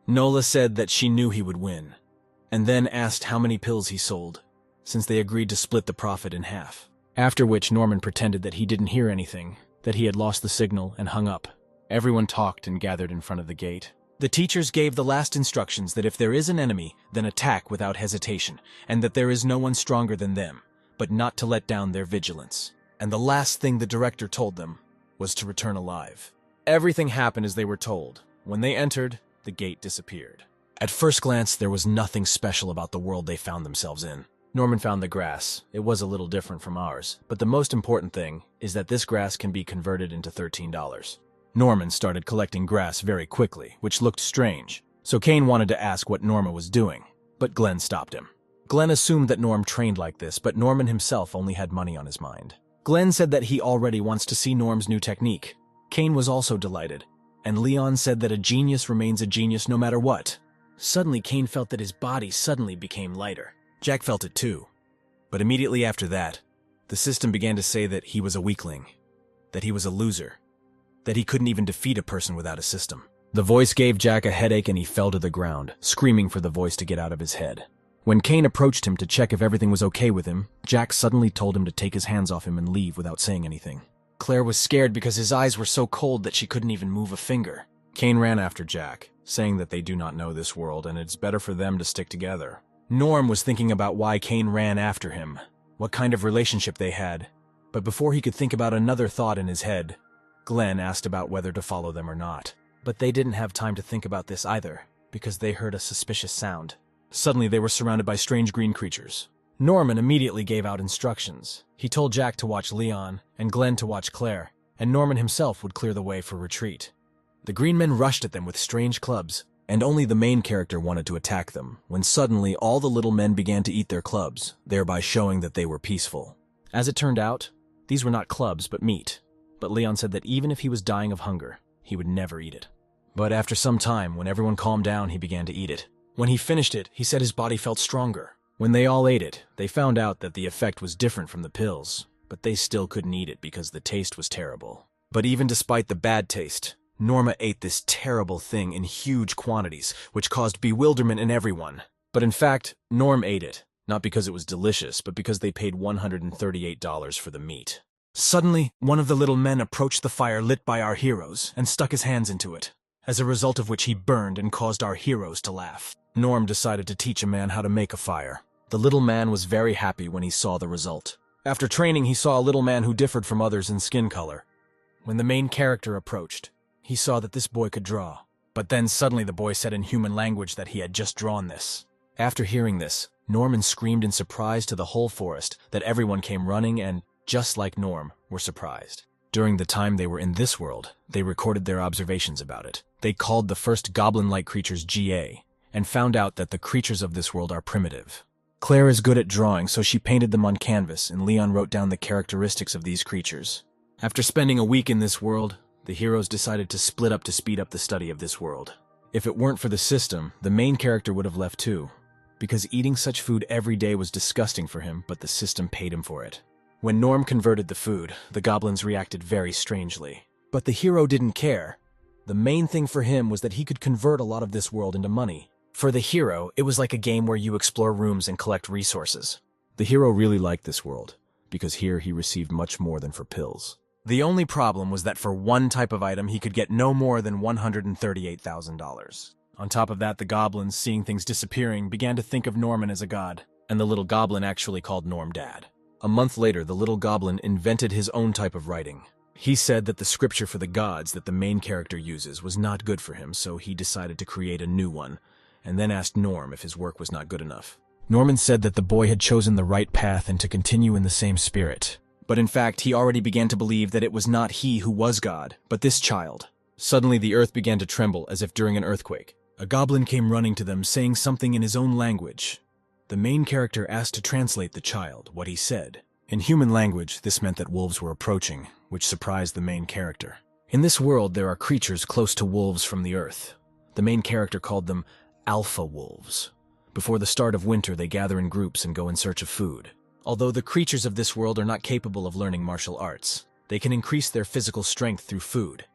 Nola said that she knew he would win, and then asked how many pills he sold, since they agreed to split the profit in half. After which Norman pretended that he didn't hear anything, that he had lost the signal and hung up. Everyone talked and gathered in front of the gate. The teachers gave the last instructions that if there is an enemy, then attack without hesitation, and that there is no one stronger than them, but not to let down their vigilance. And the last thing the director told them was to return alive. Everything happened as they were told. When they entered, the gate disappeared. At first glance, there was nothing special about the world they found themselves in. Norman found the grass. It was a little different from ours, but the most important thing is that this grass can be converted into $13. Norman started collecting grass very quickly, which looked strange, so Kane wanted to ask what Norma was doing, but Glenn stopped him. Glenn assumed that Norm trained like this, but Norman himself only had money on his mind. Glenn said that he already wants to see Norm's new technique. Kane was also delighted, and Leon said that a genius remains a genius no matter what. Suddenly, Kane felt that his body suddenly became lighter. Jack felt it too, but immediately after that, the system began to say that he was a weakling, that he was a loser, that he couldn't even defeat a person without a system. The voice gave Jack a headache and he fell to the ground, screaming for the voice to get out of his head. When Kane approached him to check if everything was okay with him, Jack suddenly told him to take his hands off him and leave without saying anything. Claire was scared because his eyes were so cold that she couldn't even move a finger. Kane ran after Jack, saying that they do not know this world and it's better for them to stick together. Norm was thinking about why Kane ran after him, what kind of relationship they had. But before he could think about another thought in his head, Glenn asked about whether to follow them or not. But they didn't have time to think about this either, because they heard a suspicious sound. Suddenly they were surrounded by strange green creatures. Norman immediately gave out instructions. He told Jack to watch Leon, and Glenn to watch Claire, and Norman himself would clear the way for retreat. The green men rushed at them with strange clubs, and only the main character wanted to attack them, when suddenly all the little men began to eat their clubs, thereby showing that they were peaceful. As it turned out, these were not clubs but meat, but Leon said that even if he was dying of hunger, he would never eat it. But after some time, when everyone calmed down, he began to eat it. When he finished it, he said his body felt stronger. When they all ate it, they found out that the effect was different from the pills, but they still couldn't eat it because the taste was terrible. But even despite the bad taste, Norma ate this terrible thing in huge quantities, which caused bewilderment in everyone. But in fact, Norm ate it, not because it was delicious, but because they paid $138 for the meat. Suddenly, one of the little men approached the fire lit by our heroes and stuck his hands into it, as a result of which he burned and caused our heroes to laugh. Norm decided to teach a man how to make a fire. The little man was very happy when he saw the result. After training, he saw a little man who differed from others in skin color. When the main character approached, he saw that this boy could draw. But then suddenly the boy said in human language that he had just drawn this. After hearing this, Norman screamed in surprise to the whole forest that everyone came running and, just like Norm, were surprised. During the time they were in this world, they recorded their observations about it. They called the first goblin-like creatures GA, and found out that the creatures of this world are primitive. Claire is good at drawing, so she painted them on canvas, and Leon wrote down the characteristics of these creatures. After spending a week in this world, the heroes decided to split up to speed up the study of this world. If it weren't for the system, the main character would have left too, because eating such food every day was disgusting for him, but the system paid him for it. When Norm converted the food, the goblins reacted very strangely. But the hero didn't care. The main thing for him was that he could convert a lot of this world into money. For the hero, it was like a game where you explore rooms and collect resources. The hero really liked this world, because here he received much more than for pills. The only problem was that for one type of item he could get no more than $138,000. On top of that, the goblins, seeing things disappearing, began to think of Norman as a god, and the little goblin actually called Norm Dad. A month later, the little goblin invented his own type of writing. He said that the scripture for the gods that the main character uses was not good for him, so he decided to create a new one, and then asked Norm if his work was not good enough. Norman said that the boy had chosen the right path and to continue in the same spirit. But in fact, he already began to believe that it was not he who was God, but this child. Suddenly the earth began to tremble as if during an earthquake. A goblin came running to them, saying something in his own language. The main character asked to translate the child, what he said. In human language, this meant that wolves were approaching, which surprised the main character. In this world, there are creatures close to wolves from the earth. The main character called them alpha wolves. Before the start of winter, they gather in groups and go in search of food. Although the creatures of this world are not capable of learning martial arts, they can increase their physical strength through food.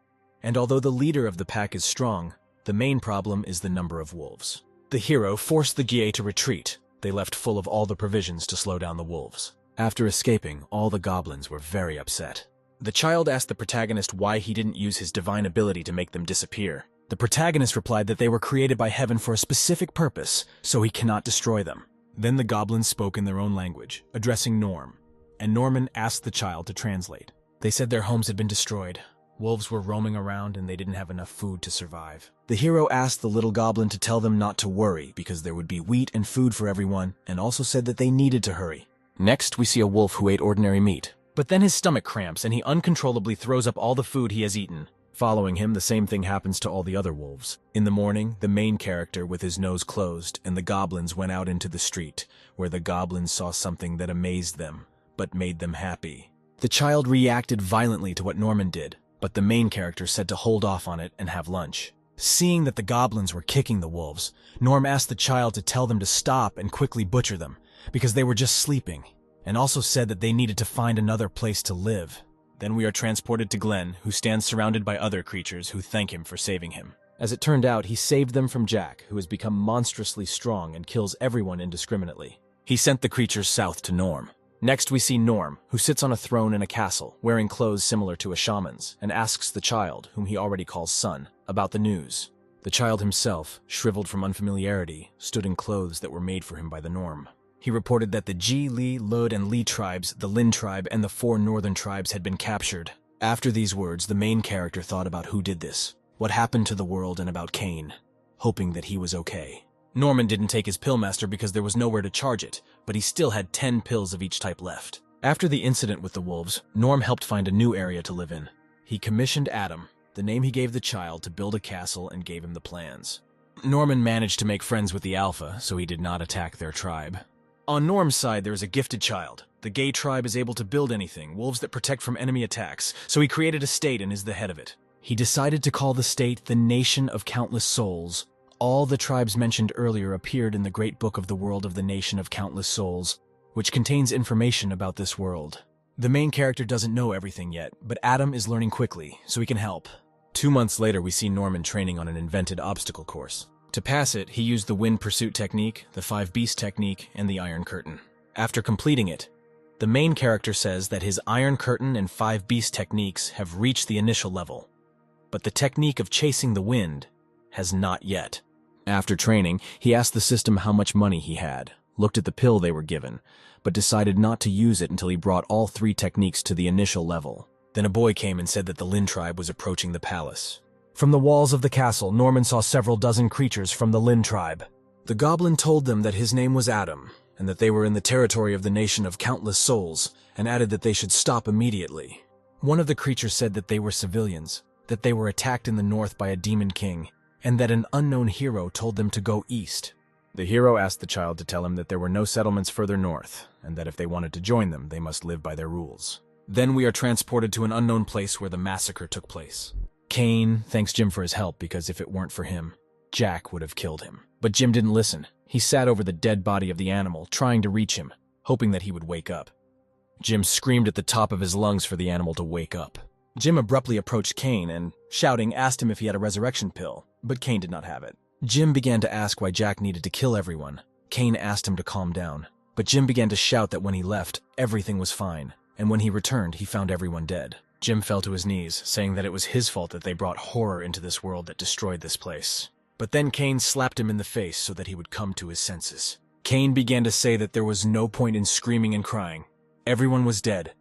And although the leader of the pack is strong, the main problem is the number of wolves. The hero forced the GA to retreat. They left full of all the provisions to slow down the wolves. After escaping, all the goblins were very upset. The child asked the protagonist why he didn't use his divine ability to make them disappear. The protagonist replied that they were created by heaven for a specific purpose, so he cannot destroy them. Then the goblins spoke in their own language, addressing Norm, and Norman asked the child to translate. They said their homes had been destroyed. Wolves were roaming around and they didn't have enough food to survive. The hero asked the little goblin to tell them not to worry because there would be wheat and food for everyone, and also said that they needed to hurry. Next, we see a wolf who ate ordinary meat. But then his stomach cramps and he uncontrollably throws up all the food he has eaten. Following him, the same thing happens to all the other wolves. In the morning, the main character with his nose closed and the goblins went out into the street, where the goblins saw something that amazed them, but made them happy. The child reacted violently to what Norman did, but the main character said to hold off on it and have lunch. Seeing that the goblins were kicking the wolves, Norm asked the child to tell them to stop and quickly butcher them, because they were just sleeping, and also said that they needed to find another place to live. Then we are transported to Glenn, who stands surrounded by other creatures who thank him for saving him. As it turned out, he saved them from Jack, who has become monstrously strong and kills everyone indiscriminately. He sent the creatures south to Norm. Next, we see Norm, who sits on a throne in a castle, wearing clothes similar to a shaman's, and asks the child, whom he already calls son, about the news. The child himself, shriveled from unfamiliarity, stood in clothes that were made for him by the Norm. He reported that the Ji, Li, Lud, and Li tribes, the Lin tribe, and the 4 northern tribes had been captured. After these words, the main character thought about who did this, what happened to the world, and about Cain, hoping that he was okay. Norman didn't take his pillmaster because there was nowhere to charge it, but he still had 10 pills of each type left. After the incident with the wolves, Norm helped find a new area to live in. He commissioned Adam, the name he gave the child, to build a castle and gave him the plans. Norman managed to make friends with the Alpha, so he did not attack their tribe. On Norm's side, there is a gifted child. The gay tribe is able to build anything, wolves that protect from enemy attacks, so he created a state and is the head of it. He decided to call the state the Nation of Countless Souls. All the tribes mentioned earlier appeared in the Great Book of the World of the Nation of Countless Souls, which contains information about this world. The main character doesn't know everything yet, but Adam is learning quickly, so he can help. 2 months later, we see Norman training on an invented obstacle course. To pass it, he used the Wind Pursuit technique, the 5 Beast technique, and the Iron Curtain. After completing it, the main character says that his Iron Curtain and 5 Beast techniques have reached the initial level, but the technique of chasing the wind has not yet. After training, he asked the system how much money he had, looked at the pill they were given, but decided not to use it until he brought all 3 techniques to the initial level. Then a boy came and said that the Lin tribe was approaching the palace. From the walls of the castle, Norman saw several dozen creatures from the Lin tribe. The goblin told them that his name was Adam, and that they were in the territory of the Nation of Countless Souls, and added that they should stop immediately. One of the creatures said that they were civilians, that they were attacked in the north by a demon king, and that an unknown hero told them to go east. The hero asked the child to tell him that there were no settlements further north, and that if they wanted to join them, they must live by their rules. Then we are transported to an unknown place where the massacre took place. Cain thanks Jim for his help because if it weren't for him, Jack would have killed him. But Jim didn't listen. He sat over the dead body of the animal, trying to reach him, hoping that he would wake up. Jim screamed at the top of his lungs for the animal to wake up. Jim abruptly approached Cain and, shouting, asked him if he had a resurrection pill, but Cain did not have it. Jim began to ask why Jack needed to kill everyone. Cain asked him to calm down, but Jim began to shout that when he left, everything was fine, and when he returned, he found everyone dead. Jim fell to his knees, saying that it was his fault that they brought horror into this world that destroyed this place. But then Cain slapped him in the face so that he would come to his senses. Cain began to say that there was no point in screaming and crying. Everyone was dead,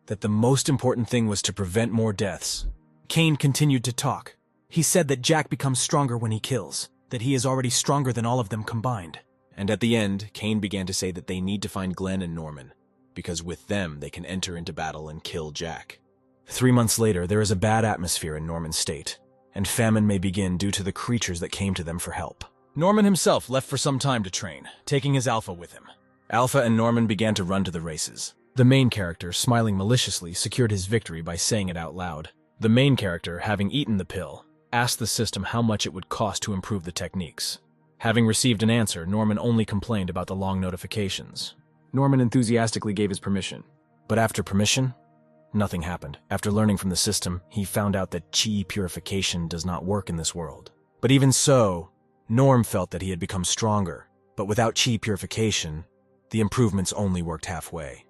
that the most important thing was to prevent more deaths. Cain continued to talk. He said that Jack becomes stronger when he kills, that he is already stronger than all of them combined. And at the end, Cain began to say that they need to find Glenn and Norman, because with them they can enter into battle and kill Jack. 3 months later, there is a bad atmosphere in Norman's state, and famine may begin due to the creatures that came to them for help. Norman himself left for some time to train, taking his Alpha with him. Alpha and Norman began to run to the races. The main character, smiling maliciously, secured his victory by saying it out loud. The main character, having eaten the pill, asked the system how much it would cost to improve the techniques. Having received an answer, Norman only complained about the long notifications. Norman enthusiastically gave his permission. But after permission, nothing happened. After learning from the system, he found out that chi purification does not work in this world. But even so, Norm felt that he had become stronger. But without chi purification, the improvements only worked halfway.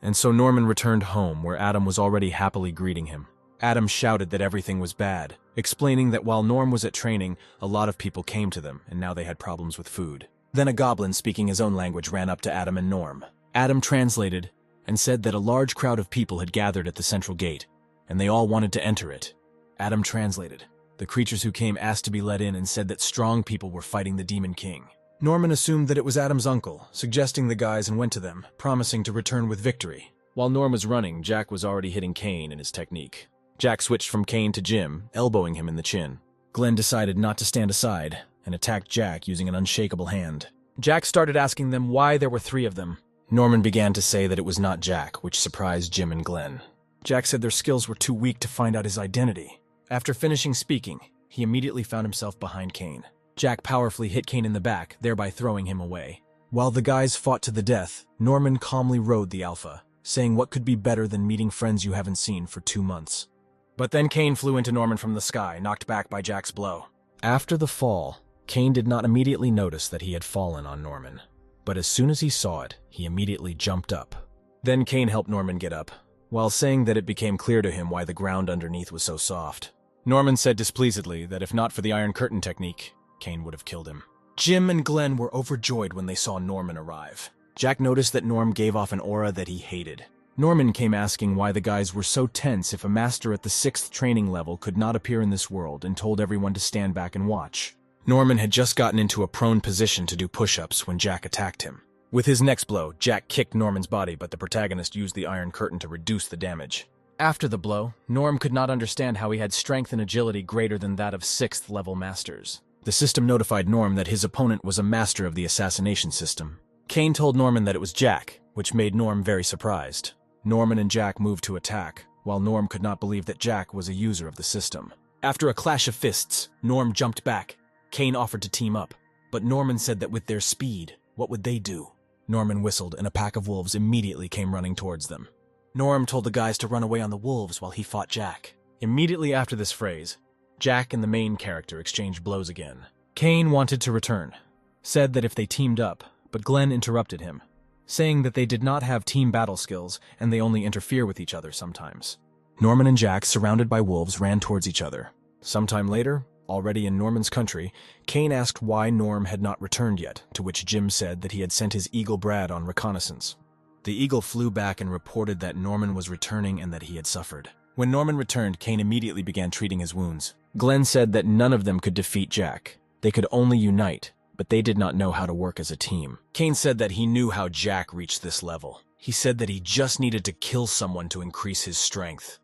And so Norman returned home, where Adam was already happily greeting him. Adam shouted that everything was bad, explaining that while Norm was at training, a lot of people came to them, and now they had problems with food. Then a goblin speaking his own language ran up to Adam and Norm. Adam translated and said that a large crowd of people had gathered at the central gate, and they all wanted to enter it. Adam translated. The creatures who came asked to be let in and said that strong people were fighting the Demon King. Norman assumed that it was Adam's uncle, suggesting the guys, and went to them, promising to return with victory. While Norm was running, Jack was already hitting Cain in his technique. Jack switched from Cain to Jim, elbowing him in the chin. Glenn decided not to stand aside and attacked Jack using an unshakable hand. Jack started asking them why there were 3 of them. Norman began to say that it was not Jack, which surprised Jim and Glenn. Jack said their skills were too weak to find out his identity. After finishing speaking, he immediately found himself behind Cain. Jack powerfully hit Cain in the back, thereby throwing him away. While the guys fought to the death, Norman calmly rode the Alpha, saying what could be better than meeting friends you haven't seen for 2 months. But then Cain flew into Norman from the sky, knocked back by Jack's blow. After the fall, Cain did not immediately notice that he had fallen on Norman. But as soon as he saw it, he immediately jumped up. Then Kane helped Norman get up, while saying that it became clear to him why the ground underneath was so soft. Norman said displeasedly that if not for the Iron Curtain technique, Kane would have killed him. Jim and Glenn were overjoyed when they saw Norman arrive. Jack noticed that Norm gave off an aura that he hated. Norman came asking why the guys were so tense if a master at the 6th training level could not appear in this world, and told everyone to stand back and watch. Norman had just gotten into a prone position to do push-ups when Jack attacked him. With his next blow, Jack kicked Norman's body, but the protagonist used the Iron Curtain to reduce the damage. After the blow, Norm could not understand how he had strength and agility greater than that of 6th level masters. The system notified Norm that his opponent was a master of the assassination system. Kane told Norman that it was Jack, which made Norm very surprised. Norman and Jack moved to attack, while Norm could not believe that Jack was a user of the system. After a clash of fists, Norm jumped back. Kane offered to team up, but Norman said that with their speed, what would they do? Norman whistled, and a pack of wolves immediately came running towards them. Norm told the guys to run away on the wolves while he fought Jack. Immediately after this phrase, Jack and the main character exchanged blows again. Kane wanted to return, said that if they teamed up, but Glenn interrupted him, saying that they did not have team battle skills and they only interfere with each other sometimes. Norman and Jack, surrounded by wolves, ran towards each other. Sometime later, already in Norman's country, Kane asked why Norm had not returned yet, to which Jim said that he had sent his eagle Brad on reconnaissance. The eagle flew back and reported that Norman was returning and that he had suffered. When Norman returned, Kane immediately began treating his wounds. Glenn said that none of them could defeat Jack. They could only unite, but they did not know how to work as a team. Kane said that he knew how Jack reached this level. He said that he just needed to kill someone to increase his strength.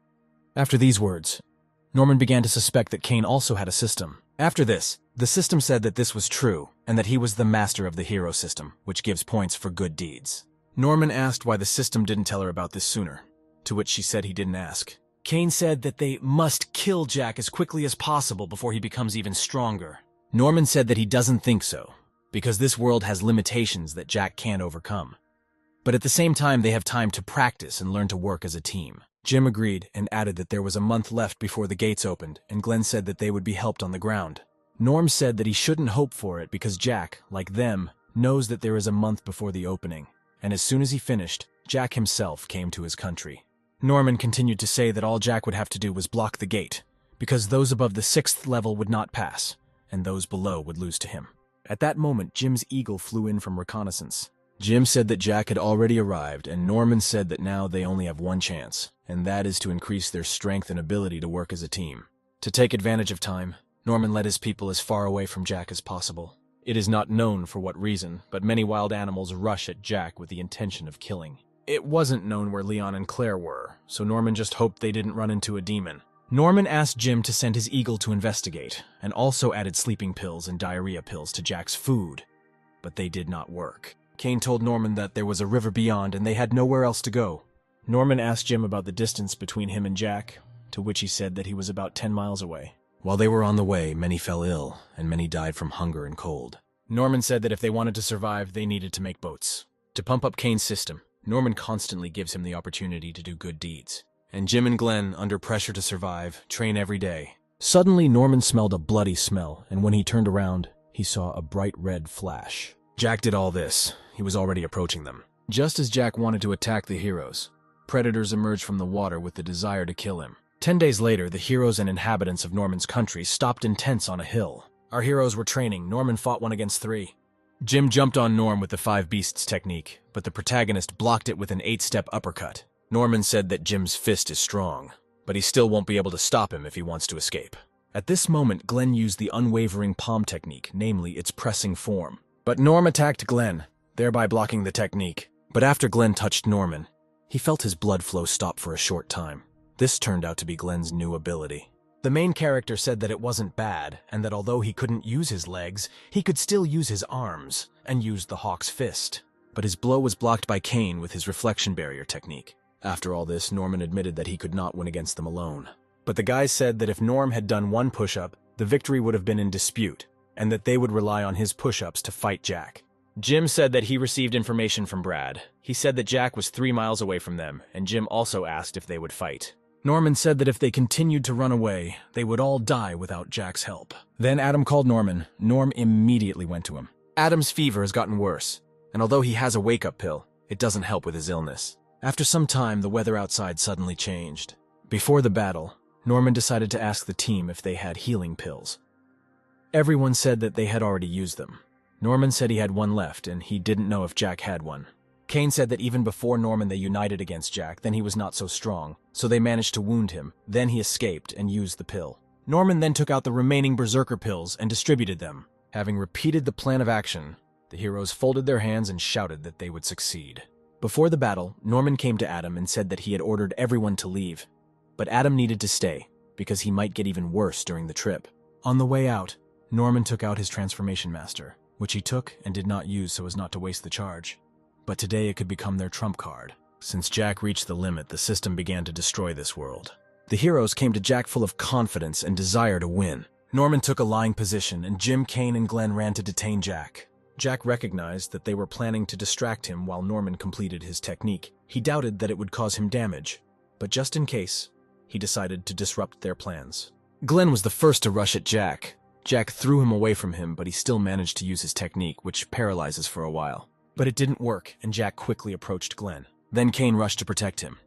After these words, Norman began to suspect that Kane also had a system. After this, the system said that this was true, and that he was the master of the hero system, which gives points for good deeds. Norman asked why the system didn't tell her about this sooner, to which she said he didn't ask. Kane said that they must kill Jack as quickly as possible before he becomes even stronger. Norman said that he doesn't think so, because this world has limitations that Jack can't overcome. But at the same time, they have time to practice and learn to work as a team. Jim agreed and added that there was a month left before the gates opened, and Glenn said that they would be helped on the ground. Norm said that he shouldn't hope for it because Jack, like them, knows that there is a month before the opening, and as soon as he finished, Jack himself came to his country. Norman continued to say that all Jack would have to do was block the gate, because those above the 6th level would not pass, and those below would lose to him. At that moment, Jim's eagle flew in from reconnaissance. Jim said that Jack had already arrived, and Norman said that now they only have one chance, and that is to increase their strength and ability to work as a team. To take advantage of time, Norman led his people as far away from Jack as possible. It is not known for what reason, but many wild animals rush at Jack with the intention of killing. It wasn't known where Leon and Claire were, so Norman just hoped they didn't run into a demon. Norman asked Jim to send his eagle to investigate, and also added sleeping pills and diarrhea pills to Jack's food, but they did not work. Kane told Norman that there was a river beyond and they had nowhere else to go. Norman asked Jim about the distance between him and Jack, to which he said that he was about 10 miles away. While they were on the way, many fell ill, and many died from hunger and cold. Norman said that if they wanted to survive, they needed to make boats. To pump up Kane's system, Norman constantly gives him the opportunity to do good deeds. And Jim and Glenn, under pressure to survive, train every day. Suddenly, Norman smelled a bloody smell, and when he turned around, he saw a bright red flash. Jack did all this. He was already approaching them. Just as Jack wanted to attack the heroes, predators emerged from the water with the desire to kill him. 10 days later, the heroes and inhabitants of Norman's country stopped in tents on a hill. Our heroes were training. Norman fought 1 against 3. Jim jumped on Norm with the 5 beasts technique, but the protagonist blocked it with an 8-step uppercut. Norman said that Jim's fist is strong, but he still won't be able to stop him if he wants to escape. At this moment, Glenn used the unwavering palm technique, namely its pressing form. But Norm attacked Glenn, thereby blocking the technique. But after Glenn touched Norman, he felt his blood flow stop for a short time. This turned out to be Glenn's new ability. The main character said that it wasn't bad, and that although he couldn't use his legs, he could still use his arms, and used the Hawk's fist. But his blow was blocked by Kane with his reflection barrier technique. After all this, Norman admitted that he could not win against them alone. But the guys said that if Norm had done 1 push-up, the victory would have been in dispute, and that they would rely on his push-ups to fight Jack. Jim said that he received information from Brad. He said that Jack was 3 miles away from them, and Jim also asked if they would fight. Norman said that if they continued to run away, they would all die without Jack's help. Then Adam called Norman. Norm immediately went to him. Adam's fever has gotten worse, and although he has a wake-up pill, it doesn't help with his illness. After some time, the weather outside suddenly changed. Before the battle, Norman decided to ask the team if they had healing pills. Everyone said that they had already used them. Norman said he had one left, and he didn't know if Jack had one. Kane said that even before Norman they united against Jack, then he was not so strong, so they managed to wound him. Then he escaped and used the pill. Norman then took out the remaining berserker pills and distributed them. Having repeated the plan of action, the heroes folded their hands and shouted that they would succeed. Before the battle, Norman came to Adam and said that he had ordered everyone to leave. But Adam needed to stay, because he might get even worse during the trip. On the way out, Norman took out his transformation master, which he took and did not use so as not to waste the charge. But today it could become their trump card. Since Jack reached the limit, the system began to destroy this world. The heroes came to Jack full of confidence and desire to win. Norman took a lying position, and Jim, Kane, and Glenn ran to detain Jack. Jack recognized that they were planning to distract him while Norman completed his technique. He doubted that it would cause him damage, but just in case, he decided to disrupt their plans. Glenn was the first to rush at Jack. Jack threw him away from him, but he still managed to use his technique, which paralyzes for a while. But it didn't work, and Jack quickly approached Glenn. Then Kane rushed to protect him,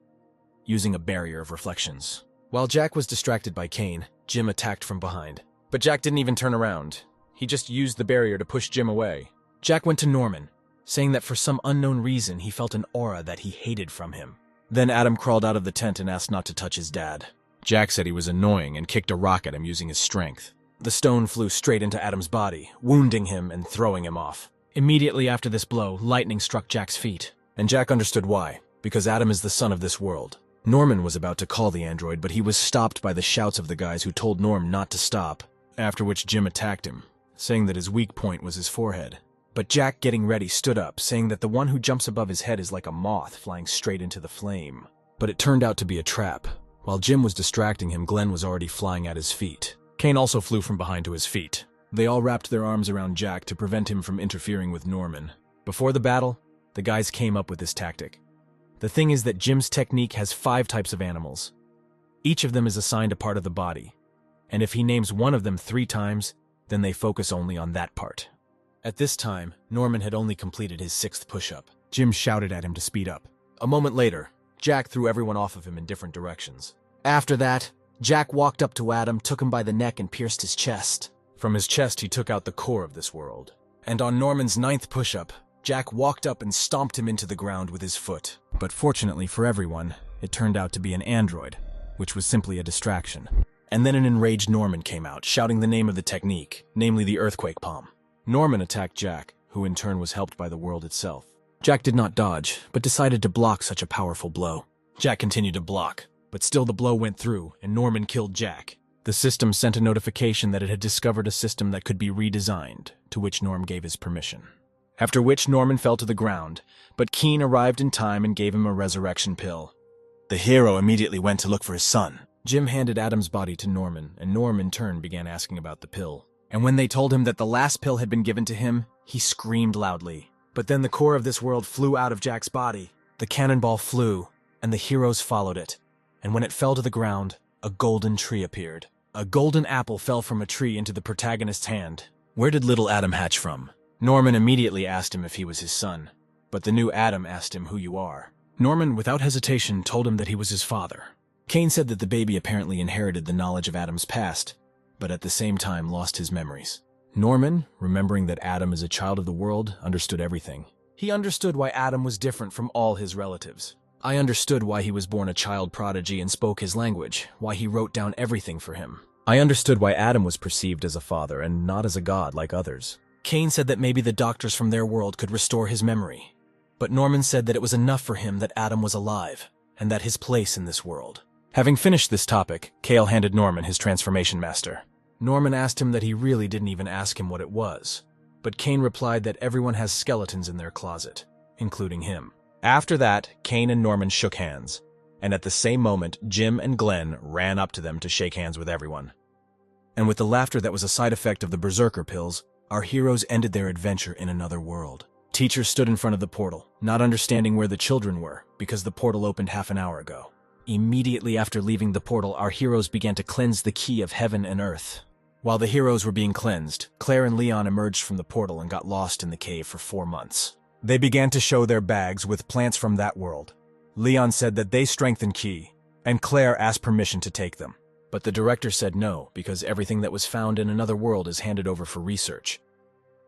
using a barrier of reflections. While Jack was distracted by Kane, Jim attacked from behind. But Jack didn't even turn around. He just used the barrier to push Jim away. Jack went to Norman, saying that for some unknown reason he felt an aura that he hated from him. Then Adam crawled out of the tent and asked not to touch his dad. Jack said he was annoying and kicked a rock at him using his strength. The stone flew straight into Adam's body, wounding him and throwing him off. Immediately after this blow, lightning struck Jack's feet. And Jack understood why, because Adam is the son of this world. Norman was about to call the android, but he was stopped by the shouts of the guys who told Norm not to stop, after which Jim attacked him, saying that his weak point was his forehead. But Jack, getting ready, stood up, saying that the one who jumps above his head is like a moth flying straight into the flame. But it turned out to be a trap. While Jim was distracting him, Glenn was already flying at his feet. Kane also flew from behind to his feet. They all wrapped their arms around Jack to prevent him from interfering with Norman. Before the battle, the guys came up with this tactic. The thing is that Jim's technique has 5 types of animals. Each of them is assigned a part of the body, and if he names one of them 3 times, then they focus only on that part. At this time, Norman had only completed his 6th push-up. Jim shouted at him to speed up. A moment later, Jack threw everyone off of him in different directions. After that, Jack walked up to Adam, took him by the neck, and pierced his chest. From his chest, he took out the core of this world. And on Norman's 9th push-up, Jack walked up and stomped him into the ground with his foot. But fortunately for everyone, it turned out to be an android, which was simply a distraction. And then an enraged Norman came out, shouting the name of the technique, namely the earthquake palm. Norman attacked Jack, who in turn was helped by the world itself. Jack did not dodge, but decided to block such a powerful blow. Jack continued to block, but still the blow went through, and Norman killed Jack. The system sent a notification that it had discovered a system that could be redesigned, to which Norm gave his permission. After which Norman fell to the ground, but Keen arrived in time and gave him a resurrection pill. The hero immediately went to look for his son. Jim handed Adam's body to Norman, and Norm in turn began asking about the pill. And when they told him that the last pill had been given to him, he screamed loudly. But then the core of this world flew out of Jack's body. The cannonball flew, and the heroes followed it. And when it fell to the ground, a golden tree appeared. A golden apple fell from a tree into the protagonist's hand. Where did little Adam hatch from? Norman immediately asked him if he was his son. But the new Adam asked him who you are. Norman, without hesitation, told him that he was his father. Kane said that the baby apparently inherited the knowledge of Adam's past, but at the same time lost his memories. Norman, remembering that Adam is a child of the world, understood everything. He understood why Adam was different from all his relatives. I understood why he was born a child prodigy and spoke his language, why he wrote down everything for him. I understood why Adam was perceived as a father and not as a god like others. Kane said that maybe the doctors from their world could restore his memory. But Norman said that it was enough for him that Adam was alive, and that his place in this world. Having finished this topic, Kale handed Norman his transformation master. Norman asked him that he really didn't even ask him what it was, but Kane replied that everyone has skeletons in their closet, including him. After that, Kane and Norman shook hands, and at the same moment, Jim and Glenn ran up to them to shake hands with everyone. And with the laughter that was a side effect of the berserker pills, our heroes ended their adventure in another world. Teacher stood in front of the portal, not understanding where the children were, because the portal opened half an hour ago. Immediately after leaving the portal, our heroes began to cleanse the key of heaven and earth. While the heroes were being cleansed, Claire and Leon emerged from the portal and got lost in the cave for 4 months. They began to show their bags with plants from that world. Leon said that they strengthened Ki, and Claire asked permission to take them. But the director said no, because everything that was found in another world is handed over for research.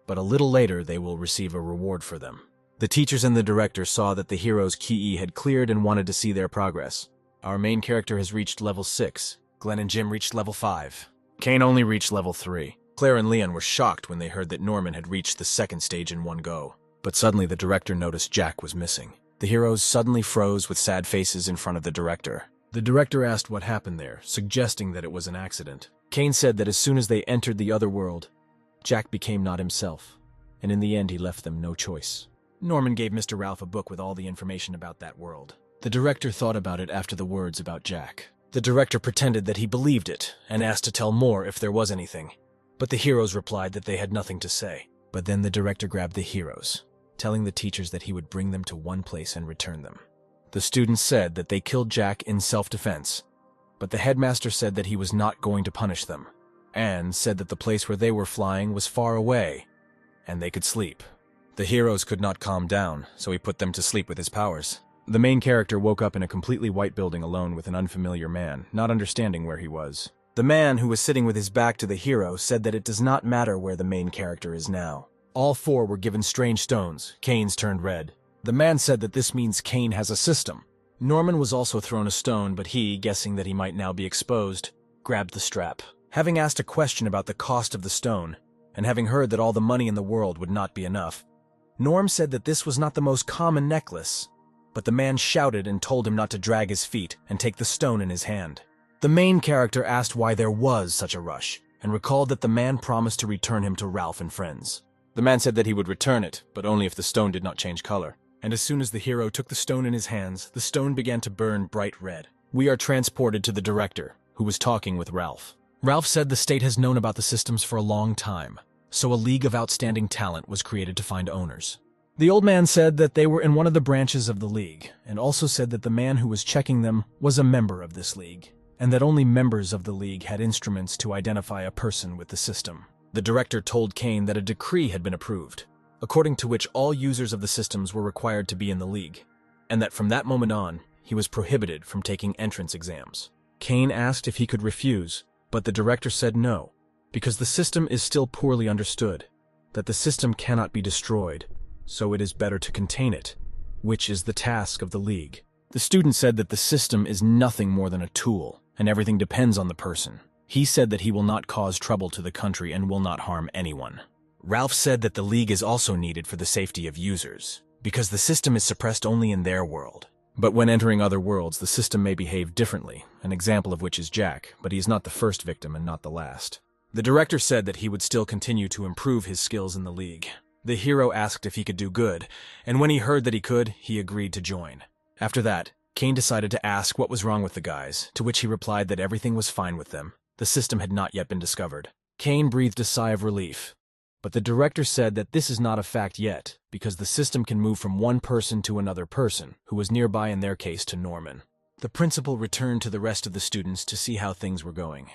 But a little later, they will receive a reward for them. The teachers and the director saw that the heroes' Ki had cleared and wanted to see their progress. Our main character has reached level 6. Glenn and Jim reached level 5. Kane only reached level 3. Claire and Leon were shocked when they heard that Norman had reached the second stage in one go. But suddenly the director noticed Jack was missing. The heroes suddenly froze with sad faces in front of the director. The director asked what happened there, suggesting that it was an accident. Kane said that as soon as they entered the other world, Jack became not himself, and in the end he left them no choice. Norman gave Mr. Ralph a book with all the information about that world. The director thought about it after the words about Jack. The director pretended that he believed it, and asked to tell more if there was anything. But the heroes replied that they had nothing to say. But then the director grabbed the heroes, telling the teachers that he would bring them to one place and return them. The students said that they killed Jack in self-defense, but the headmaster said that he was not going to punish them, and said that the place where they were flying was far away, and they could sleep. The heroes could not calm down, so he put them to sleep with his powers. The main character woke up in a completely white building alone with an unfamiliar man, not understanding where he was. The man, who was sitting with his back to the hero, said that it does not matter where the main character is now. All four were given strange stones. Kane's turned red. The man said that this means Kane has a system. Norman was also thrown a stone, but he, guessing that he might now be exposed, grabbed the strap. Having asked a question about the cost of the stone, and having heard that all the money in the world would not be enough, Norm said that this was not the most common necklace, but the man shouted and told him not to drag his feet and take the stone in his hand. The main character asked why there was such a rush, and recalled that the man promised to return him to Ralph and friends. The man said that he would return it, but only if the stone did not change color. And as soon as the hero took the stone in his hands, the stone began to burn bright red. We are transported to the director, who was talking with Ralph. Ralph said the state has known about the systems for a long time, so a league of outstanding talent was created to find owners. The old man said that they were in one of the branches of the league, and also said that the man who was checking them was a member of this league, and that only members of the league had instruments to identify a person with the system. The director told Kane that a decree had been approved, according to which all users of the systems were required to be in the league, and that from that moment on, he was prohibited from taking entrance exams. Kane asked if he could refuse, but the director said no, because the system is still poorly understood, that the system cannot be destroyed, so it is better to contain it, which is the task of the league. The student said that the system is nothing more than a tool, and everything depends on the person. He said that he will not cause trouble to the country and will not harm anyone. Ralph said that the league is also needed for the safety of users, because the system is suppressed only in their world. But when entering other worlds, the system may behave differently, an example of which is Jack, but he is not the first victim and not the last. The director said that he would still continue to improve his skills in the league. The hero asked if he could do good, and when he heard that he could, he agreed to join. After that, Kane decided to ask what was wrong with the guys, to which he replied that everything was fine with them. The system had not yet been discovered. Kane breathed a sigh of relief, but the director said that this is not a fact yet, because the system can move from one person to another person, who was nearby in their case to Norman. The principal returned to the rest of the students to see how things were going.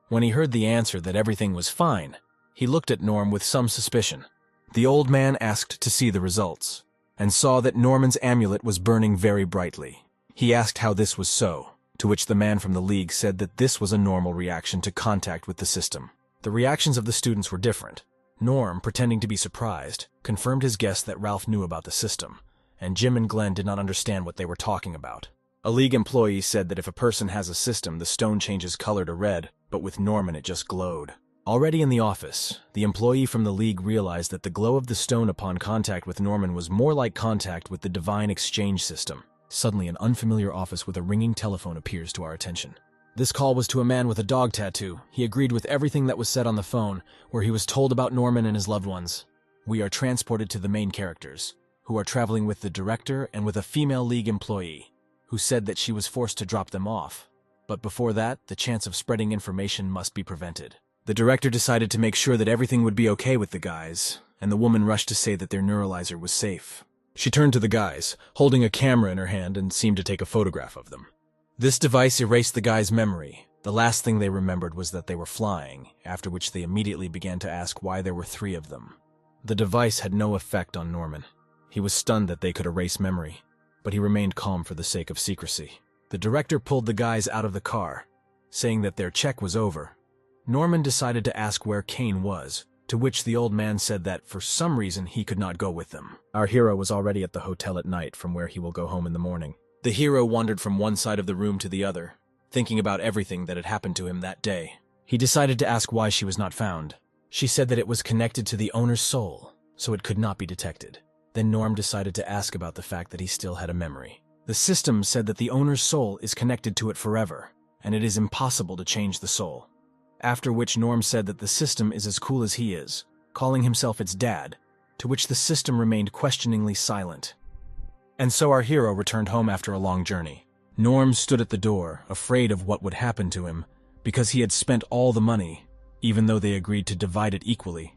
When he heard the answer that everything was fine, he looked at Norm with some suspicion. The old man asked to see the results, and saw that Norman's amulet was burning very brightly. He asked how this was so, to which the man from the league said that this was a normal reaction to contact with the system. The reactions of the students were different. Norm, pretending to be surprised, confirmed his guess that Ralph knew about the system, and Jim and Glenn did not understand what they were talking about. A league employee said that if a person has a system, the stone changes color to red, but with Norman it just glowed. Already in the office, the employee from the league realized that the glow of the stone upon contact with Norman was more like contact with the divine exchange system. Suddenly, an unfamiliar office with a ringing telephone appears to our attention. This call was to a man with a dog tattoo. He agreed with everything that was said on the phone, where he was told about Norman and his loved ones. We are transported to the main characters, who are traveling with the director and with a female league employee, who said that she was forced to drop them off. But before that, the chance of spreading information must be prevented. The director decided to make sure that everything would be okay with the guys, and the woman rushed to say that their neuralizer was safe. She turned to the guys, holding a camera in her hand, and seemed to take a photograph of them. This device erased the guys' memory. The last thing they remembered was that they were flying, after which they immediately began to ask why there were 3 of them. The device had no effect on Norman. He was stunned that they could erase memory. but he remained calm for the sake of secrecy. The director pulled the guys out of the car, saying that their check was over. Norman decided to ask where Kane was, to which the old man said that for some reason he could not go with them. Our hero was already at the hotel at night, from where he will go home in the morning. The hero wandered from one side of the room to the other, thinking about everything that had happened to him that day. He decided to ask why she was not found. She said that it was connected to the owner's soul, so it could not be detected. Then Norm decided to ask about the fact that he still had a memory. The system said that the owner's soul is connected to it forever, and it is impossible to change the soul. After which Norm said that the system is as cool as he is, calling himself its dad, to which the system remained questioningly silent. And so our hero returned home after a long journey. Norm stood at the door, afraid of what would happen to him, because he had spent all the money, even though they agreed to divide it equally.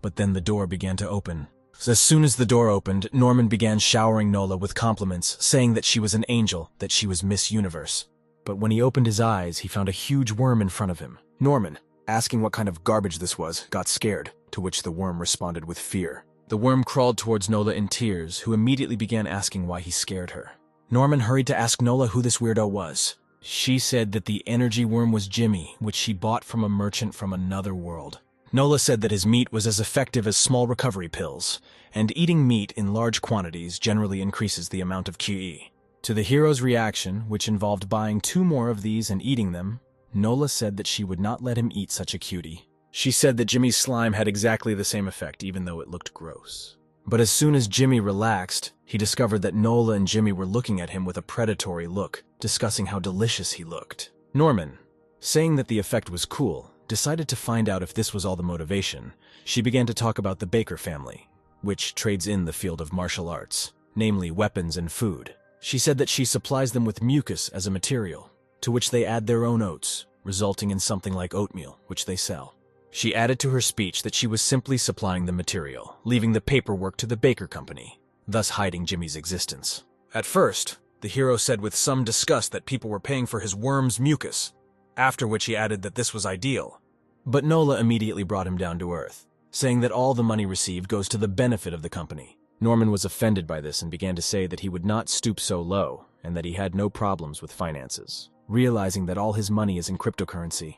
But then the door began to open. As soon as the door opened, Norman began showering Nola with compliments, saying that she was an angel, that she was Miss Universe. But when he opened his eyes, he found a huge worm in front of him. Norman, asking what kind of garbage this was, got scared, to which the worm responded with fear. The worm crawled towards Nola in tears, who immediately began asking why he scared her. Norman hurried to ask Nola who this weirdo was. She said that the energy worm was Jimmy, which she bought from a merchant from another world. Nola said that his meat was as effective as small recovery pills, and eating meat in large quantities generally increases the amount of QE. To the hero's reaction, which involved buying 2 more of these and eating them, Nola said that she would not let him eat such a cutie. She said that Jimmy's slime had exactly the same effect, even though it looked gross. But as soon as Jimmy relaxed, he discovered that Nola and Jimmy were looking at him with a predatory look, discussing how delicious he looked. Norman, saying that the effect was cool, decided to find out if this was all the motivation. She began to talk about the Baker family, which trades in the field of martial arts, namely weapons and food. She said that she supplies them with mucus as a material, to which they add their own oats, resulting in something like oatmeal, which they sell. She added to her speech that she was simply supplying the material, leaving the paperwork to the Baker company, thus hiding Jimmy's existence. At first, the hero said with some disgust that people were paying for his worm's mucus, after which he added that this was ideal. But Nola immediately brought him down to earth, saying that all the money received goes to the benefit of the company. Norman was offended by this and began to say that he would not stoop so low and that he had no problems with finances, realizing that all his money is in cryptocurrency,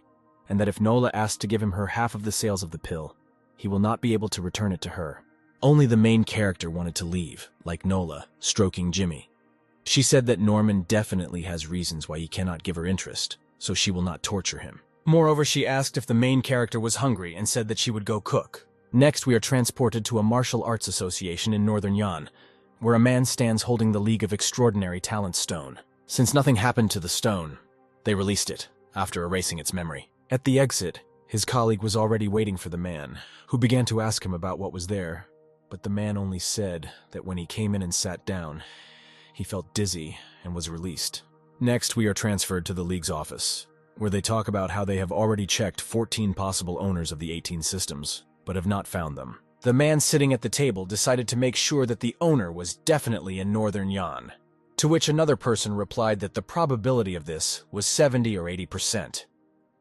and that if Nola asked to give him her half of the sales of the pill, he will not be able to return it to her. Only the main character wanted to leave, like Nola, stroking Jimmy. She said that Norman definitely has reasons why he cannot give her interest, so she will not torture him. Moreover, she asked if the main character was hungry and said that she would go cook. Next, we are transported to a martial arts association in northern Yan, where a man stands holding the League of Extraordinary Talent stone. Since nothing happened to the stone, they released it, after erasing its memory. At the exit, his colleague was already waiting for the man, who began to ask him about what was there, but the man only said that when he came in and sat down, he felt dizzy and was released. Next, we are transferred to the League's office, where they talk about how they have already checked 14 possible owners of the 18 systems, but have not found them. The man sitting at the table decided to make sure that the owner was definitely in northern Yan, to which another person replied that the probability of this was 70 or 80%.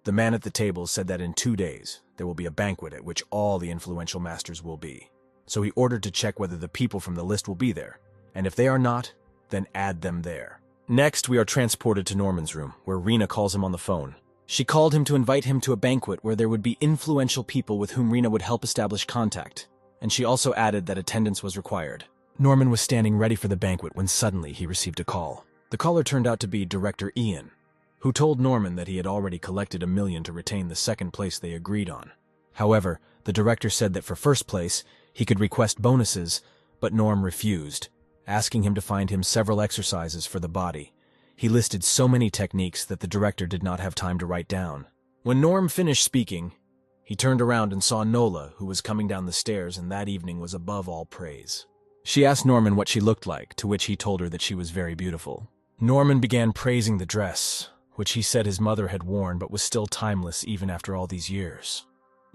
The man at the table said that in 2 days, there will be a banquet at which all the influential masters will be. So he ordered to check whether the people from the list will be there, and if they are not, then add them there. Next, we are transported to Norman's room, where Rena calls him on the phone. She called him to invite him to a banquet where there would be influential people with whom Rena would help establish contact, and she also added that attendance was required. Norman was standing ready for the banquet when suddenly he received a call. The caller turned out to be Director Ian, who told Norman that he had already collected $1 million to retain the second place they agreed on. However, the director said that for first place, he could request bonuses, but Norm refused, asking him to find him several exercises for the body. He listed so many techniques that the director did not have time to write down. When Norm finished speaking, he turned around and saw Nola, who was coming down the stairs and that evening was above all praise. She asked Norman what she looked like, to which he told her that she was very beautiful. Norman began praising the dress, which he said his mother had worn but was still timeless even after all these years.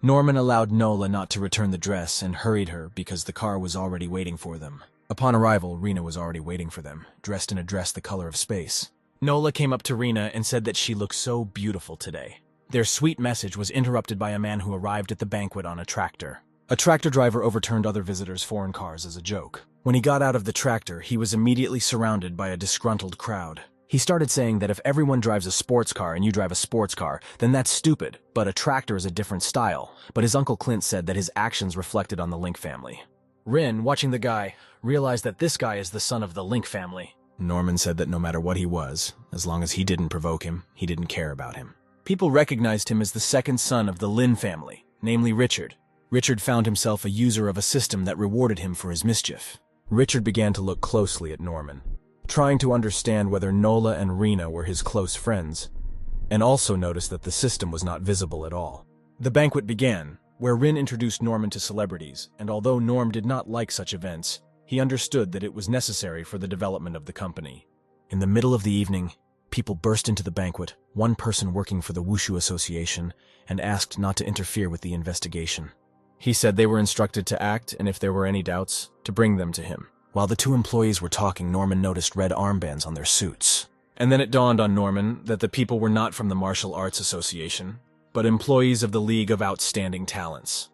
Norman allowed Nola not to return the dress and hurried her because the car was already waiting for them. Upon arrival, Rena was already waiting for them, dressed in a dress the color of space. Nola came up to Rena and said that she looked so beautiful today. Their sweet message was interrupted by a man who arrived at the banquet on a tractor. A tractor driver overturned other visitors' foreign cars as a joke. When he got out of the tractor, he was immediately surrounded by a disgruntled crowd. He started saying that if everyone drives a sports car and you drive a sports car, then that's stupid, but a tractor is a different style. But his Uncle Clint said that his actions reflected on the Link family. Rin, watching the guy, realized that this guy is the son of the Link family. Norman said that no matter what he was, as long as he didn't provoke him, he didn't care about him. People recognized him as the second son of the Lin family, namely Richard. Richard found himself a user of a system that rewarded him for his mischief. Richard began to look closely at Norman, trying to understand whether Nola and Rena were his close friends, and also noticed that the system was not visible at all. The banquet began, where Rin introduced Norman to celebrities, and although Norm did not like such events, he understood that it was necessary for the development of the company. In the middle of the evening, people burst into the banquet, one person working for the Wushu Association, and asked not to interfere with the investigation. He said they were instructed to act, and if there were any doubts, to bring them to him. While the two employees were talking, Norman noticed red armbands on their suits. And then it dawned on Norman that the people were not from the Martial Arts Association, but employees of the League of Outstanding Talents.